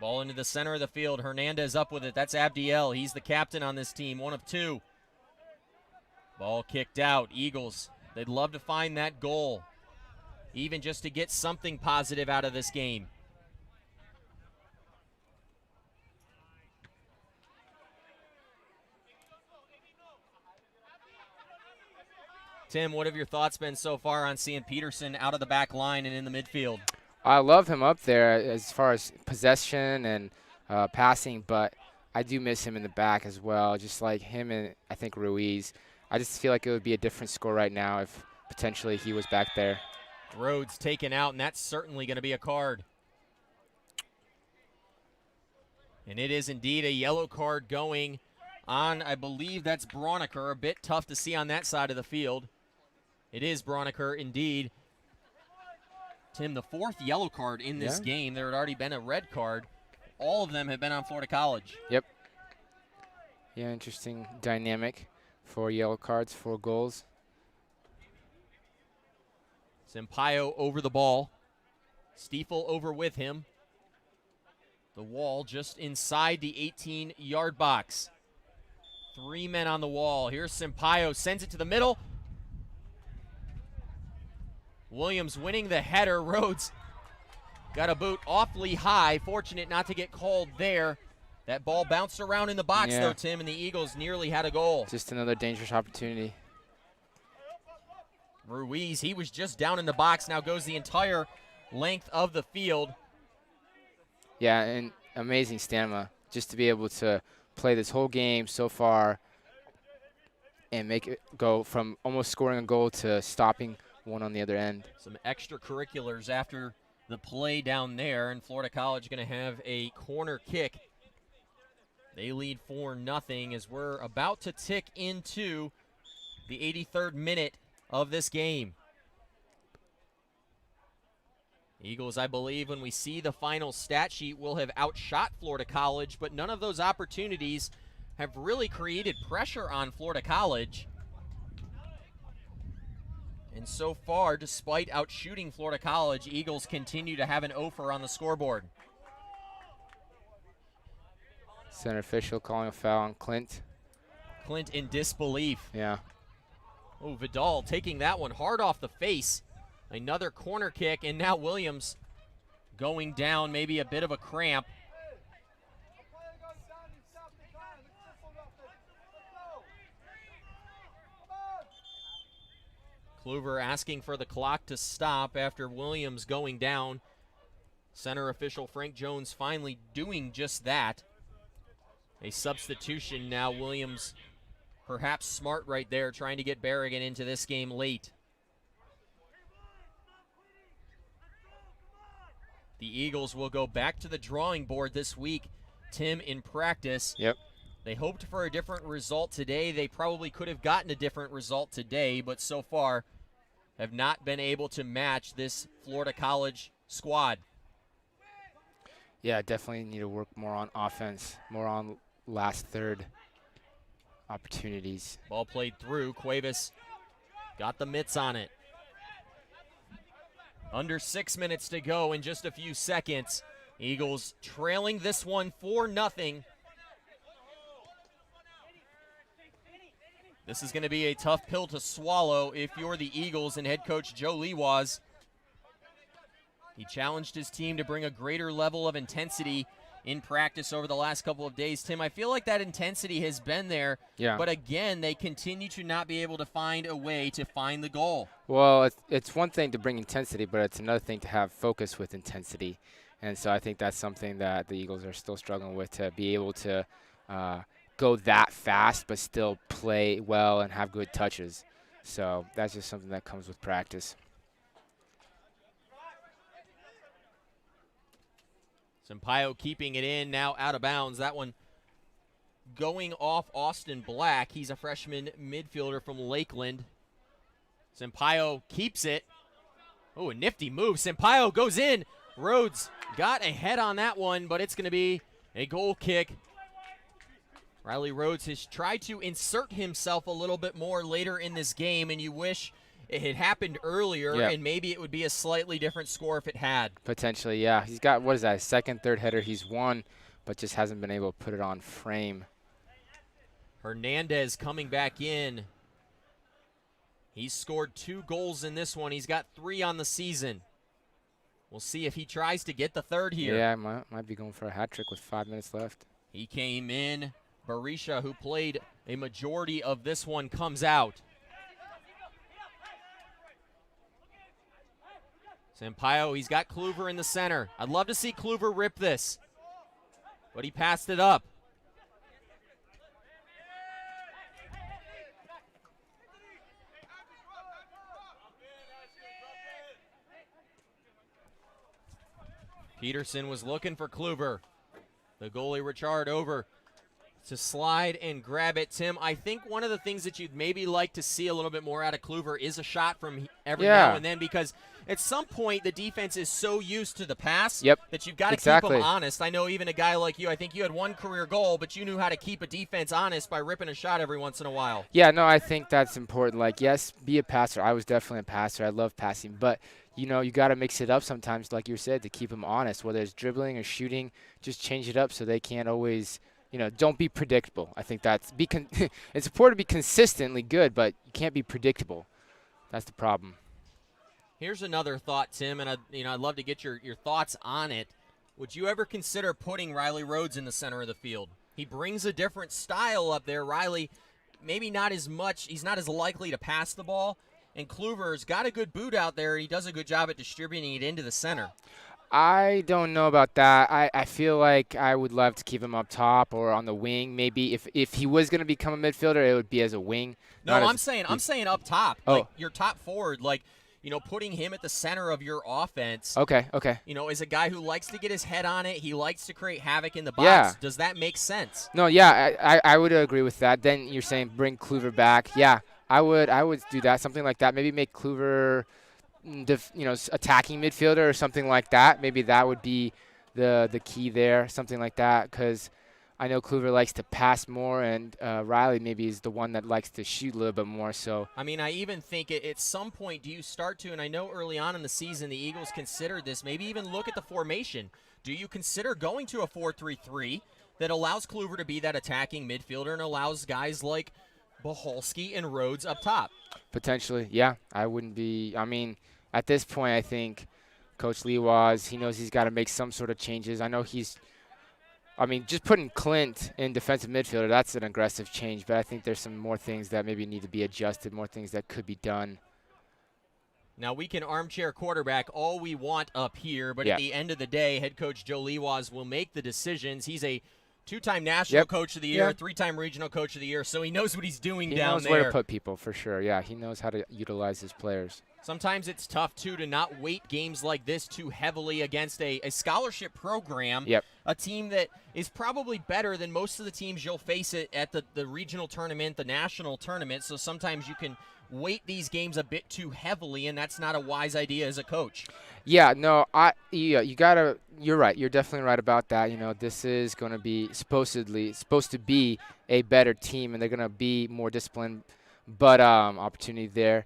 Ball into the center of the field. Hernandez up with it. That's Abdiel. He's the captain on this team, 1 of 2. Ball kicked out. Eagles, they'd love to find that goal, even just to get something positive out of this game. Tim, what have your thoughts been so far on seeing Peterson out of the back line and in the midfield? I love him up there as far as possession and passing, but I do miss him in the back as well, just like him and I think Ruiz. I just feel like it would be a different score right now if potentially he was back there. Rhodes taken out, and that's certainly going to be a card. And it is indeed a yellow card going on, I believe that's Broniker. A bit tough to see on that side of the field. It is Broniker indeed. Tim, the 4th yellow card in this game. There had already been a red card. All of them have been on Florida College. Yep. Yeah, interesting dynamic. 4 yellow cards, 4 goals. Sampaio over the ball. Stiefel over with him. The wall just inside the 18-yard box. 3 men on the wall. Here's Sampaio, sends it to the middle. Williams winning the header. Rhodes got a boot awfully high. Fortunate not to get called there. That ball bounced around in the box, though, Tim, and the Eagles nearly had a goal. Just another dangerous opportunity. Ruiz, he was just down in the box, now goes the entire length of the field. Yeah, and amazing stamina just to be able to play this whole game so far and make it go from almost scoring a goal to stopping one on the other end. Some extracurriculars after the play down there, and Florida College going to have a corner kick. They lead 4-0 as we're about to tick into the 83rd minute of this game. Eagles, I believe, when we see the final stat sheet, will have outshot Florida College, but none of those opportunities have really created pressure on Florida College. And so far, despite outshooting Florida College, Eagles continue to have an offer on the scoreboard. Center official calling a foul on Clint. Clint in disbelief. Yeah. Oh, Vidal taking that one hard off the face. Another corner kick, and now Williams going down, maybe a bit of a cramp. Kluver asking for the clock to stop after Williams going down. Center official Frank Jones finally doing just that. A substitution now. Williams perhaps smart right there, trying to get Berrigan into this game late. The Eagles will go back to the drawing board this week, Tim, in practice. Yep. They hoped for a different result today. They probably could have gotten a different result today, but so far have not been able to match this Florida College squad. Yeah, definitely need to work more on offense, more on last third opportunities. Ball played through. Cuevas got the mitts on it. Under 6 minutes to go in just a few seconds. Eagles trailing this one 4-0. This is going to be a tough pill to swallow if you're the Eagles and head coach Joe Lewas. He challenged his team to bring a greater level of intensity in practice over the last couple of days. Tim, I feel like that intensity has been there, but again, they continue to not be able to find a way to find the goal. Well, it's one thing to bring intensity, but it's another thing to have focus with intensity. And so I think that's something that the Eagles are still struggling with, to be able to go that fast but still play well and have good touches. So that's just something that comes with practice. Sampaio keeping it in, now out of bounds. That one going off Austin Black. He's a freshman midfielder from Lakeland. Sampaio keeps it. Oh, a nifty move. Sampaio goes in. Rhodes got a head on that one, but it's going to be a goal kick. Riley Rhodes has tried to insert himself a little bit more later in this game, and you wish it had happened earlier, and maybe it would be a slightly different score if it had. Potentially, yeah. He's got, what is that, second, third header he's won, but just hasn't been able to put it on frame. Hernandez coming back in. He's scored 2 goals in this one. He's got 3 on the season. We'll see if he tries to get the third here. Yeah, might be going for a hat trick with 5 minutes left. He came in. Barisha, who played a majority of this one, comes out. Sampaio, he's got Kluver in the center. I'd love to see Kluver rip this, but he passed it up. Peterson was looking for Kluver. The goalie Richard over. to slide and grab it. Tim, I think one of the things that you'd maybe like to see a little bit more out of Kluver is a shot from every now and then, because at some point the defense is so used to the pass that you've got to keep them honest. I know even a guy like you, I think you had one career goal, but you knew how to keep a defense honest by ripping a shot every once in a while. Yeah, no, I think that's important. Like, yes, be a passer. I was definitely a passer. I love passing. But, you know, you got to mix it up sometimes, like you said, to keep them honest. Whether it's dribbling or shooting, just change it up so they can't always – you know, don't be predictable. I think that's it's important to be consistently good, but you can't be predictable. That's the problem. Here's another thought, Tim, and I'd love to get your thoughts on it. Would you ever consider putting Riley Rhodes in the center of the field? He brings a different style up there. Riley, maybe not as much. He's not as likely to pass the ball. And Kluver's got a good boot out there. He does a good job at distributing it into the center. I don't know about that. I feel like I would love to keep him up top or on the wing. Maybe if he was going to become a midfielder, it would be as a wing. No, I'm saying up top. Oh. Like your top forward, like, you know, putting him at the center of your offense. Okay. You know, is a guy who likes to get his head on it. He likes to create havoc in the box. Yeah. Does that make sense? No, yeah, I would agree with that. Then you're saying bring Kluver back. Yeah, I would do that, something like that. Maybe make Kluver attacking midfielder or something like that. Maybe that would be the key there, something like that, because I know Kluver likes to pass more, and Riley maybe is the one that likes to shoot a little bit more. So I mean, I even think at some point do you start to, and I know early on in the season the Eagles considered this, maybe even look at the formation. Do you consider going to a 4-3-3 that allows Kluver to be that attacking midfielder and allows guys like Boholski and Rhodes up top? Potentially, yeah. I wouldn't be – I mean – at this point, I think Coach Lewas, he knows he's got to make some sort of changes. I know just putting Clint in defensive midfielder, that's an aggressive change, but I think there's some more things that maybe need to be adjusted, more things that could be done. Now, we can armchair quarterback all we want up here, but at the end of the day, head coach Joe Lewas will make the decisions. He's a two-time national coach of the year, three-time regional coach of the year, so he knows what he's doing down there. He knows where to put people, for sure. Yeah, he knows how to utilize his players. Sometimes it's tough, too, to not weight games like this too heavily against a scholarship program, a team that is probably better than most of the teams you'll face at the regional tournament, the national tournament, so sometimes you can weight these games a bit too heavily, and that's not a wise idea as a coach. Yeah, no, you're right. You're definitely right about that. You know, this is going to be supposed to be a better team, and they're going to be more disciplined, but opportunity there.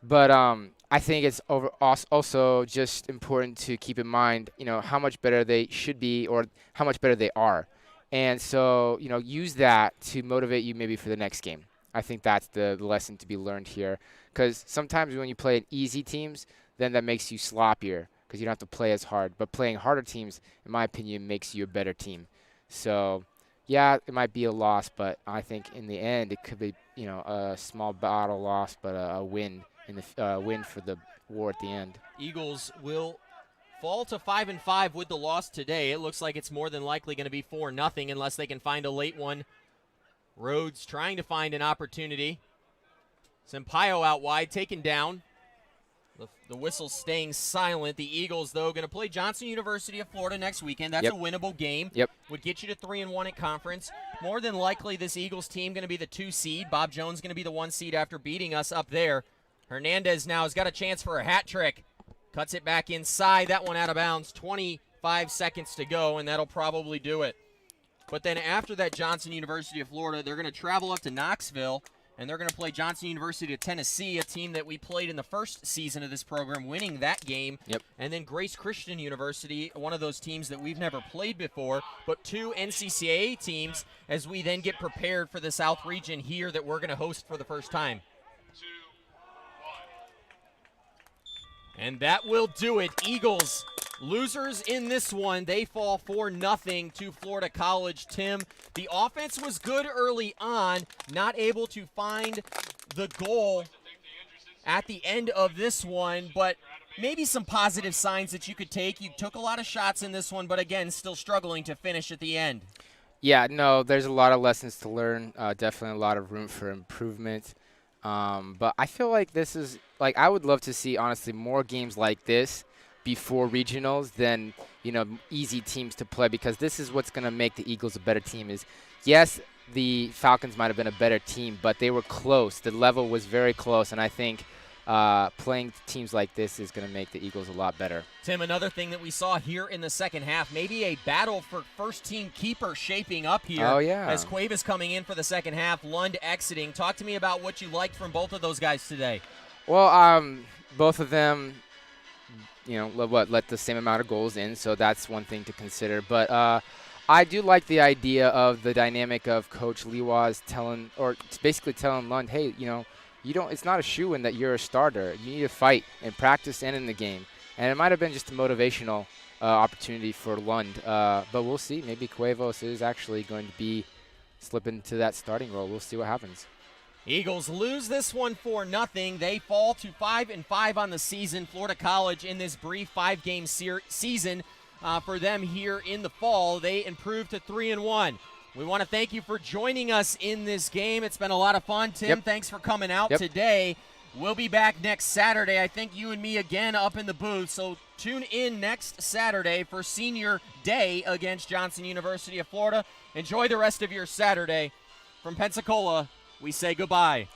But I think it's also just important to keep in mind, you know, how much better they should be or how much better they are. And so, you know, use that to motivate you maybe for the next game. I think that's the lesson to be learned here. Because sometimes when you play easy teams, then that makes you sloppier because you don't have to play as hard. But playing harder teams, in my opinion, makes you a better team. So, yeah, it might be a loss, but I think in the end it could be, you know, a small battle loss, but a win. Win for the war at the end. Eagles will fall to 5-5 with the loss today. It looks like it's more than likely going to be 4-0 unless they can find a late one. Rhodes trying to find an opportunity. Sampaio out wide, taken down. The whistle staying silent. The Eagles, though, going to play Johnson University of Florida next weekend. That's a winnable game. Would get you to 3-1 at conference. More than likely, this Eagles team going to be the 2 seed. Bob Jones going to be the 1 seed after beating us up there. Hernandez now has got a chance for a hat trick. Cuts it back inside. That one out of bounds. 25 seconds to go, and that'll probably do it. But then after that, Johnson University of Florida, they're going to travel up to Knoxville, and they're going to play Johnson University of Tennessee, a team that we played in the first season of this program, winning that game. And then Grace Christian University, one of those teams that we've never played before, but 2 NCCAA teams as we then get prepared for the South region here that we're going to host for the first time. And that will do it. Eagles, losers in this one. They fall 4-0 to Florida College. Tim, the offense was good early on, not able to find the goal at the end of this one, but maybe some positive signs that you could take. You took a lot of shots in this one, but again, still struggling to finish at the end. Yeah, no, there's a lot of lessons to learn, definitely a lot of room for improvement. But I feel like this is, like, I would love to see, honestly, more games like this before regionals than, you know, easy teams to play, because this is what's going to make the Eagles a better team is, yes, the Falcons might have been a better team, but they were close. The level was very close, and I think playing teams like this is going to make the Eagles a lot better. Tim, another thing that we saw here in the second half, maybe a battle for first-team keeper shaping up here. Oh, yeah. As Cuevas coming in for the second half, Lund exiting. Talk to me about what you liked from both of those guys today. Well, both of them, let the same amount of goals in, so that's one thing to consider. But I do like the idea of the dynamic of Coach Liwa's basically telling Lund, hey, it's not a shoo-in that you're a starter. You need to fight in practice and in the game. And it might have been just a motivational opportunity for Lund. But we'll see. Maybe Cuevas is actually going to be slipping into that starting role. We'll see what happens. Eagles lose this one 4-0. They fall to 5-5 on the season. Florida College in this brief 5-game season for them here in the fall, they improved to 3-1. We want to thank you for joining us in this game. It's been a lot of fun. Tim, thanks for coming out today. We'll be back next Saturday. I think you and me again up in the booth. So tune in next Saturday for Senior Day against Johnson University of Florida. Enjoy the rest of your Saturday. From Pensacola, we say goodbye.